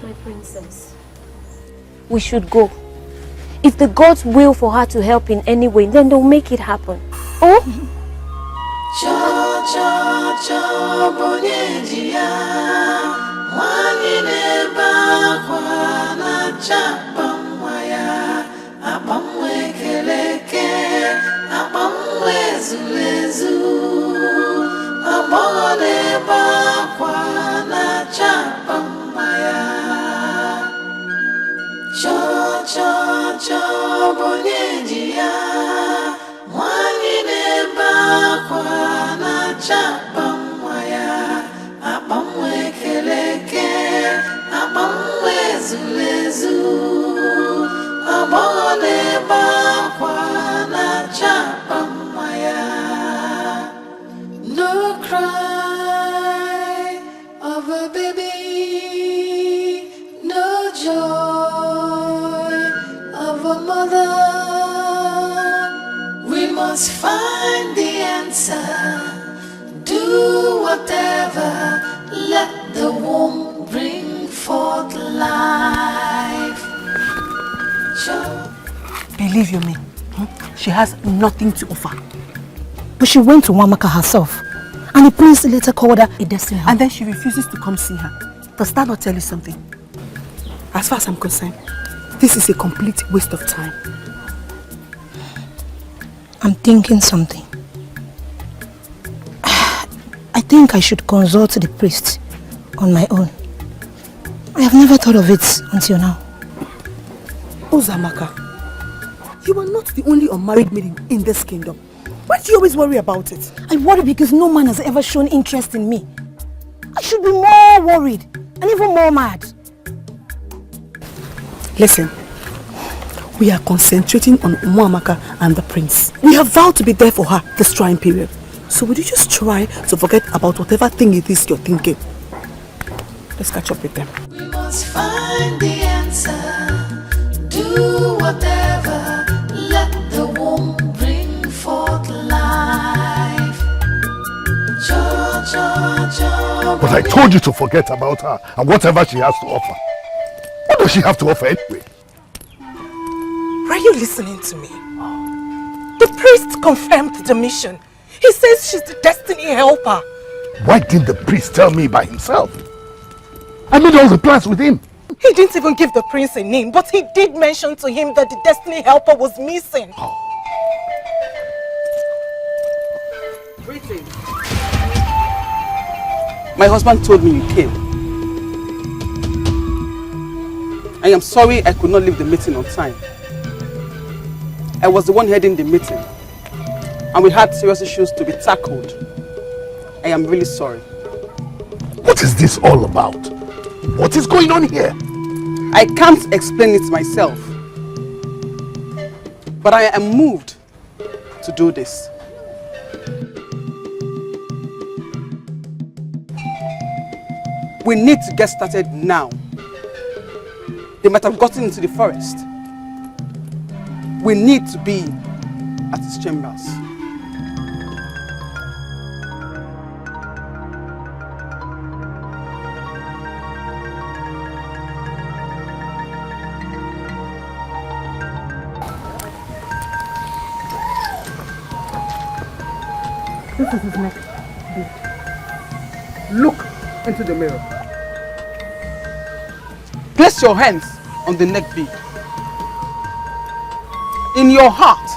My princess, we should go. If the gods will for her to help in any way, then they'll make it happen. Oh? No cry of a baby, no joy of a mother. We must find the answer. Do whatever, let the womb bring forth life. Believe you me, she has nothing to offer. But she went to Wamaka herself, and the prince later called her a destiny helper. And then she refuses to come see her. Does that not tell you something? As far as I'm concerned, this is a complete waste of time. I'm thinking something. I think I should consult the priest on my own. I have never thought of it until now. Uzamaka, you are not the only unmarried maiden in this kingdom. Why do you always worry about it? I worry because no man has ever shown interest in me. I should be more worried and even more mad. Listen, we are concentrating on Umuamaka and the prince. We have vowed to be there for her this trying period. So would you just try to forget about whatever thing it is you're thinking? Let's catch up with them. We must find the answer. Do whatever, let the womb bring forth life. But I told you to forget about her and whatever she has to offer. What does she have to offer anyway? Are you listening to me? The priest confirmed the mission. He says she's the destiny helper. Why didn't the priest tell me by himself? I made all the plans with him. He didn't even give the prince a name, but he did mention to him that the destiny helper was missing. Greetings. My husband told me you came. I am sorry I could not leave the meeting on time. I was the one heading the meeting, and we had serious issues to be tackled. I am really sorry. What is this all about? What is going on here? I can't explain it myself, but I am moved to do this. We need to get started now. They might have gotten into the forest. We need to be at his chambers. This is his neck. Look into the mirror. Place your hands on the neck bead. In your heart,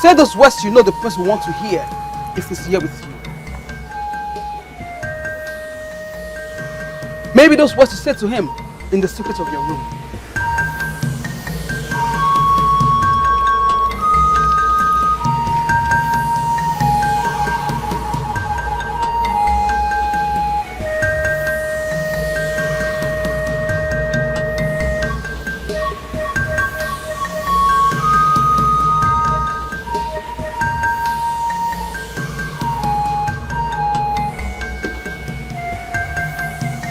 say those words you know the person wants to hear if he's here with you. Maybe those words you say to him in the secret of your room.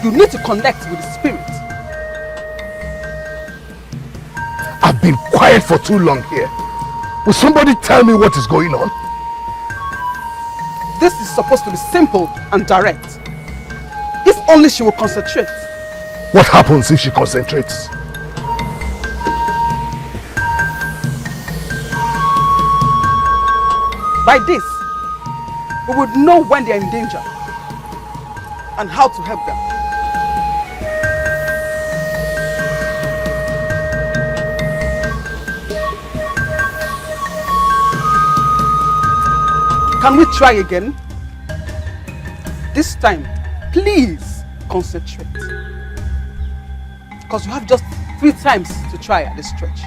You need to connect with the spirit. I've been quiet for too long here. Will somebody tell me what is going on? This is supposed to be simple and direct. If only she will concentrate. What happens if she concentrates? By this, we would know when they are in danger and how to help them. Can we try again? This time, please concentrate. Because you have just 3 times to try at this stretch.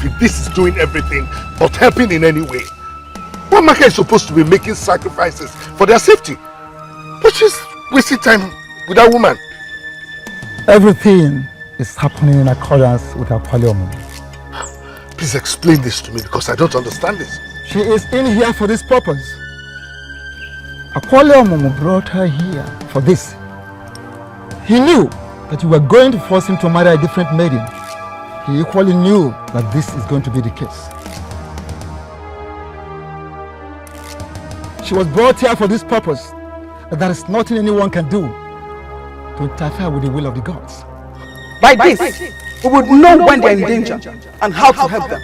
If this is doing everything but helping in any way, Wamaka is supposed to be making sacrifices for their safety, but she's wasting time with that woman. Everything is happening in accordance with her parliament. Please explain this to me because I don't understand this. She is in here for this purpose. Akwaliomumu brought her here for this. He knew that you were going to force him to marry a different maiden. He equally knew that this is going to be the case. She was brought here for this purpose, that there is nothing anyone can do to interfere with the will of the gods. By this, we would know when they are in danger and how to help them.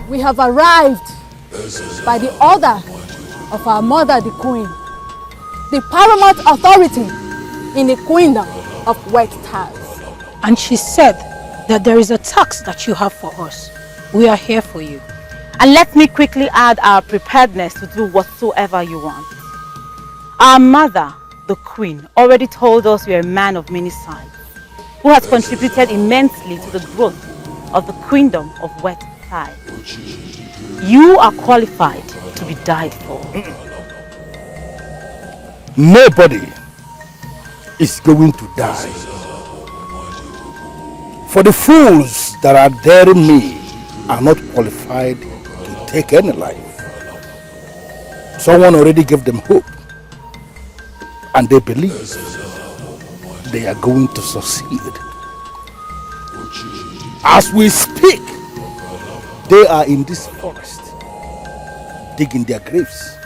We have arrived by the order of our mother, the queen, the paramount authority in the queendom of Wet Tiles. And she said that there is a task that you have for us. We are here for you. And let me quickly add our preparedness to do whatsoever you want. Our mother, the queen, already told us you're a man of many sides, who has contributed immensely to the growth of the queendom of Wet Tiles. You are qualified to be died for. Nobody is going to die. For the fools that are daring me are not qualified to take any life. Someone already gave them hope, and they believe they are going to succeed. As we speak, they are in this forest, digging their graves.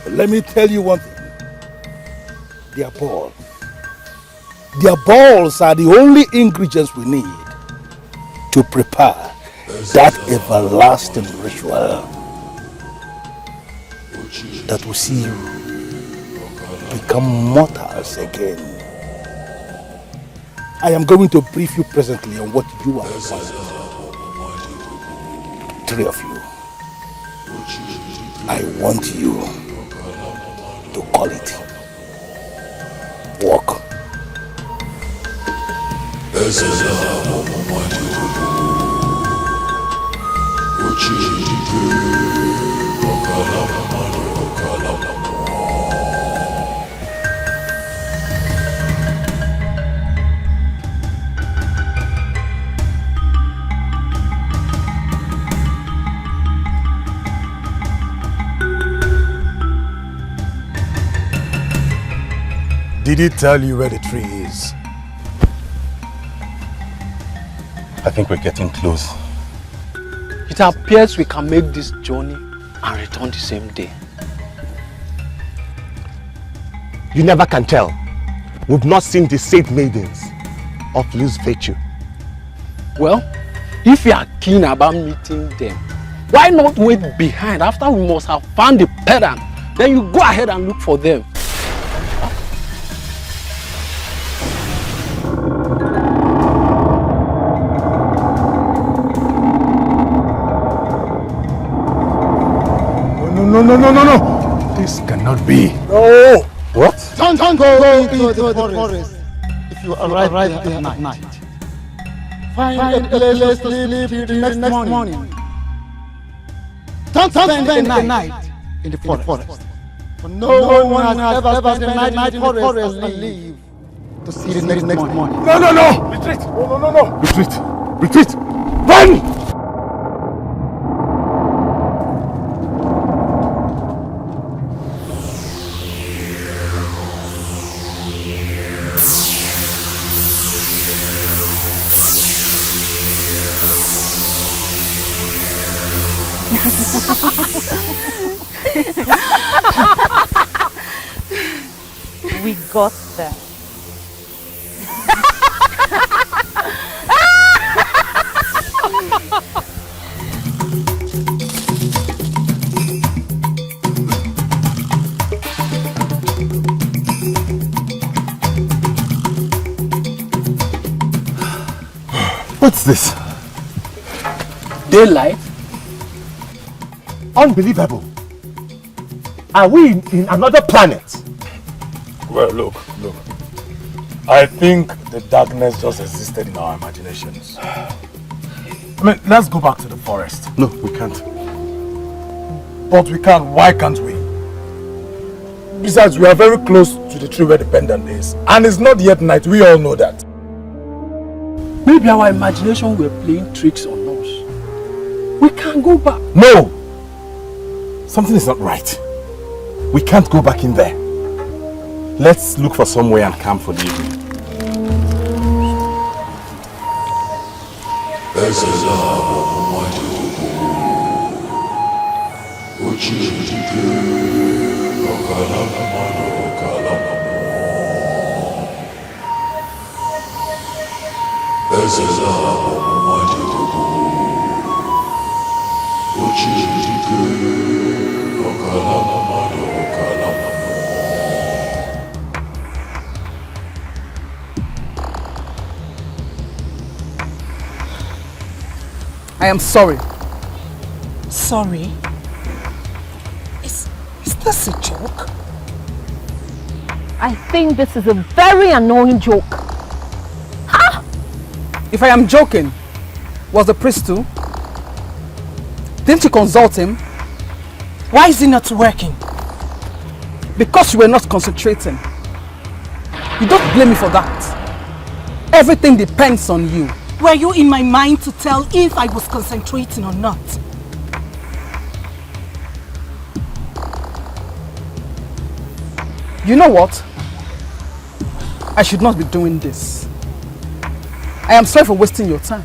But let me tell you one thing. Their balls. Their balls are the only ingredients we need to prepare that everlasting ritual that will see you become mortals again. I am going to brief you presently on what you are about. 3 of you. I want you to call it. Walk. Did he tell you where the tree is? I think we're getting close. It appears we can make this journey and return the same day. You never can tell. We've not seen the saint maidens of loose virtue. Well, if you are keen about meeting them, Why not wait behind after we must have found the pedant? Then you go ahead and look for them. No. This cannot be. No. What? Don't go into the forest. If you arrive there at night, find a place to sleep till the next morning. Don't spend the night in the forest. For no one has ever spent the night in the forest and leave to see the next morning. No! Retreat! No! Retreat! Run! We got them. What's this? Daylight? Unbelievable. Are we in another planet? Well, look. I think the darkness just existed in our imaginations. I mean, let's go back to the forest. No, we can't. But we can. Why can't we? Besides, we are very close to the tree where the pendant is. And it's not yet night. We all know that. Maybe our imagination were playing tricks on us. We can't go back. No! Something is not right. We can't go back in there. Let's look for somewhere and camp for the evening. I am sorry. Sorry? Is this a joke? I think this is a very annoying joke. Ha! If I am joking, was the priest too? Didn't you consult him? Why is it not working? Because you were not concentrating. You don't blame me for that. Everything depends on you. Were you in my mind to tell if I was concentrating or not? You know what? I should not be doing this. I am sorry for wasting your time.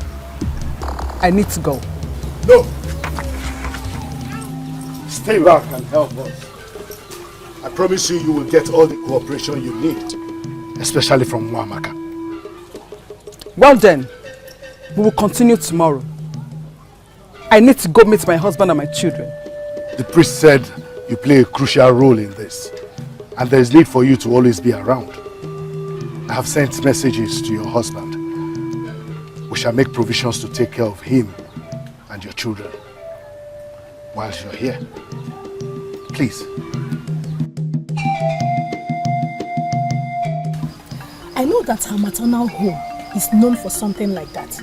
I need to go. No! Stay back and help us. I promise you, you will get all the cooperation you need, especially from Mwamaka. Well then, we will continue tomorrow. I need to go meet my husband and my children. The priest said you play a crucial role in this, and there is need for you to always be around. I have sent messages to your husband. We shall make provisions to take care of him and your children whilst you're here. Please. I know that her maternal home is known for something like that.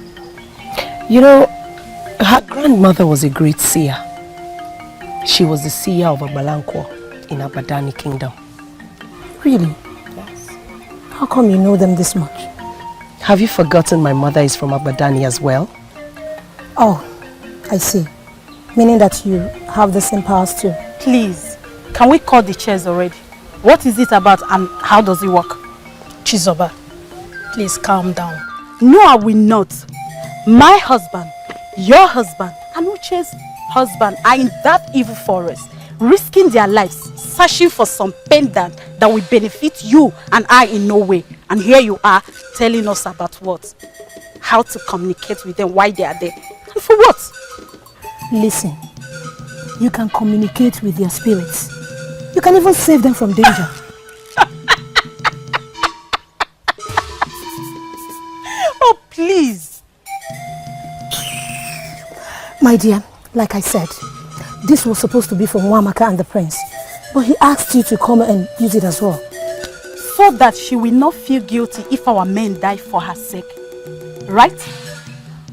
You know, her grandmother was a great seer. She was the seer of Abalankwa in Abadani Kingdom. Really? Yes. How come you know them this much? Have you forgotten my mother is from Abadani as well? Oh, I see. Meaning that you have the same powers too. Please, can we cut the chairs already? What is it about and how does it work? Chizoba, please calm down. No, I will not. My husband, your husband, and Uche's husband are in that evil forest, risking their lives, searching for some pendant that will benefit you and I in no way. And here you are telling us about what? How to communicate with them, why they are there. And for what? Listen, You can communicate with their spirits. You can even save them from danger. Oh, please. My dear, like I said, this was supposed to be for Nwamaka and the prince. But he asked you to come and use it as well. So that she will not feel guilty if our men die for her sake. Right?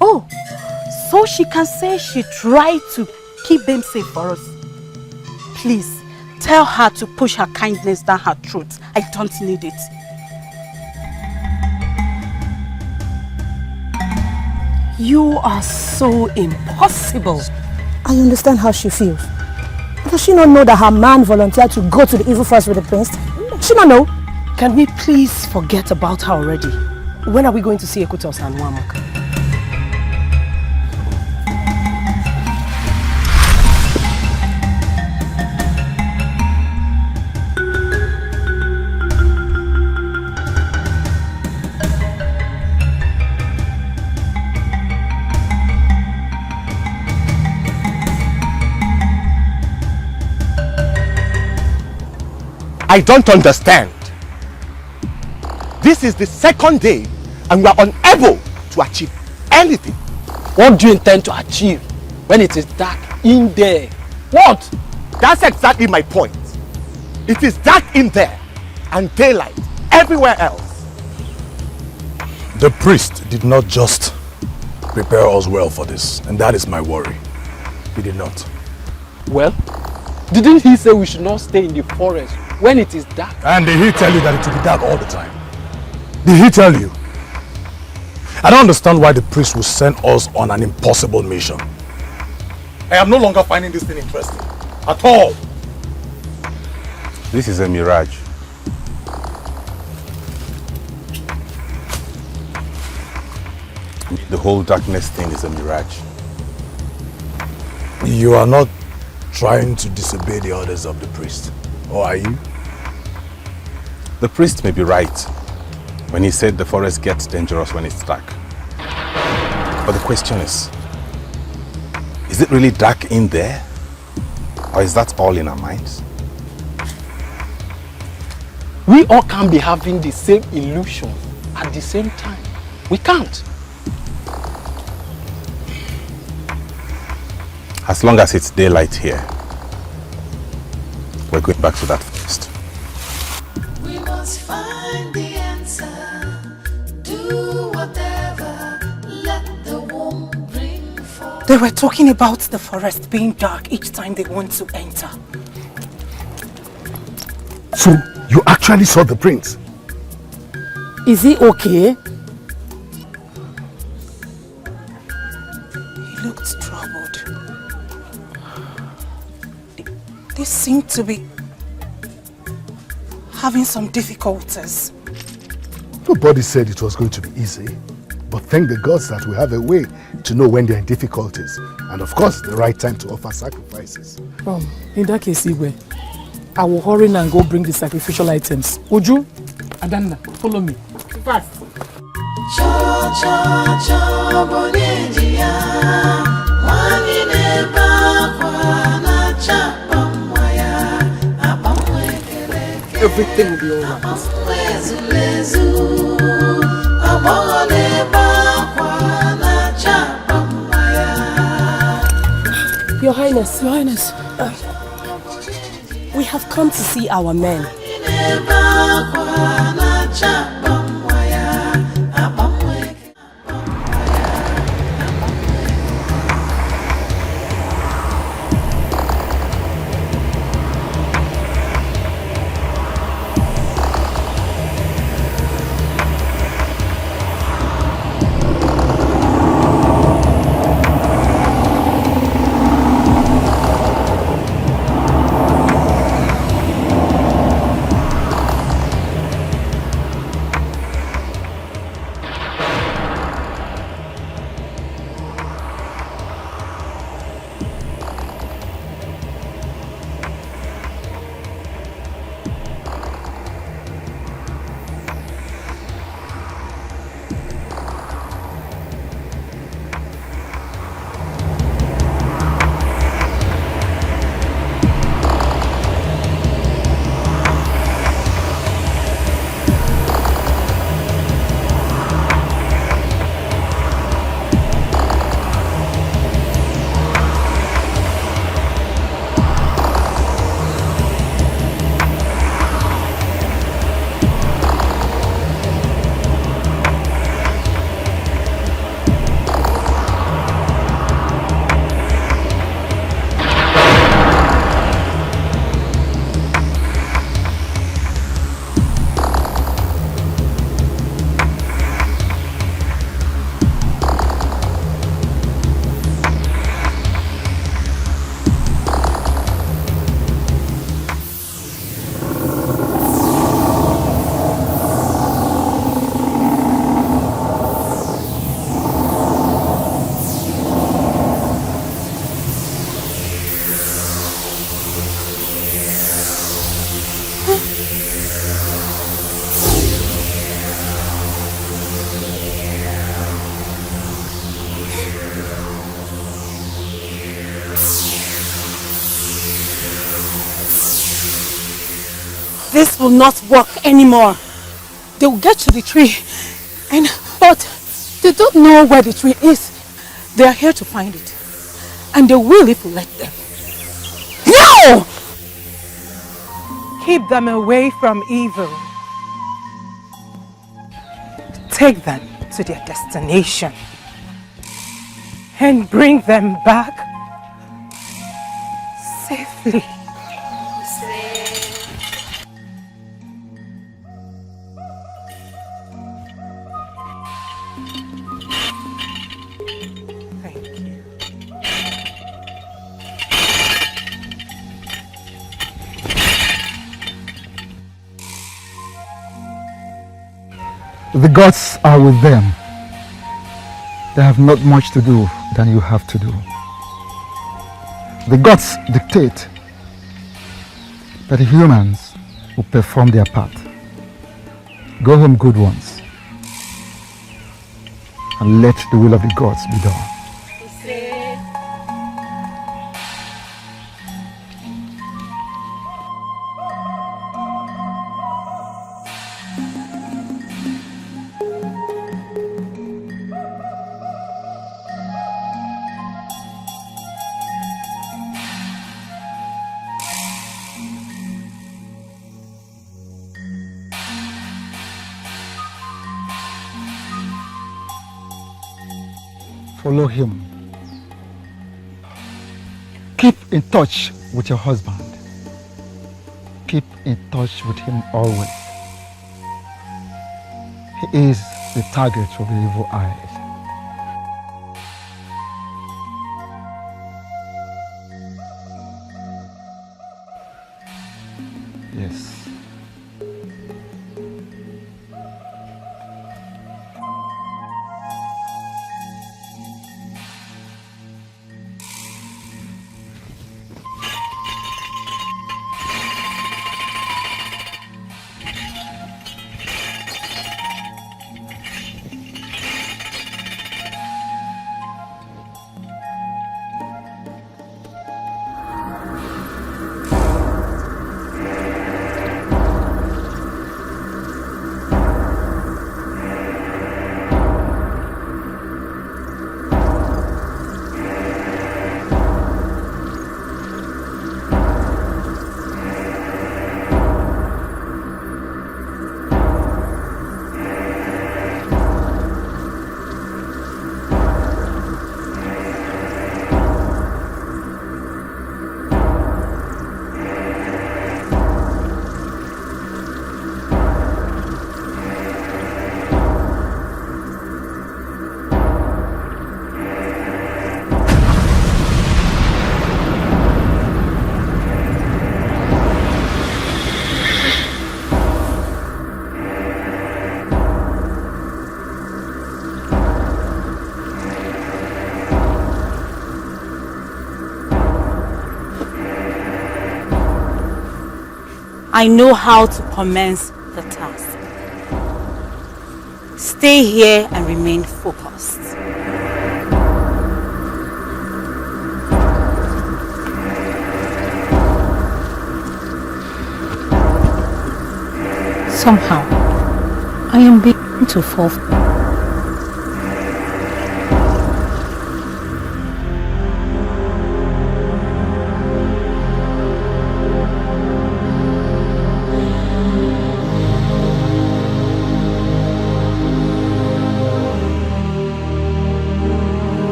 Oh, so she can say she tried to keep them safe for us. Please, tell her to push her kindness down her throat. I don't need it. You are so impossible. I understand how she feels. Does she not know that her man volunteered to go to the evil forest with the prince? Does she not know? Can we please forget about her already? When are we going to see Ekutos and Nwamaka? I don't understand. This is the second day and we are unable to achieve anything. What do you intend to achieve when it is dark in there? What? That's exactly my point. It is dark in there and daylight everywhere else. The priest did not just prepare us well for this, and that is my worry. He did not. Well, didn't he say we should not stay in the forest when it is dark? And did he tell you that it will be dark all the time? Did he tell you? I don't understand why the priest will send us on an impossible mission. I am no longer finding this thing interesting. At all. This is a mirage. The whole darkness thing is a mirage. You are not trying to disobey the orders of the priest, or are you? The priest may be right when he said the forest gets dangerous when it's dark. But the question is it really dark in there? Or is that all in our minds? We all can't be having the same illusion at the same time. We can't. As long as it's daylight here, we're going back to that first. We must find the answer. Do whatever. Let the womb bring forth. They were talking about the forest being dark each time they want to enter. So, you actually saw the prince? Is he okay? He looked troubled. They seemed to be having some difficulties. Nobody said it was going to be easy. But thank the gods that we have a way to know when they're in difficulties. And of course, the right time to offer sacrifices. In that case, Igwe, I will hurry and go bring the sacrificial items. Uju, Adana, follow me. Fast. Everything will be all right. Your Highness, we have come to see our men. This will not work anymore. They will get to the tree, but they don't know where the tree is. They are here to find it, and they will if we let them. No! Keep them away from evil. Take them to their destination and bring them back safely. The gods are with them. They have not much to do than you have to do. The gods dictate that the humans will perform their part. Go home, good ones, and let the will of the gods be done. Follow him. Keep in touch with your husband. Keep in touch with him always. He is the target of the evil eyes. Yes. I know how to commence the task. Stay here and remain focused. Somehow, I am beginning to fall.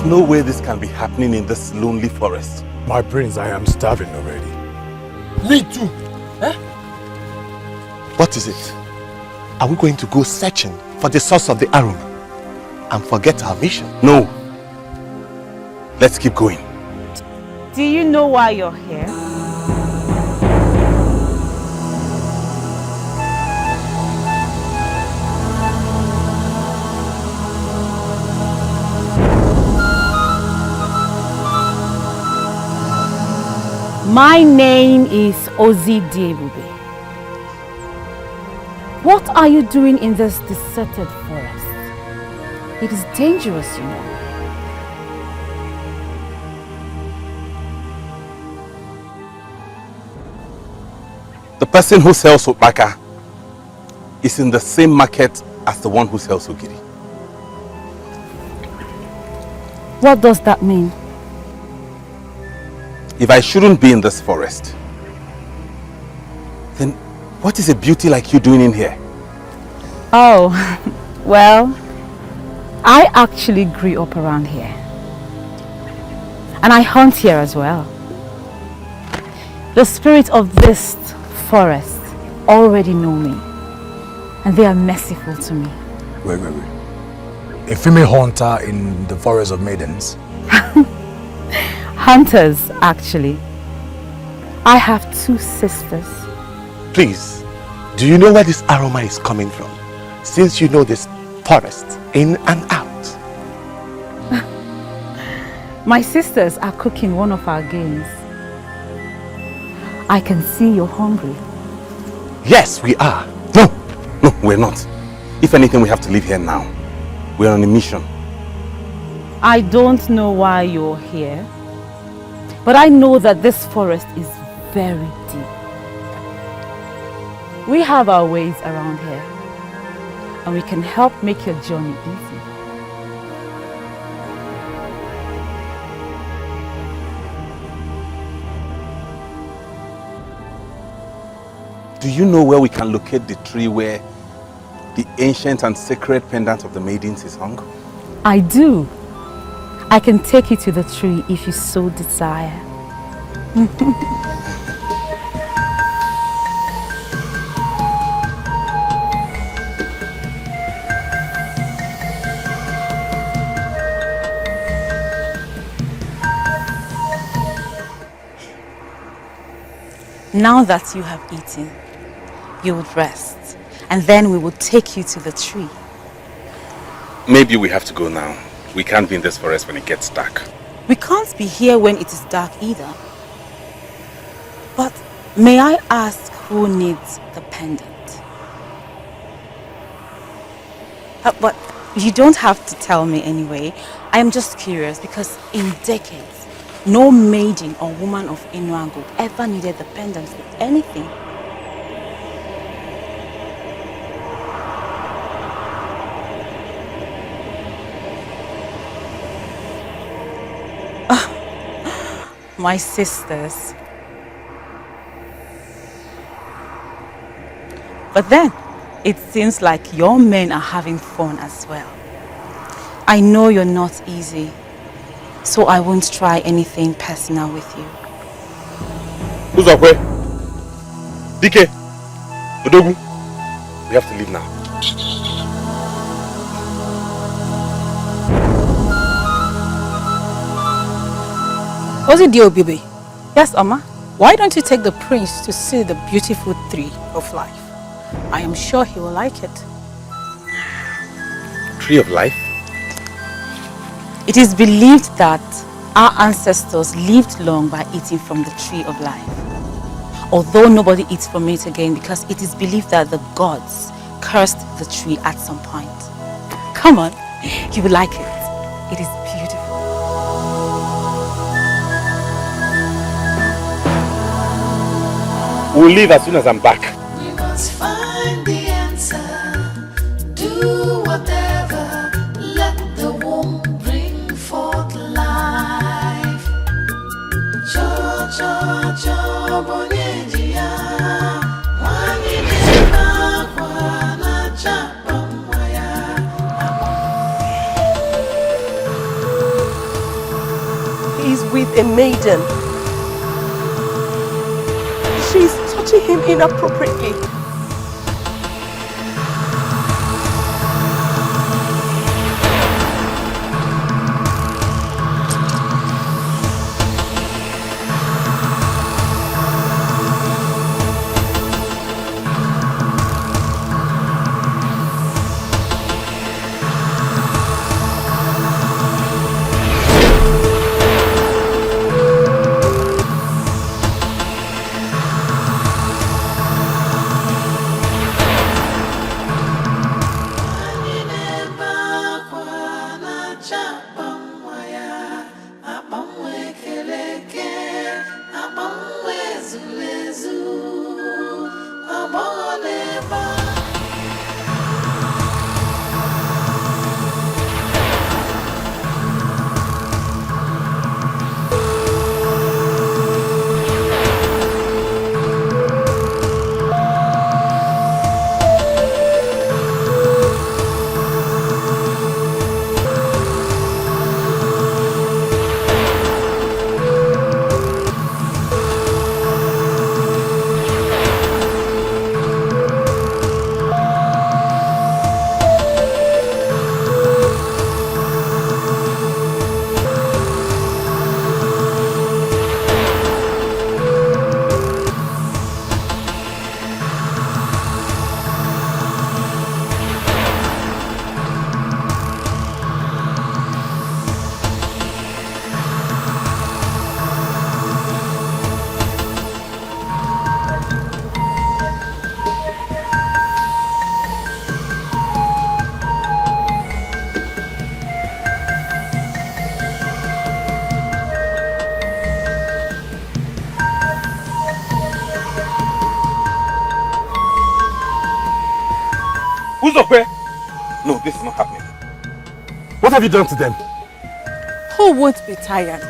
No way this can be happening in this lonely forest. My prince, I am starving already. Me too. Eh? What is it? Are we going to go searching for the source of the aroma and forget our mission? No. Let's keep going. Do you know why you're here? My name is Ugezu J Ugezu. What are you doing in this deserted forest? It is dangerous, you know. The person who sells Opaka is in the same market as the one who sells Ogiri. What does that mean? If I shouldn't be in this forest, then what is a beauty like you doing in here? Oh, well, I actually grew up around here. And I hunt here as well. The spirits of this forest already know me. And they are merciful to me. Wait. A female hunter in the forest of maidens? Hunters, actually. I have 2 sisters. Please, do you know where this aroma is coming from? Since you know this forest in and out. My sisters are cooking one of our games. I can see you're hungry. Yes, we are. No, we're not. If anything, we have to leave here now. We're on a mission. I don't know why you're here, but I know that this forest is very deep. We have our ways around here, and we can help make your journey easy. Do you know where we can locate the tree where the ancient and sacred pendant of the maidens is hung? I do. I can take you to the tree if you so desire. Now that you have eaten, you would rest, and then we will take you to the tree. Maybe we have to go now. We can't be in this forest when it gets dark. We can't be here when it is dark either. But may I ask who needs the pendant? But you don't have to tell me anyway. I am just curious because in decades, no maiden or woman of Inuago ever needed the pendant for anything. My sisters. But then, it seems like your men are having fun as well. I know you're not easy, so I won't try anything personal with you. Uzokwe, Dikeh, Odogu, we have to leave now. Ozidio baby. Yes, Oma. Why don't you take the prince to see the beautiful tree of life? I am sure he will like it. Tree of life? It is believed that our ancestors lived long by eating from the tree of life. Although nobody eats from it again because it is believed that the gods cursed the tree at some point. Come on, you will like it. It is beautiful. We'll leave as soon as I'm back. We must find the answer. Do whatever. Let the womb bring forth life. Cho cho cho bonyedia. Wani dina kwa na chapamaya. He's with a maiden. She's touching him inappropriately. Who's up here? No, this is not happening. What have you done to them? Who won't be tired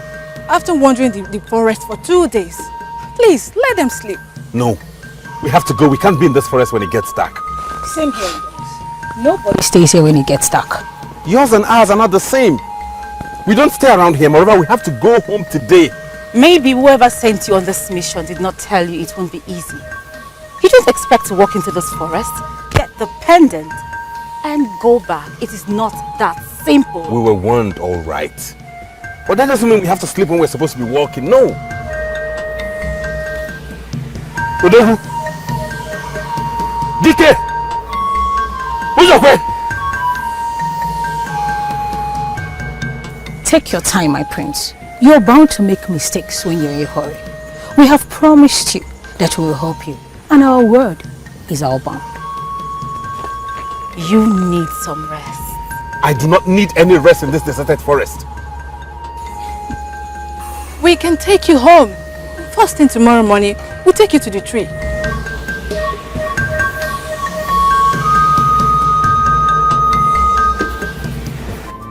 after wandering the forest for 2 days? Please, let them sleep. No. We have to go. We can't be in this forest when it gets dark. Same here, guys. Nobody stays here when it gets dark. Yours and ours are not the same. We don't stay around here. Moreover, we have to go home today. Maybe whoever sent you on this mission did not tell you it won't be easy. You don't expect to walk into this forest, get the pendant, and go back. It is not that simple. We were warned, all right. But that doesn't mean we have to sleep when we're supposed to be walking. No. Ugezu. Dikeh. Who's your friend? Take your time, my prince. You're bound to make mistakes when you're in a hurry. We have promised you that we will help you, and our word is our bond. You need some rest. I do not need any rest in this deserted forest. We can take you home. First thing tomorrow morning, we'll take you to the tree.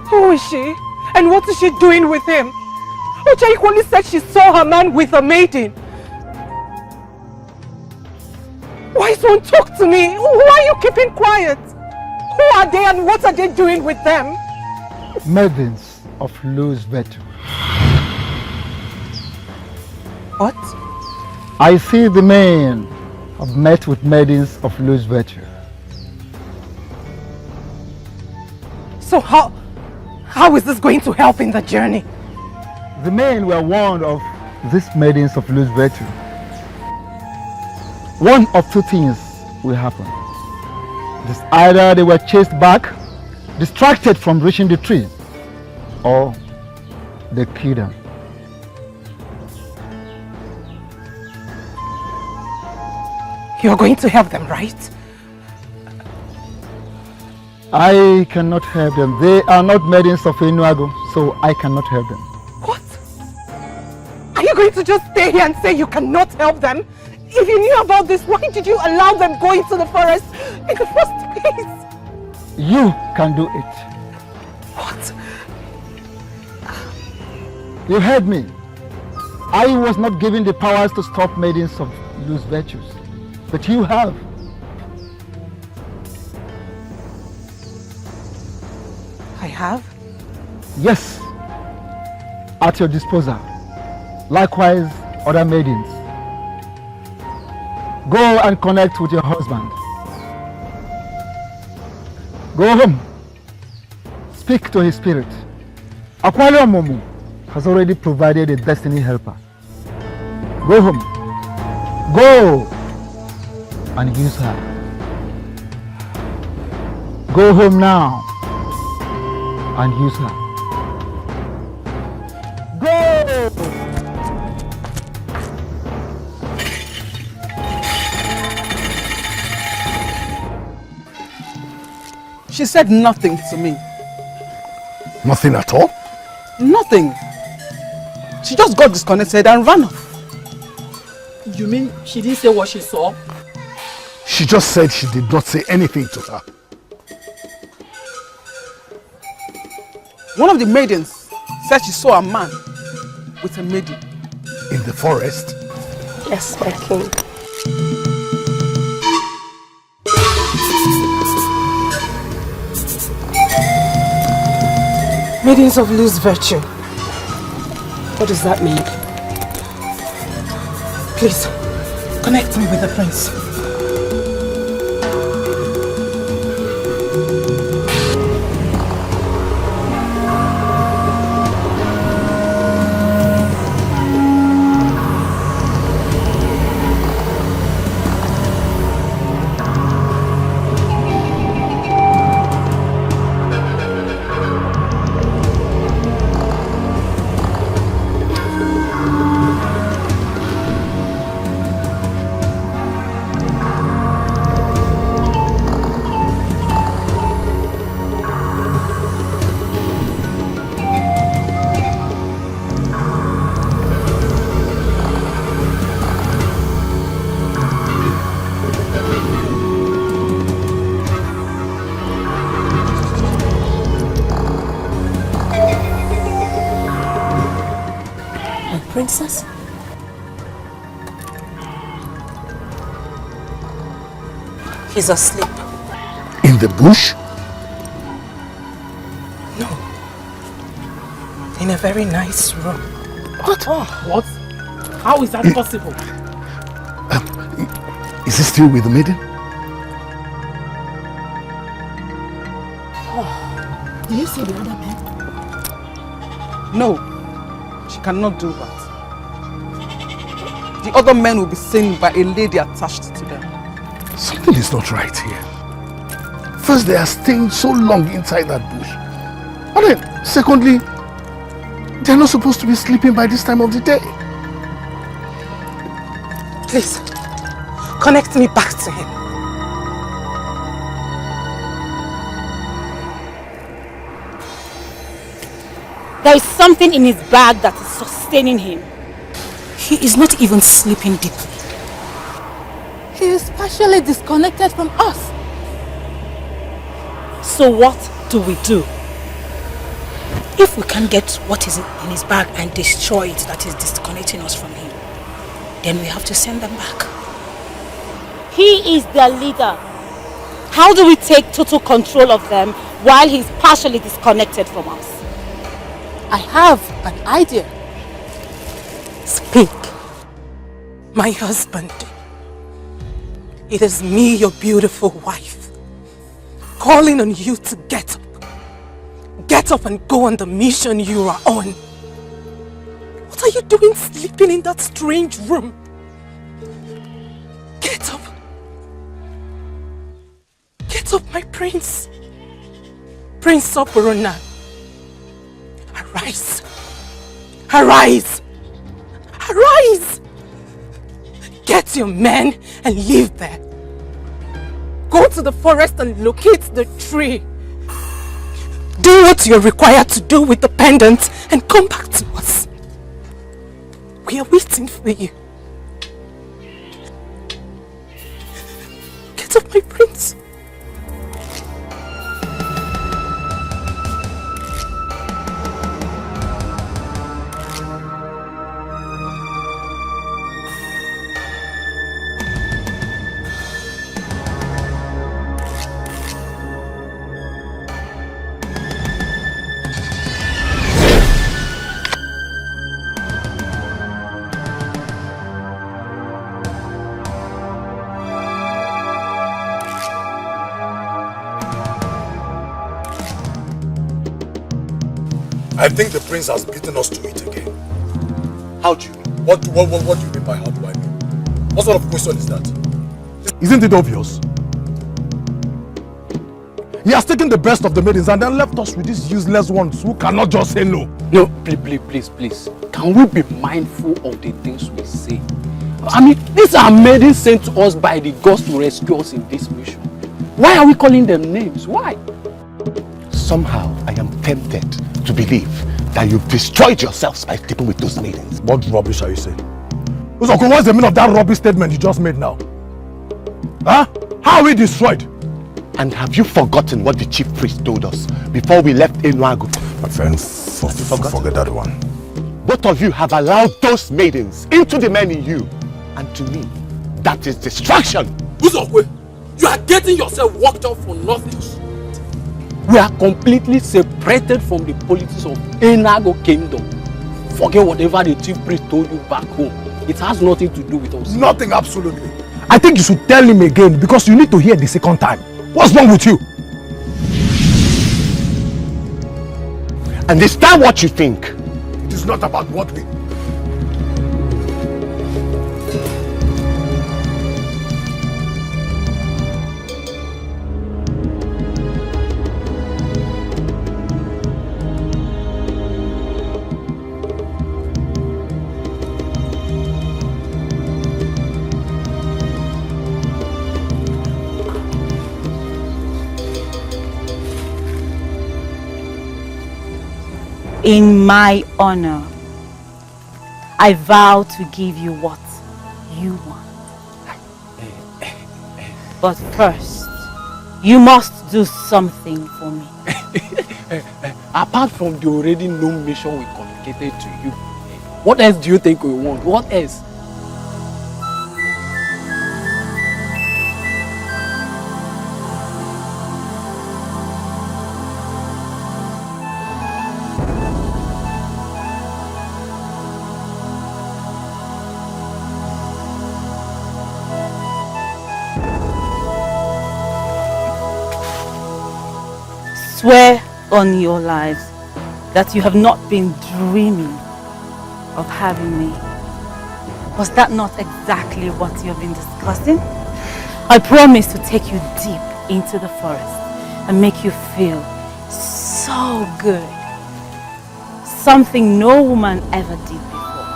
Who is she? And what is she doing with him? Uche equally said she saw her man with a maiden. Why don't talk to me? Why are you keeping quiet? Who are they and what are they doing with them? Maidens of loose virtue. What? I see the men have met with maidens of loose virtue. So how is this going to help in the journey? The men were warned of these maidens of loose virtue. One of two things will happen. It is either they were chased back, distracted from reaching the tree, or they killed them. You're going to help them, right? I cannot help them. They are not maidens of Enuago, so I cannot help them. Are you going to just stay here and say you cannot help them? If you knew about this, why did you allow them go into the forest in the first place? You can do it. What? You heard me. I was not given the powers to stop maidens of loose virtues, but you have. I have? Yes, at your disposal. Likewise, other maidens. Go and connect with your husband. Go home. Speak to his spirit. Akwale Momu has already provided a destiny helper. Go home. Go and use her. Go home now and use her. Go! She said nothing to me. Nothing at all? Nothing. She just got disconnected and ran off. You mean she didn't say what she saw? She just said she did not say anything to her. One of the maidens said she saw a man with a maiden. In the forest? Yes, my king. Maidens of loose virtue. What does that mean? Please, connect me with the prince. princess? He's asleep. In the bush? No. In a very nice room. What? What? How is that possible? Is he still with the maiden? Do you see the other men? No, she cannot do that. The other men will be seen by a lady attached to them. Something is not right here. First, they are staying so long inside that bush. And then, secondly, they're not supposed to be sleeping by this time of the day. Please, connect me back to him. There is something in his bag that is sustaining him. He is not even sleeping deeply. He is partially disconnected from us. So what do we do? If we can get what is in his bag and destroy it that is disconnecting us from him, then we have to send them back. He is their leader. How do we take total control of them while he's partially disconnected from us? I have an idea. Speak. My husband. It is me, your beautiful wife, calling on you to get up. Get up and go on the mission you are on. What are you doing sleeping in that strange room? Get up. Get up, my prince. Prince Oporona. Arise. Arise. Arise. Get your men and leave there. Go to the forest and locate the tree. Do what you're required to do with the pendant and come back to us. We are waiting for you. Get up, my prince. I think the prince has beaten us to it again. How do you mean? What do you mean by how do I mean? What sort of question is that? Isn't it obvious? He has taken the best of the maidens and then left us with these useless ones who cannot just say no. No, please. Can we be mindful of the things we say? I mean, these are maidens sent to us by the gods to rescue us in this mission. Why are we calling them names? Why? Somehow, I am tempted to believe that you've destroyed yourselves by sleeping with those maidens. What rubbish are you saying? Uzoko, what's the meaning of that rubbish statement you just made now? Huh? How are we destroyed? And have you forgotten what the chief priest told us before we left Enuagu? My friend, forget that one. Both of you have allowed those maidens into the men in you. And to me, that is distraction. Uzokwe, you are getting yourself worked up for nothing. We are completely separated from the politics of Enago Kingdom. Forget whatever the chief priest told you back home. It has nothing to do with us. Nothing, absolutely. I think you should tell him again because you need to hear the second time. What's wrong with you? And is that what you think? It is not about what we... In my honor, I vow to give you what you want. But first, you must do something for me. Apart from the already known mission we communicated to you, What else do you think we want? What else? Swear on your lives that you have not been dreaming of having me. Was that not exactly what you have been discussing? I promise to take you deep into the forest and make you feel so good. Something no woman ever did before.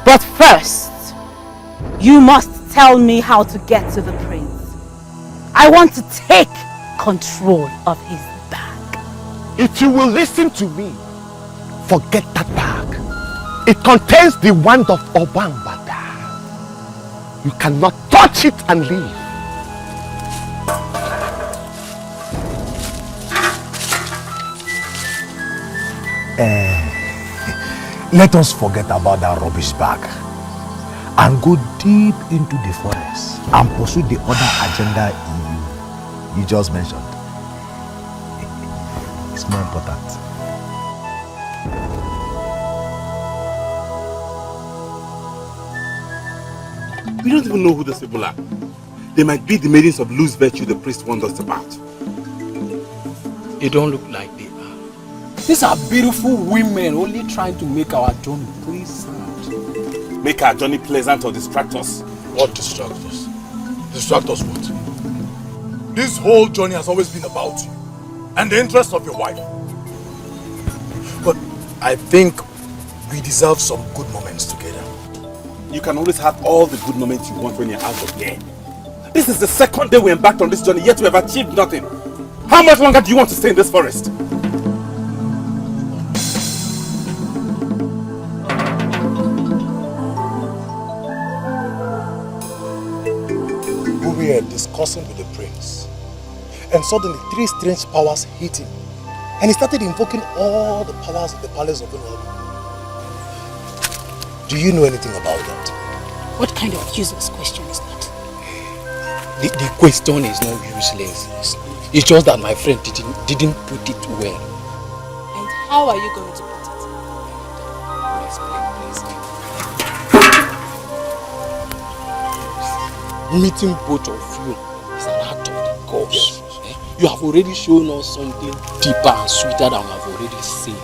But first, you must tell me how to get to the prince. I want to take control of his bag. If you will listen to me, forget that bag. It contains the wand of Obambada. You cannot touch it and leave. Let us forget about that rubbish bag and go deep into the forest and pursue the other agenda you just mentioned. It's more important. We don't even know who those people are. They might be the maidens of loose virtue the priest warned us about. They don't look like they are. These are beautiful women only trying to make our journey pleasant. Make our journey pleasant or distract us? What distract us? Distract us what? This whole journey has always been about you and the interest of your wife. But I think we deserve some good moments together. You can always have all the good moments you want when you're out of here. This is the second day we embarked on this journey, yet we have achieved nothing. How much longer do you want to stay in this forest? We were discussing with the prince, and suddenly 3 strange powers hit him, and he started invoking all the powers of the palace of Nollywood. Do you know anything about that? What kind of useless question is that? The question is not useless. It's just that my friend didn't put it well. And how are you going to put it? Meeting both of you is an act of the gods. You have already shown us something deeper and sweeter than I've already seen.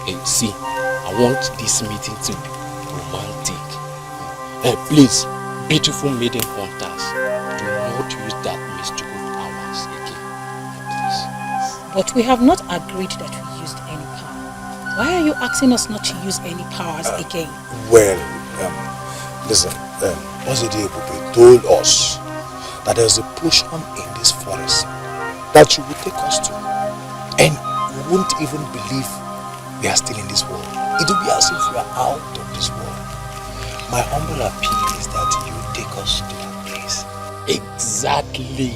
And see, I want this meeting to be romantic. Please, beautiful maiden hunters, do not use that mystical powers again. Please. But we have not agreed that we used any power. Why are you asking us not to use any powers again? Well, listen, Ozidi told us that there's a potion in this forest that you will take us to, and we won't even believe we are still in this world. It will be as if we are out of this world. My humble appeal is that you take us to that place. Exactly.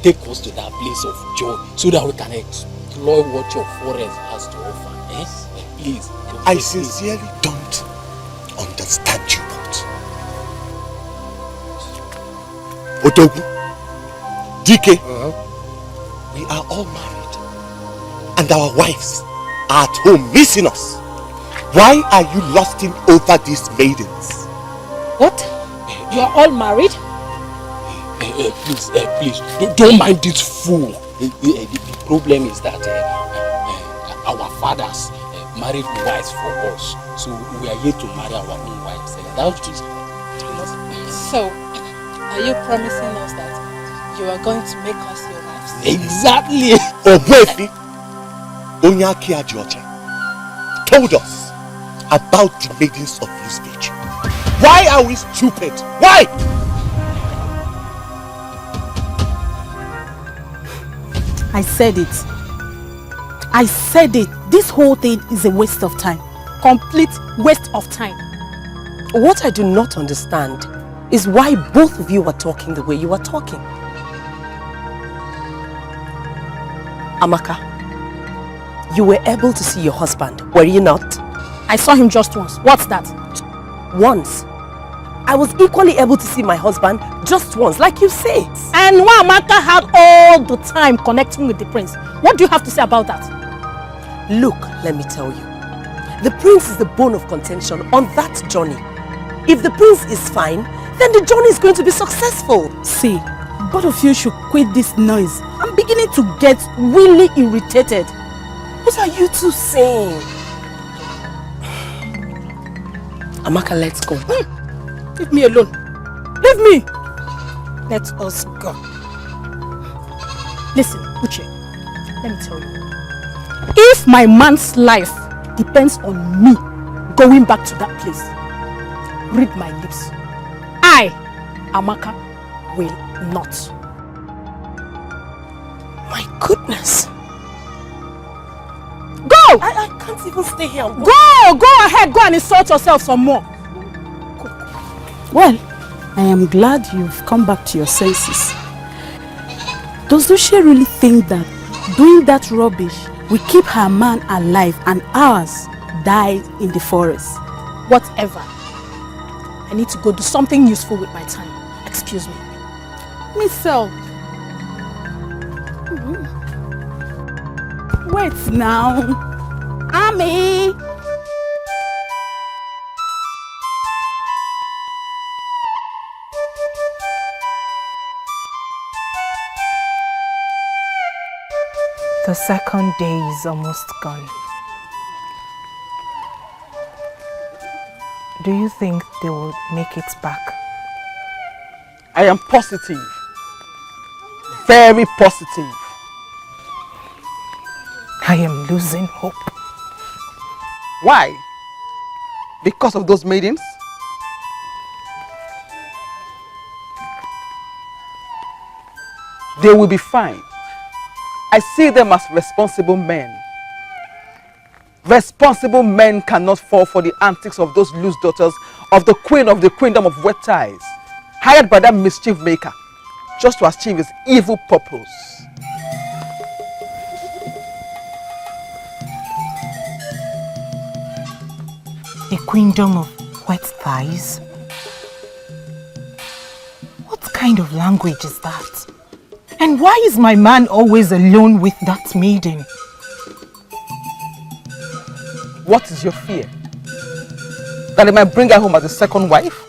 Take us to that place of joy so that we can explore what your forest has to offer. Please. I sincerely don't understand you. Otogu, Dikeh, we are all married and our wives are at home missing us. Why are you lusting over these maidens? What? You are all married? Please, don't mind this fool. The problem is that our fathers married wives for us, so we are here to marry our own wives. That's just. So, are you promising us that you are going to make us your wives? Exactly. Ogwefi Onyaki Ajiocha told us about the maidens of loose virtue. Why are we stupid? Why? I said it. I said it. This whole thing is a waste of time. Complete waste of time. What I do not understand is why both of you are talking the way you are talking. Amaka, you were able to see your husband, were you not? I saw him just once. What's that? Once. I was equally able to see my husband just once, like you say. And Amaka had all the time connecting with the prince. What do you have to say about that? Look, let me tell you. The prince is the bone of contention on that journey. If the prince is fine, then the journey is going to be successful. See, both of you should quit this noise. I'm beginning to get really irritated. What are you two saying? Amaka, let's go. Leave me alone. Leave me. Let us go. Listen, Uche, let me tell you. If my man's life depends on me going back to that place, read my lips. I, Amaka, will not. My goodness. Go! I can't even stay here. Go ahead, go and insult yourself some more. Well, I am glad you've come back to your senses. Does Dushe really think that doing that rubbish will keep her man alive and ours die in the forest? Whatever. I need to go do something useful with my time. Excuse me. Myself. Wait now. Ami! The second day is almost gone. Do you think they will make it back? I am positive. Very positive. I am losing hope. Why? Because of those maidens? They will be fine. I see them as responsible men. Responsible men cannot fall for the antics of those loose daughters of the queen of the kingdom of wet ties, hired by that mischief maker just to achieve his evil purpose. The kingdom of wet thighs? What kind of language is that? And why is my man always alone with that maiden? What is your fear? That they might bring her home as a second wife?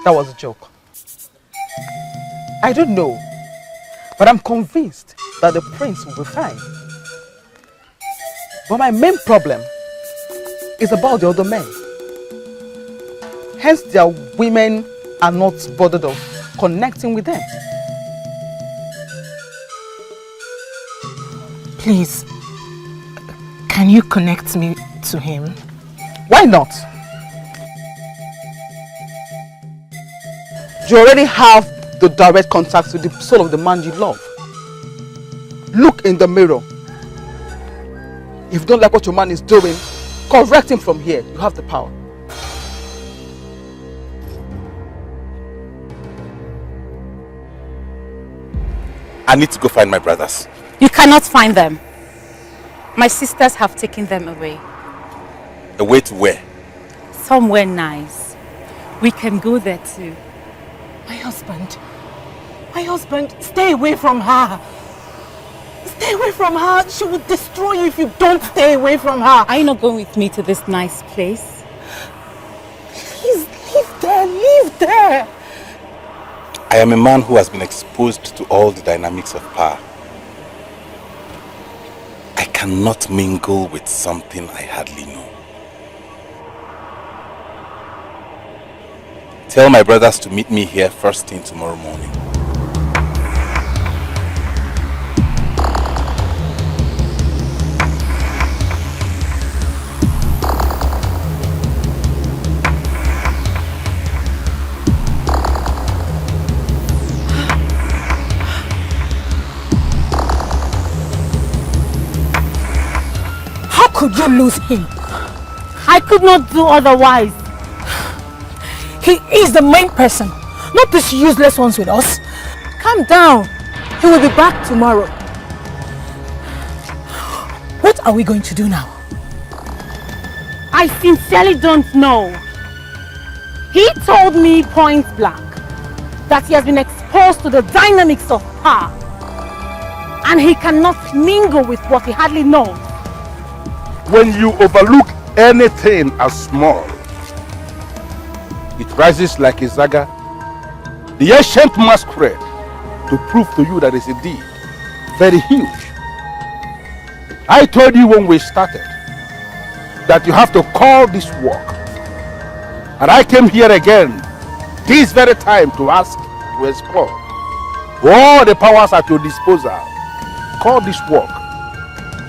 That was a joke. I don't know, but I'm convinced that the prince will be fine. But my main problem is about the other men. Hence, their women are not bothered of connecting with them. Please, can you connect me to him? Why not? You already have the direct contact with the soul of the man you love. Look in the mirror. If you don't like what your man is doing, correct him from here. You have the power. I need to go find my brothers. You cannot find them. My sisters have taken them away. Away to where? Somewhere nice. We can go there too. My husband, stay away from her. Stay away from her. She will destroy you if you don't stay away from her. Are you not going with me to this nice place? Please, leave there. I am a man who has been exposed to all the dynamics of power. I cannot mingle with something I hardly know. Tell my brothers to meet me here first thing tomorrow morning. How could you lose him? I could not do otherwise. He is the main person, not these useless ones with us. Calm down. He will be back tomorrow. What are we going to do now? I sincerely don't know. He told me point blank that he has been exposed to the dynamics of power and he cannot mingle with what he hardly knows. When you overlook anything as small, it rises like a saga, the ancient masquerade, to prove to you that it's indeed very huge. I told you when we started that you have to call this work. And I came here again this very time to ask, to explore all the powers at your disposal. Call this work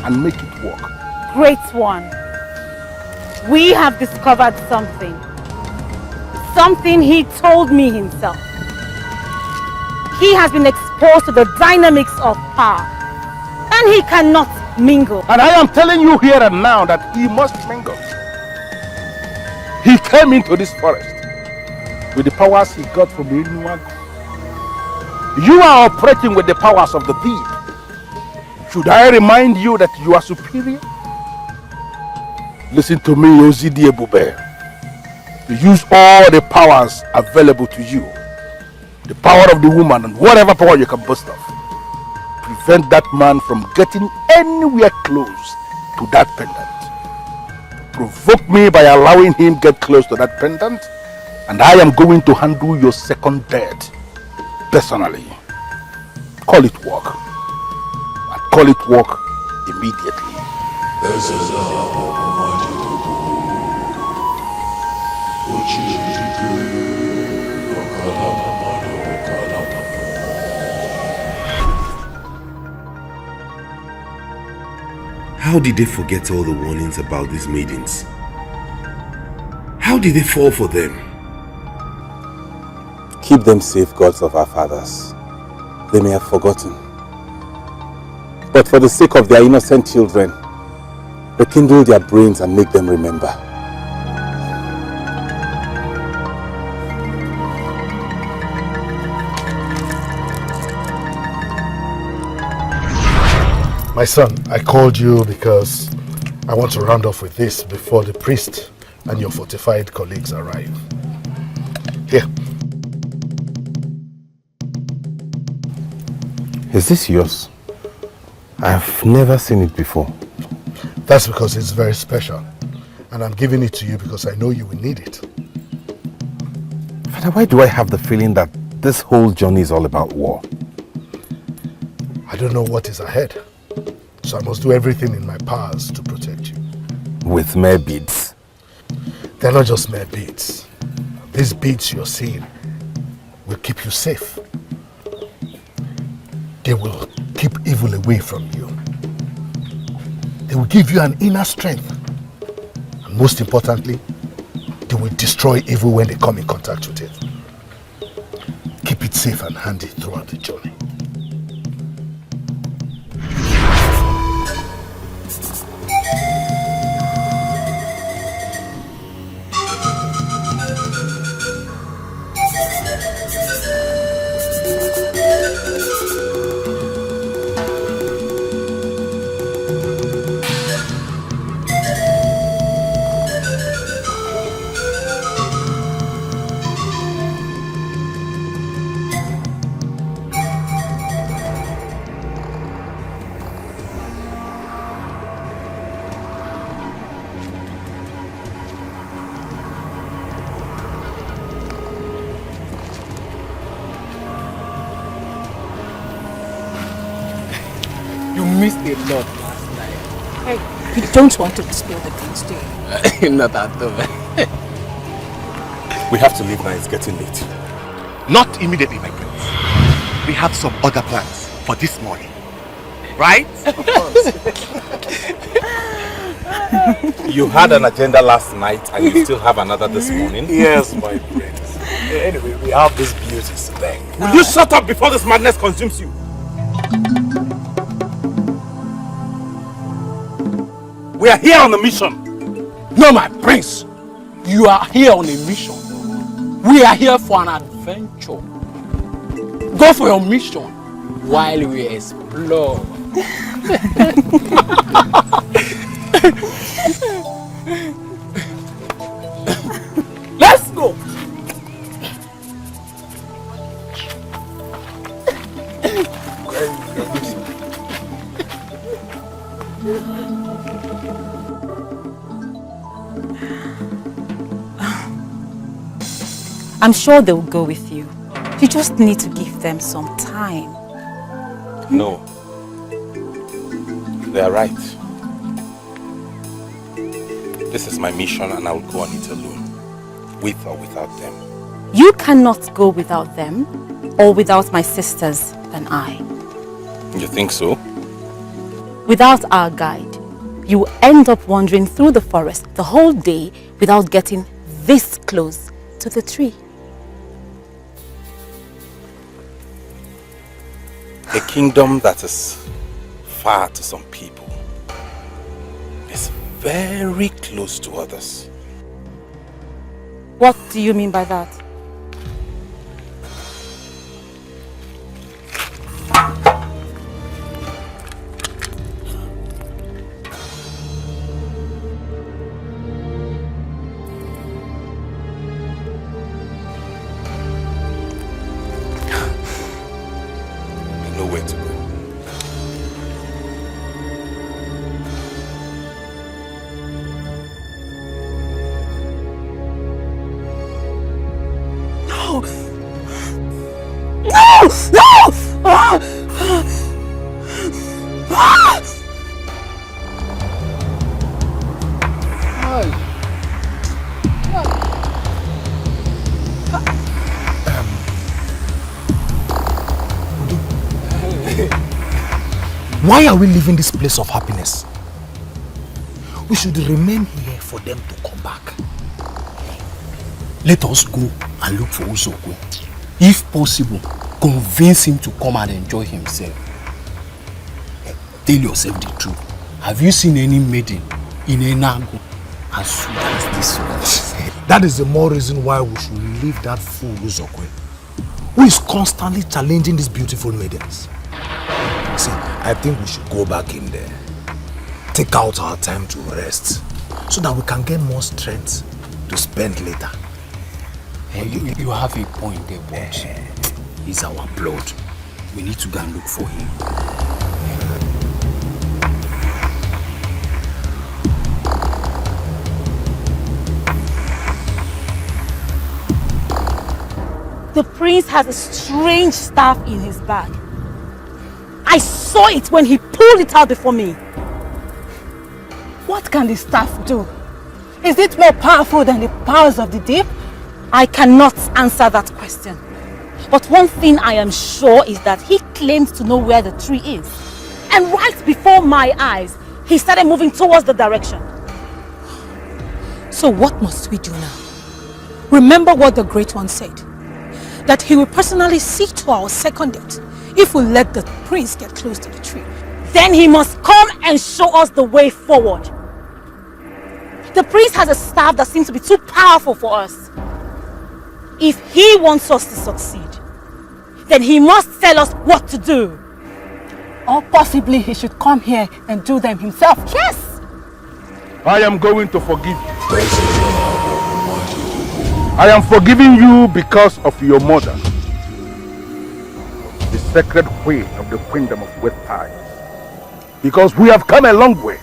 and make it work. Great one. We have discovered something. Something he told me himself. He has been exposed to the dynamics of power and he cannot mingle. And I am telling you here and now that he must mingle. He came into this forest with the powers he got from anyone. You are operating with the powers of the thief. Should I remind you that you are superior? Listen to me, Ozidi Ebube. You use all the powers available to you. The power of the woman and whatever power you can boast of. Prevent that man from getting anywhere close to that pendant. Provoke me by allowing him get close to that pendant, and I am going to handle your second death personally. Call it work. And call it work immediately. How did they forget all the warnings about these maidens? How did they fall for them? Keep them safe, gods of our fathers. They may have forgotten. But for the sake of their innocent children, rekindle their brains and make them remember. My son, I called you because I want to round off with this before the priest and your fortified colleagues arrive. Here. Is this yours? I've never seen it before. That's because it's very special. And I'm giving it to you because I know you will need it. Father, why do I have the feeling that this whole journey is all about war? I don't know what is ahead. So I must do everything in my powers to protect you. With mere beads? They're not just mere beads. These beads you're seeing will keep you safe. They will keep evil away from you. They will give you an inner strength. And most importantly, they will destroy evil when they come in contact with it. Keep it safe and handy throughout the journey. Missed a lot last night. Hey, you don't want to spill the drinks, do you? Not at all. We have to leave now, it's getting late. Not immediately, my prince. We have some other plans for this morning. Right? Of course. You had an agenda last night and you still have another this morning? Yes, my prince. Anyway, we have this beauty to thank. Will you shut up before this madness consumes you? We are here on a mission. No, my prince. You are here on a mission. We are here for an adventure. Go for your mission while we explore. Let's go. I'm sure they'll go with you. You just need to give them some time. No. They are right. This is my mission and I'll go on it alone. With or without them. You cannot go without them or without my sisters and I. You think so? Without our guide, you will end up wandering through the forest the whole day without getting this close to the tree. A kingdom that is far to some people is very close to others. What do you mean by that? Why are we leaving this place of happiness? We should remain here for them to come back. Let us go and look for Uzokwe. If possible, convince him to come and enjoy himself. Tell yourself the truth. Have you seen any maiden in Enago as sweet as this one? That is the more reason why we should leave that fool Uzokwe, who is constantly challenging these beautiful maidens. See, I think we should go back in there, take out our time to rest, so that we can get more strength to spend later. You have a point there, but he's our blood. We need to go and look for him. The prince has a strange staff in his bag. I saw it when he pulled it out before me. What can the staff do? Is it more powerful than the powers of the deep? I cannot answer that question. But one thing I am sure is that he claims to know where the tree is. And right before my eyes, he started moving towards the direction. So what must we do now? Remember what the Great One said, that he will personally see to our second death if we let the prince get close to the tree. Then he must come and show us the way forward. The prince has a staff that seems to be too powerful for us. If he wants us to succeed, then he must tell us what to do. Or possibly he should come here and do them himself. Yes! I am going to forgive you. I am forgiving you because of your mother, the sacred way of the kingdom of West High. Because we have come a long way.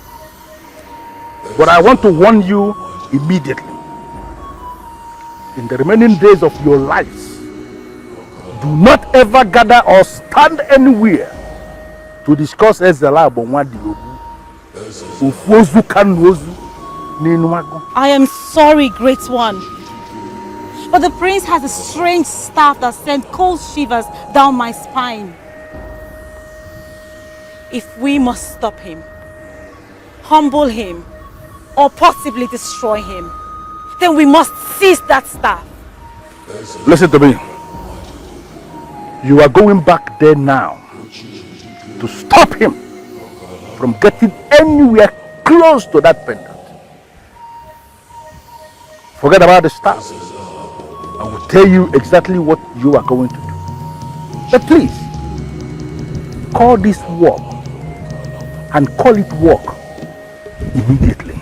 But I want to warn you immediately. In the remaining days of your lives, do not ever gather or stand anywhere to discuss Ezela Bonwadi Obu. I am sorry, Great One. But the prince has a strange staff that sent cold shivers down my spine. If we must stop him, humble him, or possibly destroy him, then we must seize that staff. Listen to me. You are going back there now to stop him from getting anywhere close to that pendant. Forget about the staff. I will tell you exactly what you are going to do. But please, call this walk and call it work immediately.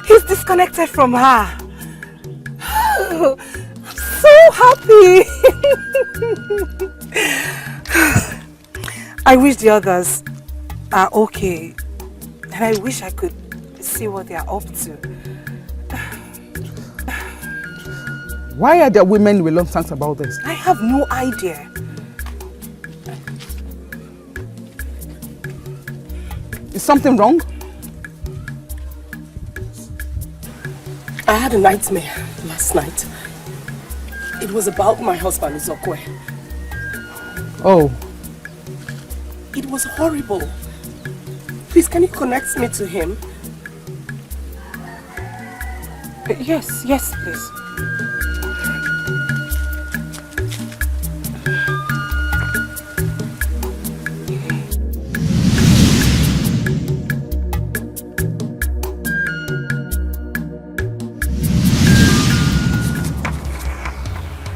He's disconnected from her. Oh, I'm so happy. I wish the others are okay. And I wish I could see what they are up to. Why are there women reluctant about this? I have no idea. Is something wrong? I had a nightmare last night. It was about my husband, Zokwe. Oh. It was horrible. Please, can you connect me to him? Yes, please.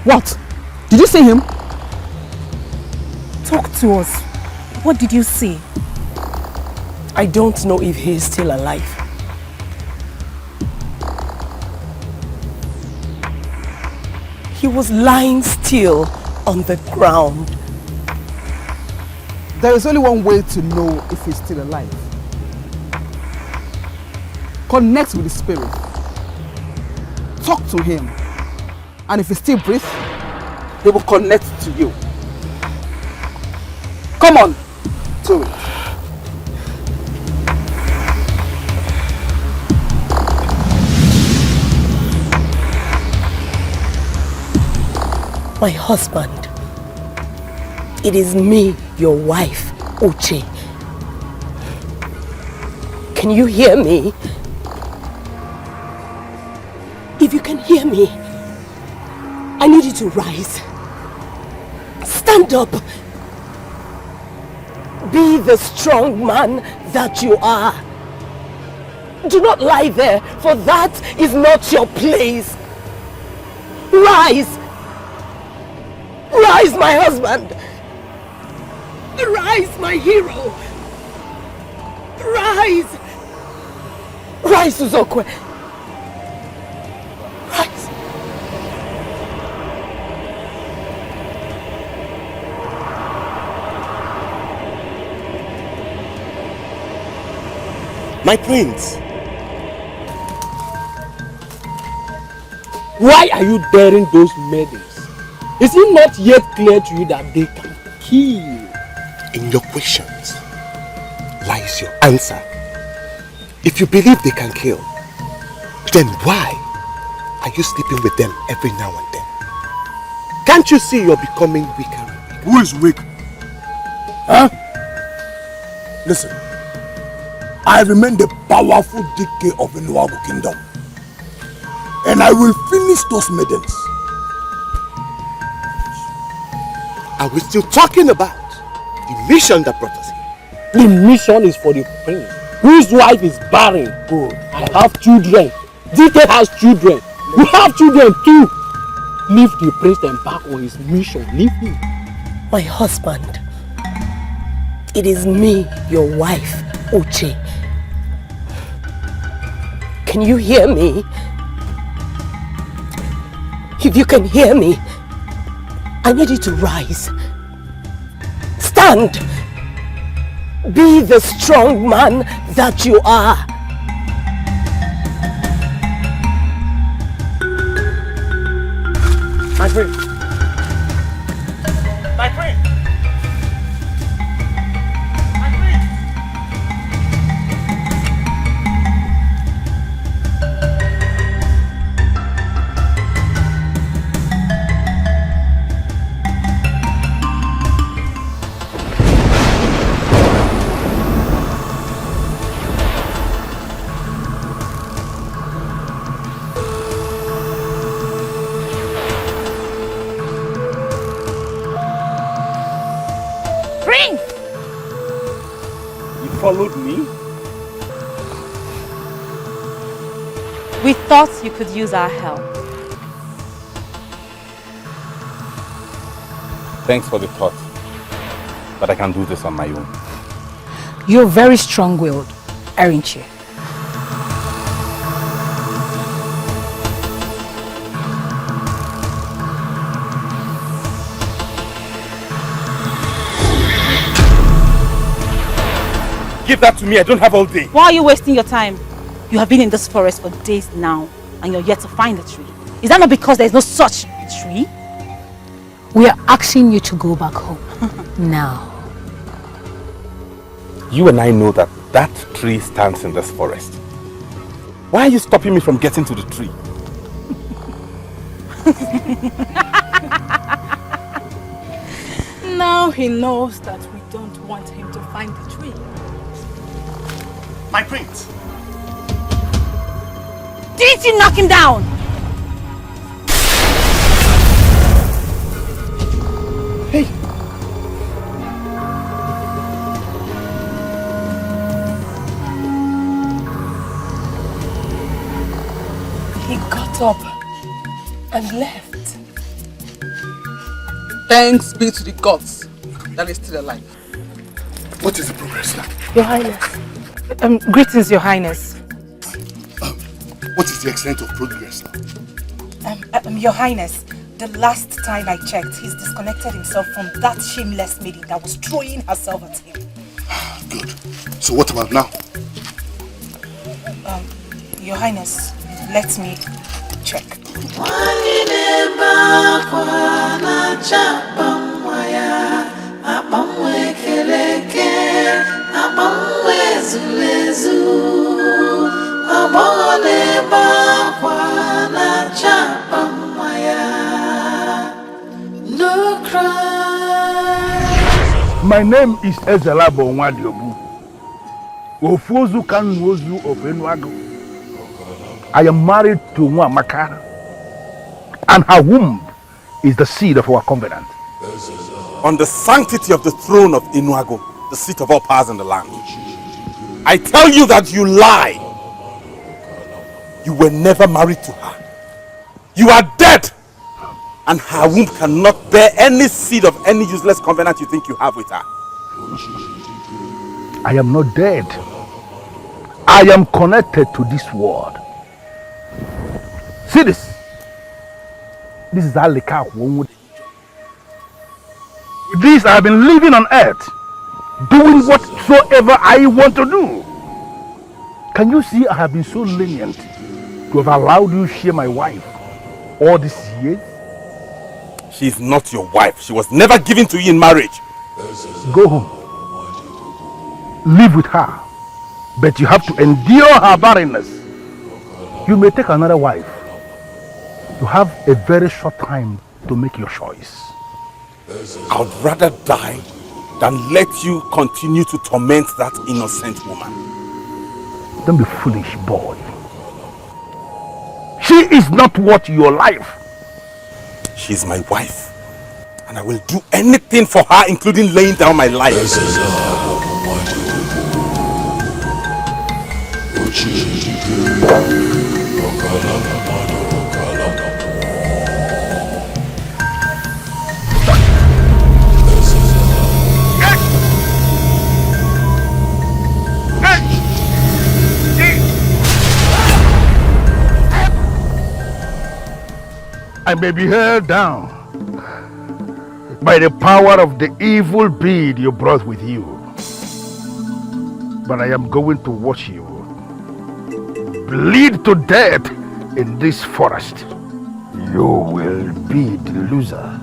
What? Did you see him? Talk to us. What did you see? I don't know if he is still alive. He was lying still on the ground. There is only one way to know if he's still alive. Connect with the spirit. Talk to him. And if he still breathes, he will connect to you. Come on, do it. My husband, it is me, your wife, Uche. Can you hear me? If you can hear me, I need you to rise. Stand up. Be the strong man that you are. Do not lie there, for that is not your place. Rise. Rise, my husband. Rise, my hero. Rise. Rise, Uzokwe. Rise. My prince. Why are you daring those maidens? Is it not yet clear to you that they can kill? In your questions lies your answer. If you believe they can kill, then why are you sleeping with them every now and then? Can't you see you're becoming weaker? Who is weak? Huh? Listen, I remain the powerful Dikeh of the Nollywood Kingdom. And I will finish those maidens. Are we still talking about the mission that brought us here? The mission is for the prince, whose wife is barren. Good. I have children. Dikeh has children. We have children too. Leave the prince and back on his mission. Leave him. My husband, it is me, your wife, Uche. Can you hear me? If you can hear me, I need you to rise. Stand. Be the strong man that you are. My friend. My friend. Followed me? We thought you could use our help. Thanks for the thought, but I can do this on my own. You're very strong-willed, aren't you? Give that to me, I don't have all day. Why are you wasting your time? You have been in this forest for days now, and you're yet to find the tree. Is that not because there's no such tree? We are asking you to go back home. Now. You and I know that that tree stands in this forest. Why are you stopping me from getting to the tree? Now he knows that we don't want him to find the tree. My prince! Didn't you knock him down? Hey! He got up and left. Thanks be to the gods that is still alive. What is the progress now? Your Highness. Greetings, Your Highness. What is the extent of progress now? Your Highness, the last time I checked, he's disconnected himself from that shameless lady that was throwing herself at him. Good. So what about now? Your Highness, let me check. No cry. My name is Ezelabo Nwadiobu. Ofuozu Kanwozu of Enuago. I am married to Nwamaka, and her womb is the seed of our covenant. On the sanctity of the throne of Enuago, the seat of all powers in the land, I tell you that you lie. You were never married to her. You are dead, and her womb cannot bear any seed of any useless covenant you think you have with her. I am not dead. I am connected to this world. See this. This is Alika. With this, I have been living on earth, doing whatsoever I want to do. Can you see I have been so lenient to have allowed you to share my wife all these years? She is not your wife. She was never given to you in marriage. Go home. Live with her. But you have to endure her barrenness. You may take another wife. You have a very short time to make your choice. I would rather die than let you continue to torment that innocent woman. Don't be foolish, boy. She is not worth your life. She is my wife, and I will do anything for her, including laying down my life. I may be held down by the power of the evil being you brought with you, but I am going to watch you bleed to death in this forest. You will be the loser,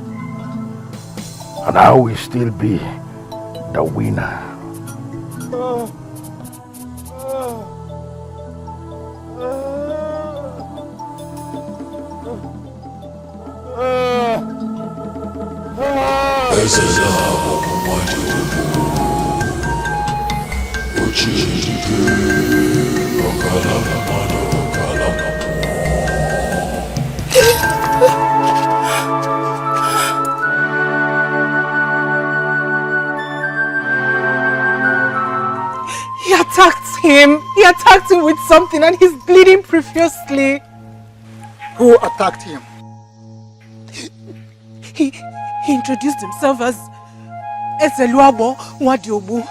and I will still be the winner. He attacked him. He He attacked him with something and he's bleeding profusely. Who attacked him? He introduced himself as Ezeluabo Wadiobu,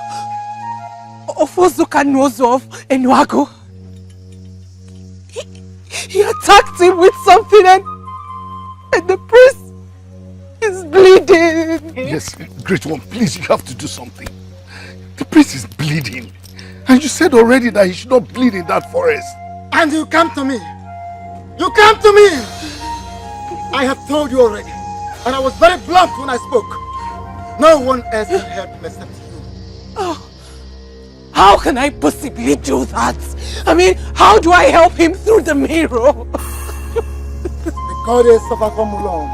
Ofozuka Nozo of Enuago. He attacked him with something and the priest is bleeding. Yes, great one, please, you have to do something. The priest is bleeding. And you said already that he should not bleed in that forest. And you come to me. You come to me. I have told you already. And I was very blunt when I spoke. No one else can help me except you. Oh, how can I possibly do that? I mean, how do I help him through the mirror? The goddess of Akomulong,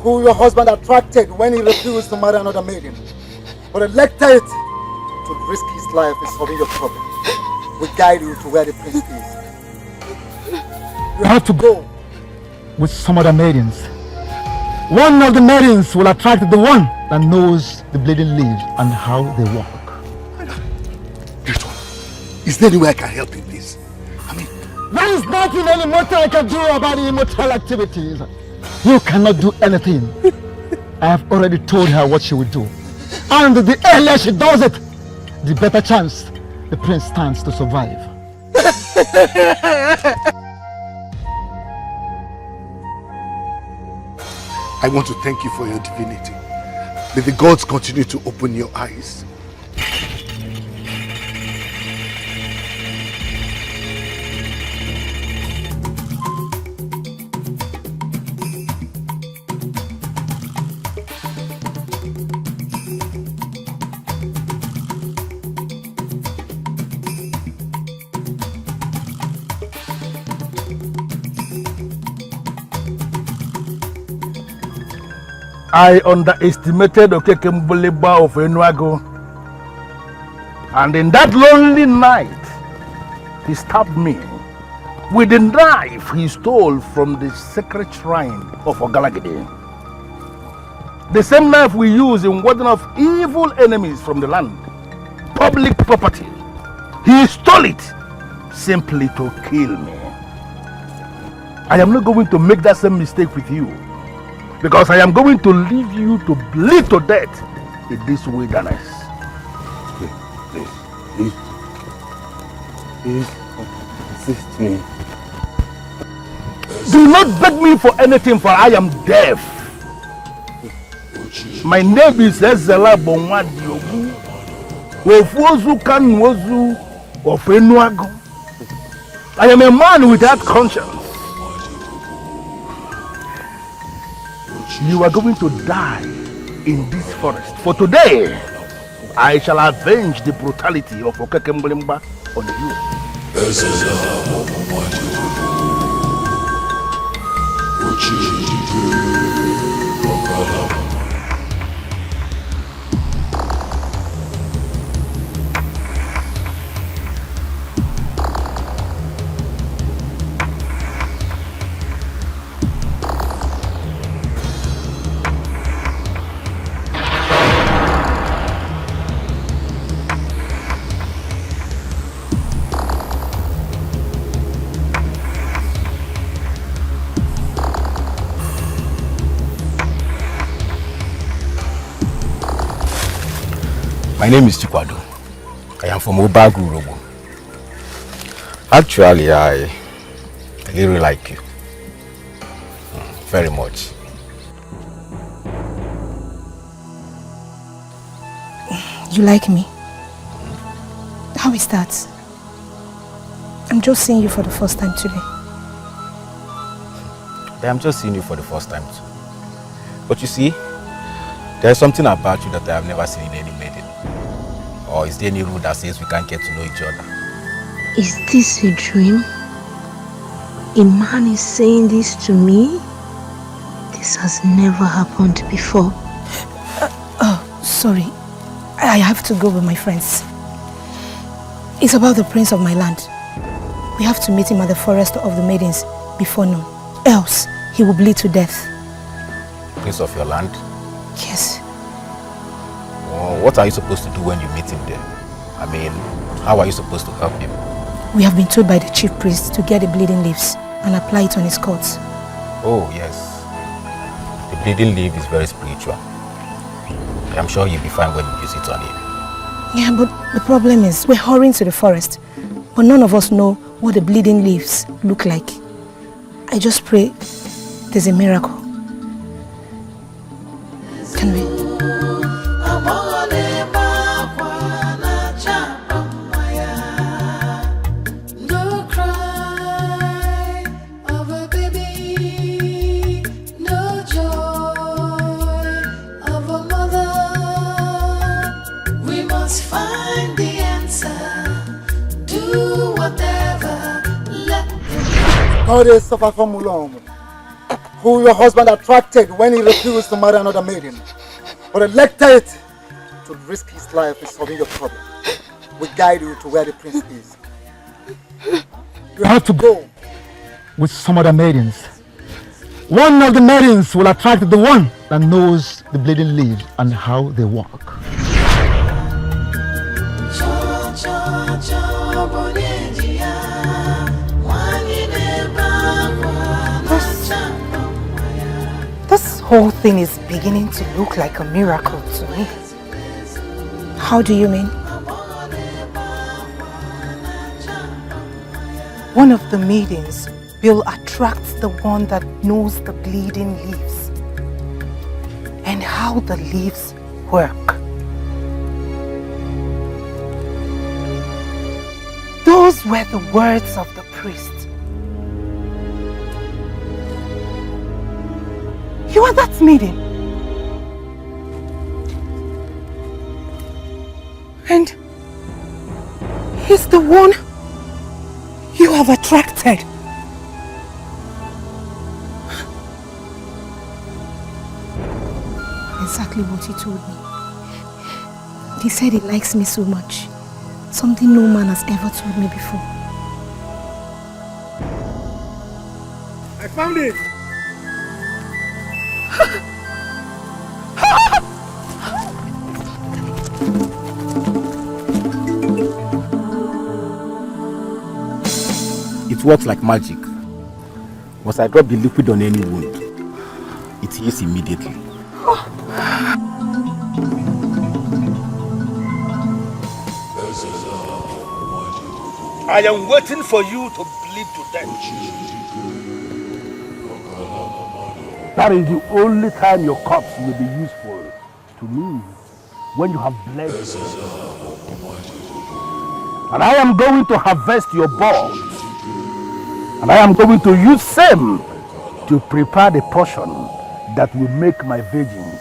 who your husband attracted when he refused to marry another maiden, but elected to risk his life in solving your problem, will guide you to where the prince is. You have to go with some other maidens. One of the maidens will attract the one that knows the bleeding leaves and how they walk. Great one, is there any way I can help you, please? I mean, there is nothing any mortal I can do about the immortal activities. You cannot do anything. I have already told her what she will do. And the earlier she does it, the better chance the prince stands to survive. I want to thank you for your divinity. May the gods continue to open your eyes. I underestimated Okekembuleba of Enuago, and in that lonely night, he stabbed me with the knife he stole from the sacred shrine of Ogalagide. The same knife we use in warding off evil enemies from the land, public property. He stole it simply to kill me. I am not going to make that same mistake with you, because I am going to leave you to bleed to death in this wilderness. Please, assist me. Do not beg me for anything, for I am deaf. My name is Ezela Bonwadiogu, Ofozu Kanwozu of Enuago. I am a man without conscience. You are going to die in this forest. For today, I shall avenge the brutality of Okekembulimba on you. My name is Chikwado. I am from Obagu Robo. Actually, I really like you. Very much. You like me? How is that? I'm just seeing you for the first time today. I'm just seeing you for the first time too. But you see, there's something about you that I have never seen in any maiden. Or is there any rule that says we can't get to know each other? Is this a dream? A man is saying this to me? This has never happened before. Sorry. I have to go with my friends. It's about the prince of my land. We have to meet him at the forest of the maidens before noon. Else, he will bleed to death. Prince of your land? Yes. Well, what are you supposed to do when you meet him there? I mean, how are you supposed to help him? We have been told by the chief priest to get the bleeding leaves and apply it on his cords. Oh, yes. The bleeding leaf is very spiritual. I'm sure you'll be fine when you use it on him. Yeah, but the problem is we're hurrying to the forest, but none of us know what the bleeding leaves look like. I just pray there's a miracle. Can we? No cry of a baby, no joy of a mother. We must find the answer. Do whatever. Let God is suffer from Mulom, who your husband attracted when he refused to marry another maiden, but elected to risk his life in solving your problem. We guide you to where the prince is. You have to go with some other maidens. One of the maidens will attract the one that knows the bleeding leaves and how they walk. This whole thing is beginning to look like a miracle to me. How do you mean? One of the maidens will attract the one that knows the bleeding leaves and how the leaves work. Those were the words of the priest. You are that maiden. And he's the one you have attracted. Exactly what he told me. He said he likes me so much. Something no man has ever told me before. I found it. It works like magic. Once I drop the liquid on any wound, it heals immediately. I am waiting for you to bleed to death. That is the only time your corpse will be useful to me, when you have bled. And I am going to harvest your bones, and I am going to use them to prepare the portion that will make my virgins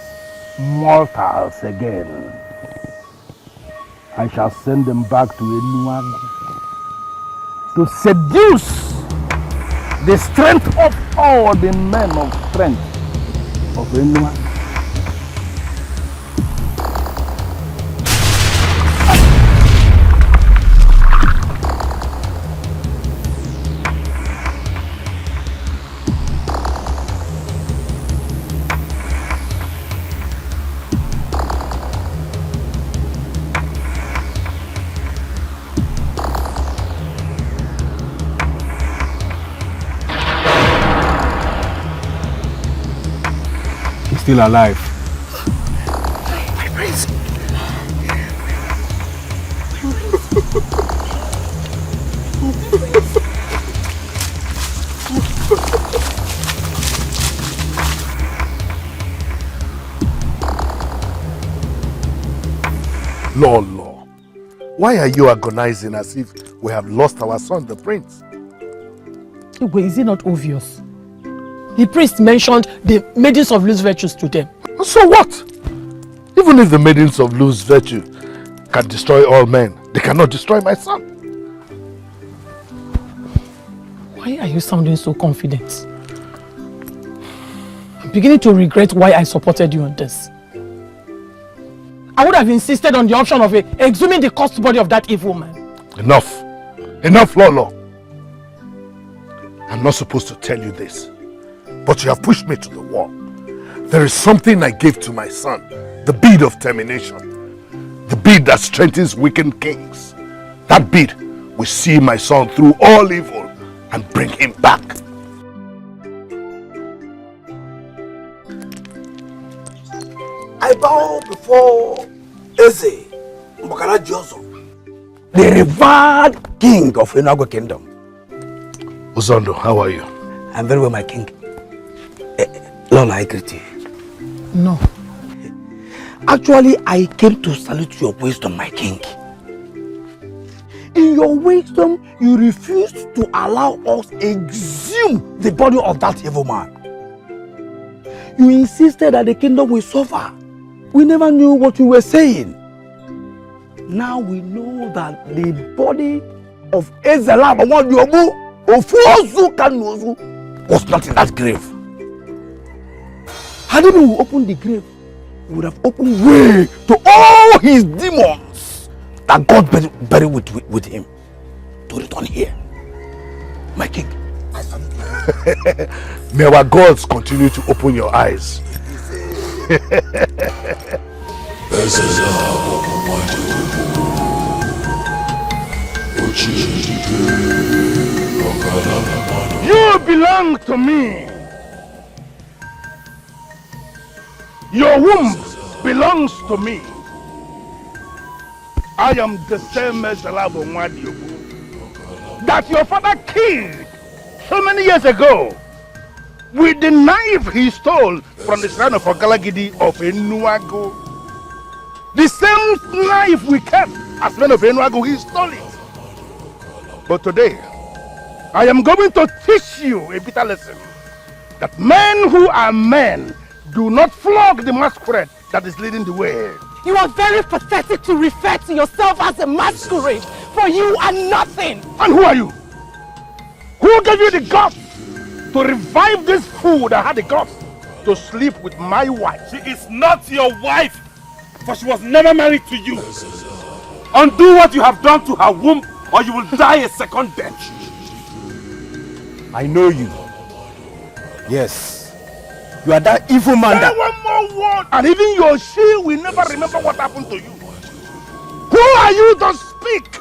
mortals again. I shall send them back to Enuagu to seduce the strength of all the men of strength of Enuagu. Still alive. My prince. Lord, why are you agonizing as if we have lost our son, the prince? Wait, is it not obvious? The priest mentioned the maidens of loose virtues to them. So what? Even if the maidens of loose virtue can destroy all men, they cannot destroy my son. Why are you sounding so confident? I'm beginning to regret why I supported you on this. I would have insisted on the option of exhuming the cursed body of that evil man. Enough. Enough, Lolo. I'm not supposed to tell you this, but you have pushed me to the wall. There is something I gave to my son, the bead of termination. The bead that strengthens weakened kings. That bead will see my son through all evil and bring him back. I bow before Eze Ugezu, the revered king of Inago Kingdom. Uzondo, how are you? I'm very well, my king. Lola, I greet you. No. Actually, I came to salute your wisdom, my king. In your wisdom, you refused to allow us exhume the body of that evil man. You insisted that the kingdom will suffer. We never knew what you were saying. Now we know that the body of Ezela was not in that grave. Had we opened the grave, we would have opened way to all his demons that God buried with him to return here. My king, I salute you. May our gods continue to open your eyes. You belong to me. Your womb belongs to me. I am the same Ezela that your father killed so many years ago with the knife he stole from the shrine of Ogalagidi of Enuago. The same knife we kept as men of Enuago, he stole it. But today, I am going to teach you a bitter lesson. That men who are men do not flog the masquerade that is leading the way. You are very pathetic to refer to yourself as a masquerade, for you are nothing. And who are you? Who gave you the guts to revive this fool that had the guts to sleep with my wife? She is not your wife, for she was never married to you. Undo what you have done to her womb, or you will die a second death. I know you. Yes. You are that evil man that... One more word, and even your she will never remember what happened to you. Who are you to speak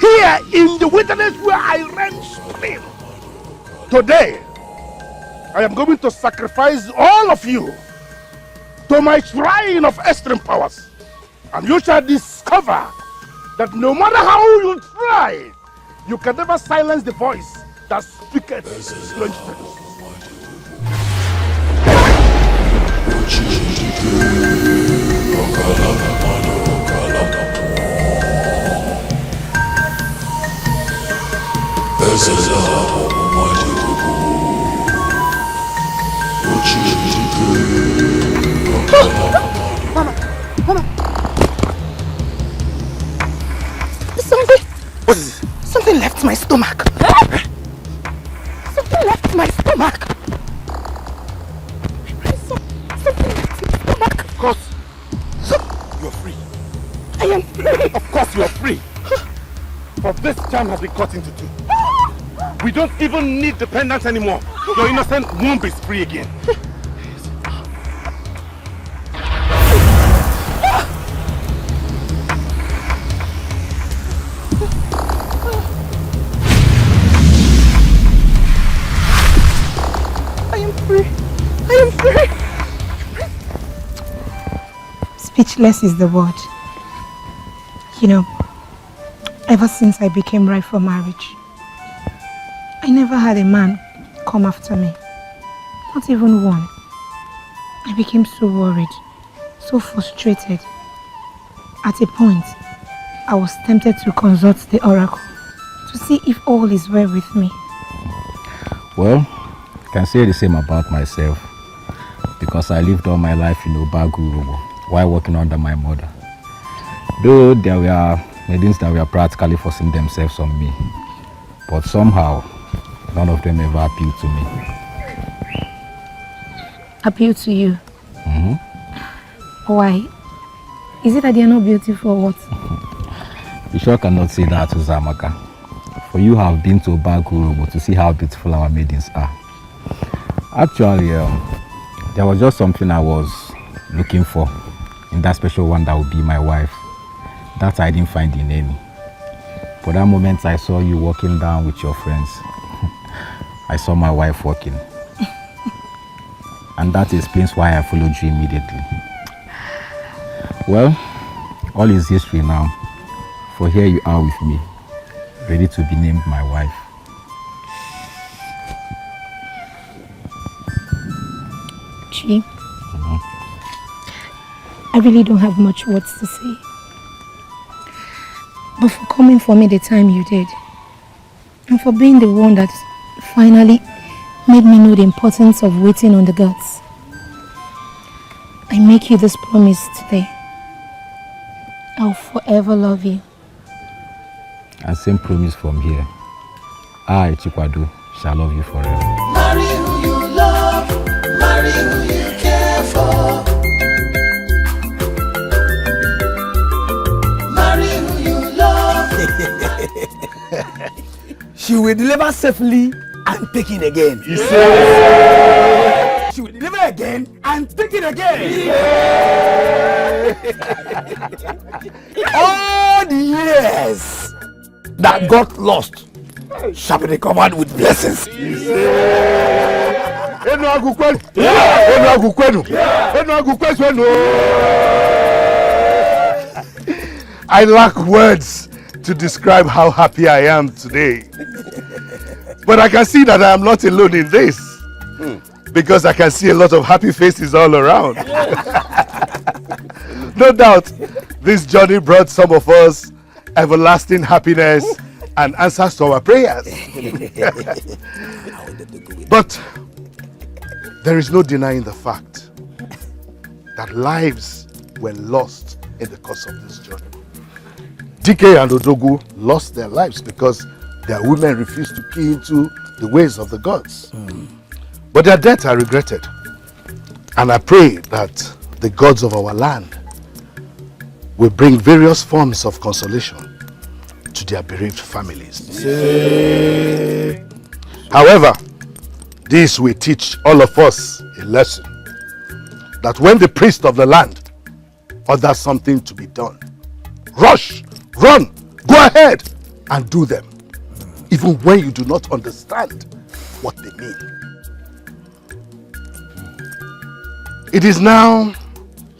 here in the wilderness where I reign supreme? Today, I am going to sacrifice all of you to my shrine of extreme powers. And you shall discover that no matter how you try, you can never silence the voice that speaketh strange things. Mama, Mama. Something. What is it? Something left my stomach. Something left my stomach. Something left my stomach. Of course, you're free. I am free. Of course you are free. For this charm has been cut into two. We don't even need dependence anymore. Your innocent womb is free again. I am free. I am free. Speechless is the word. You know, ever since I became ripe for marriage, I never had a man come after me. Not even one. I became so worried, so frustrated. At a point, I was tempted to consult the oracle to see if all is well with me. Well, I can say the same about myself, because I lived all my life in Obagu while working under my mother. Though there were maidens that were practically forcing themselves on me, but somehow none of them ever appealed to me. Appeal to you? Mm-hmm. Why? Is it that they are not beautiful or what? You sure cannot say that to Zamaka. For you have been to Obagu to see how beautiful our maidens are. Actually, there was just something I was looking for in that special one that would be my wife. That I didn't find in any. For that moment I saw you walking down with your friends, I saw my wife walking. And that explains why I followed you immediately. Well, all is history now. For here you are with me, ready to be named my wife. Chi, I really don't have much words to say. But for coming for me the time you did, and for being the one that finally made me know the importance of waiting on the gods, I make you this promise today. I'll forever love you. And same promise from here. I, Chikwadu, shall love you forever. Marry who you love, marry who you care for. Marry who you love. She will deliver safely and take it again. She will deliver again and take it again. All the years that got lost shall be recovered with blessings. I lack words to describe how happy I am today. But I can see that I am not alone in this. Because I can see a lot of happy faces all around. No doubt, this journey brought some of us everlasting happiness and answers to our prayers. But there is no denying the fact that lives were lost in the course of this journey. Dikeh and Odogu lost their lives because their women refused to key into the ways of the gods. But their deaths are regretted. And I pray that the gods of our land will bring various forms of consolation to their bereaved families. However, this will teach all of us a lesson that when the priest of the land orders something to be done, rush, run, go ahead and do them, even when you do not understand what they mean. It is now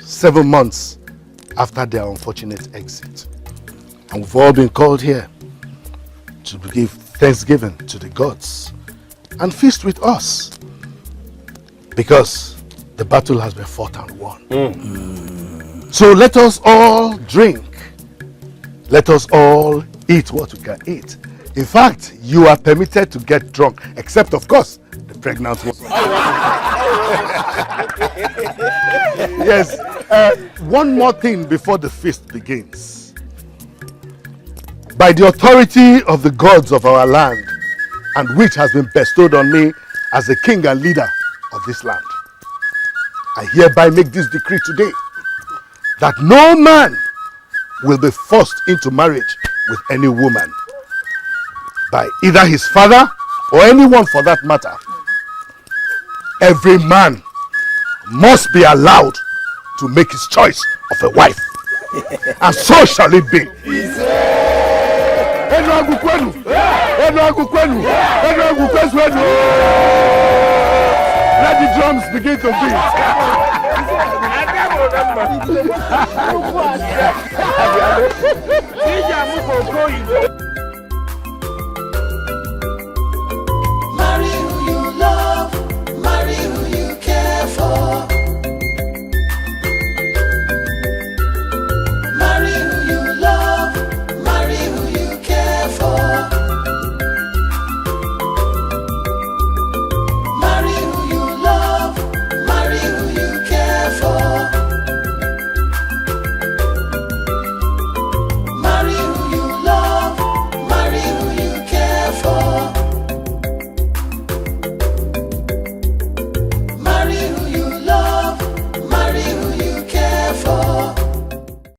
7 months after their unfortunate exit, and we've all been called here to give thanksgiving to the gods and feast with us, because the battle has been fought and won. So let us all drink, let us all eat what we can eat. In fact, you are permitted to get drunk, except of course the pregnant one. Yes, one more thing before the feast begins. By the authority of the gods of our land, and which has been bestowed on me as the king and leader of this land, I hereby make this decree today, that no man will be forced into marriage with any woman by either his father or anyone for that matter. Every man must be allowed to make his choice of a wife, and so shall it be. Let the drums begin to beat.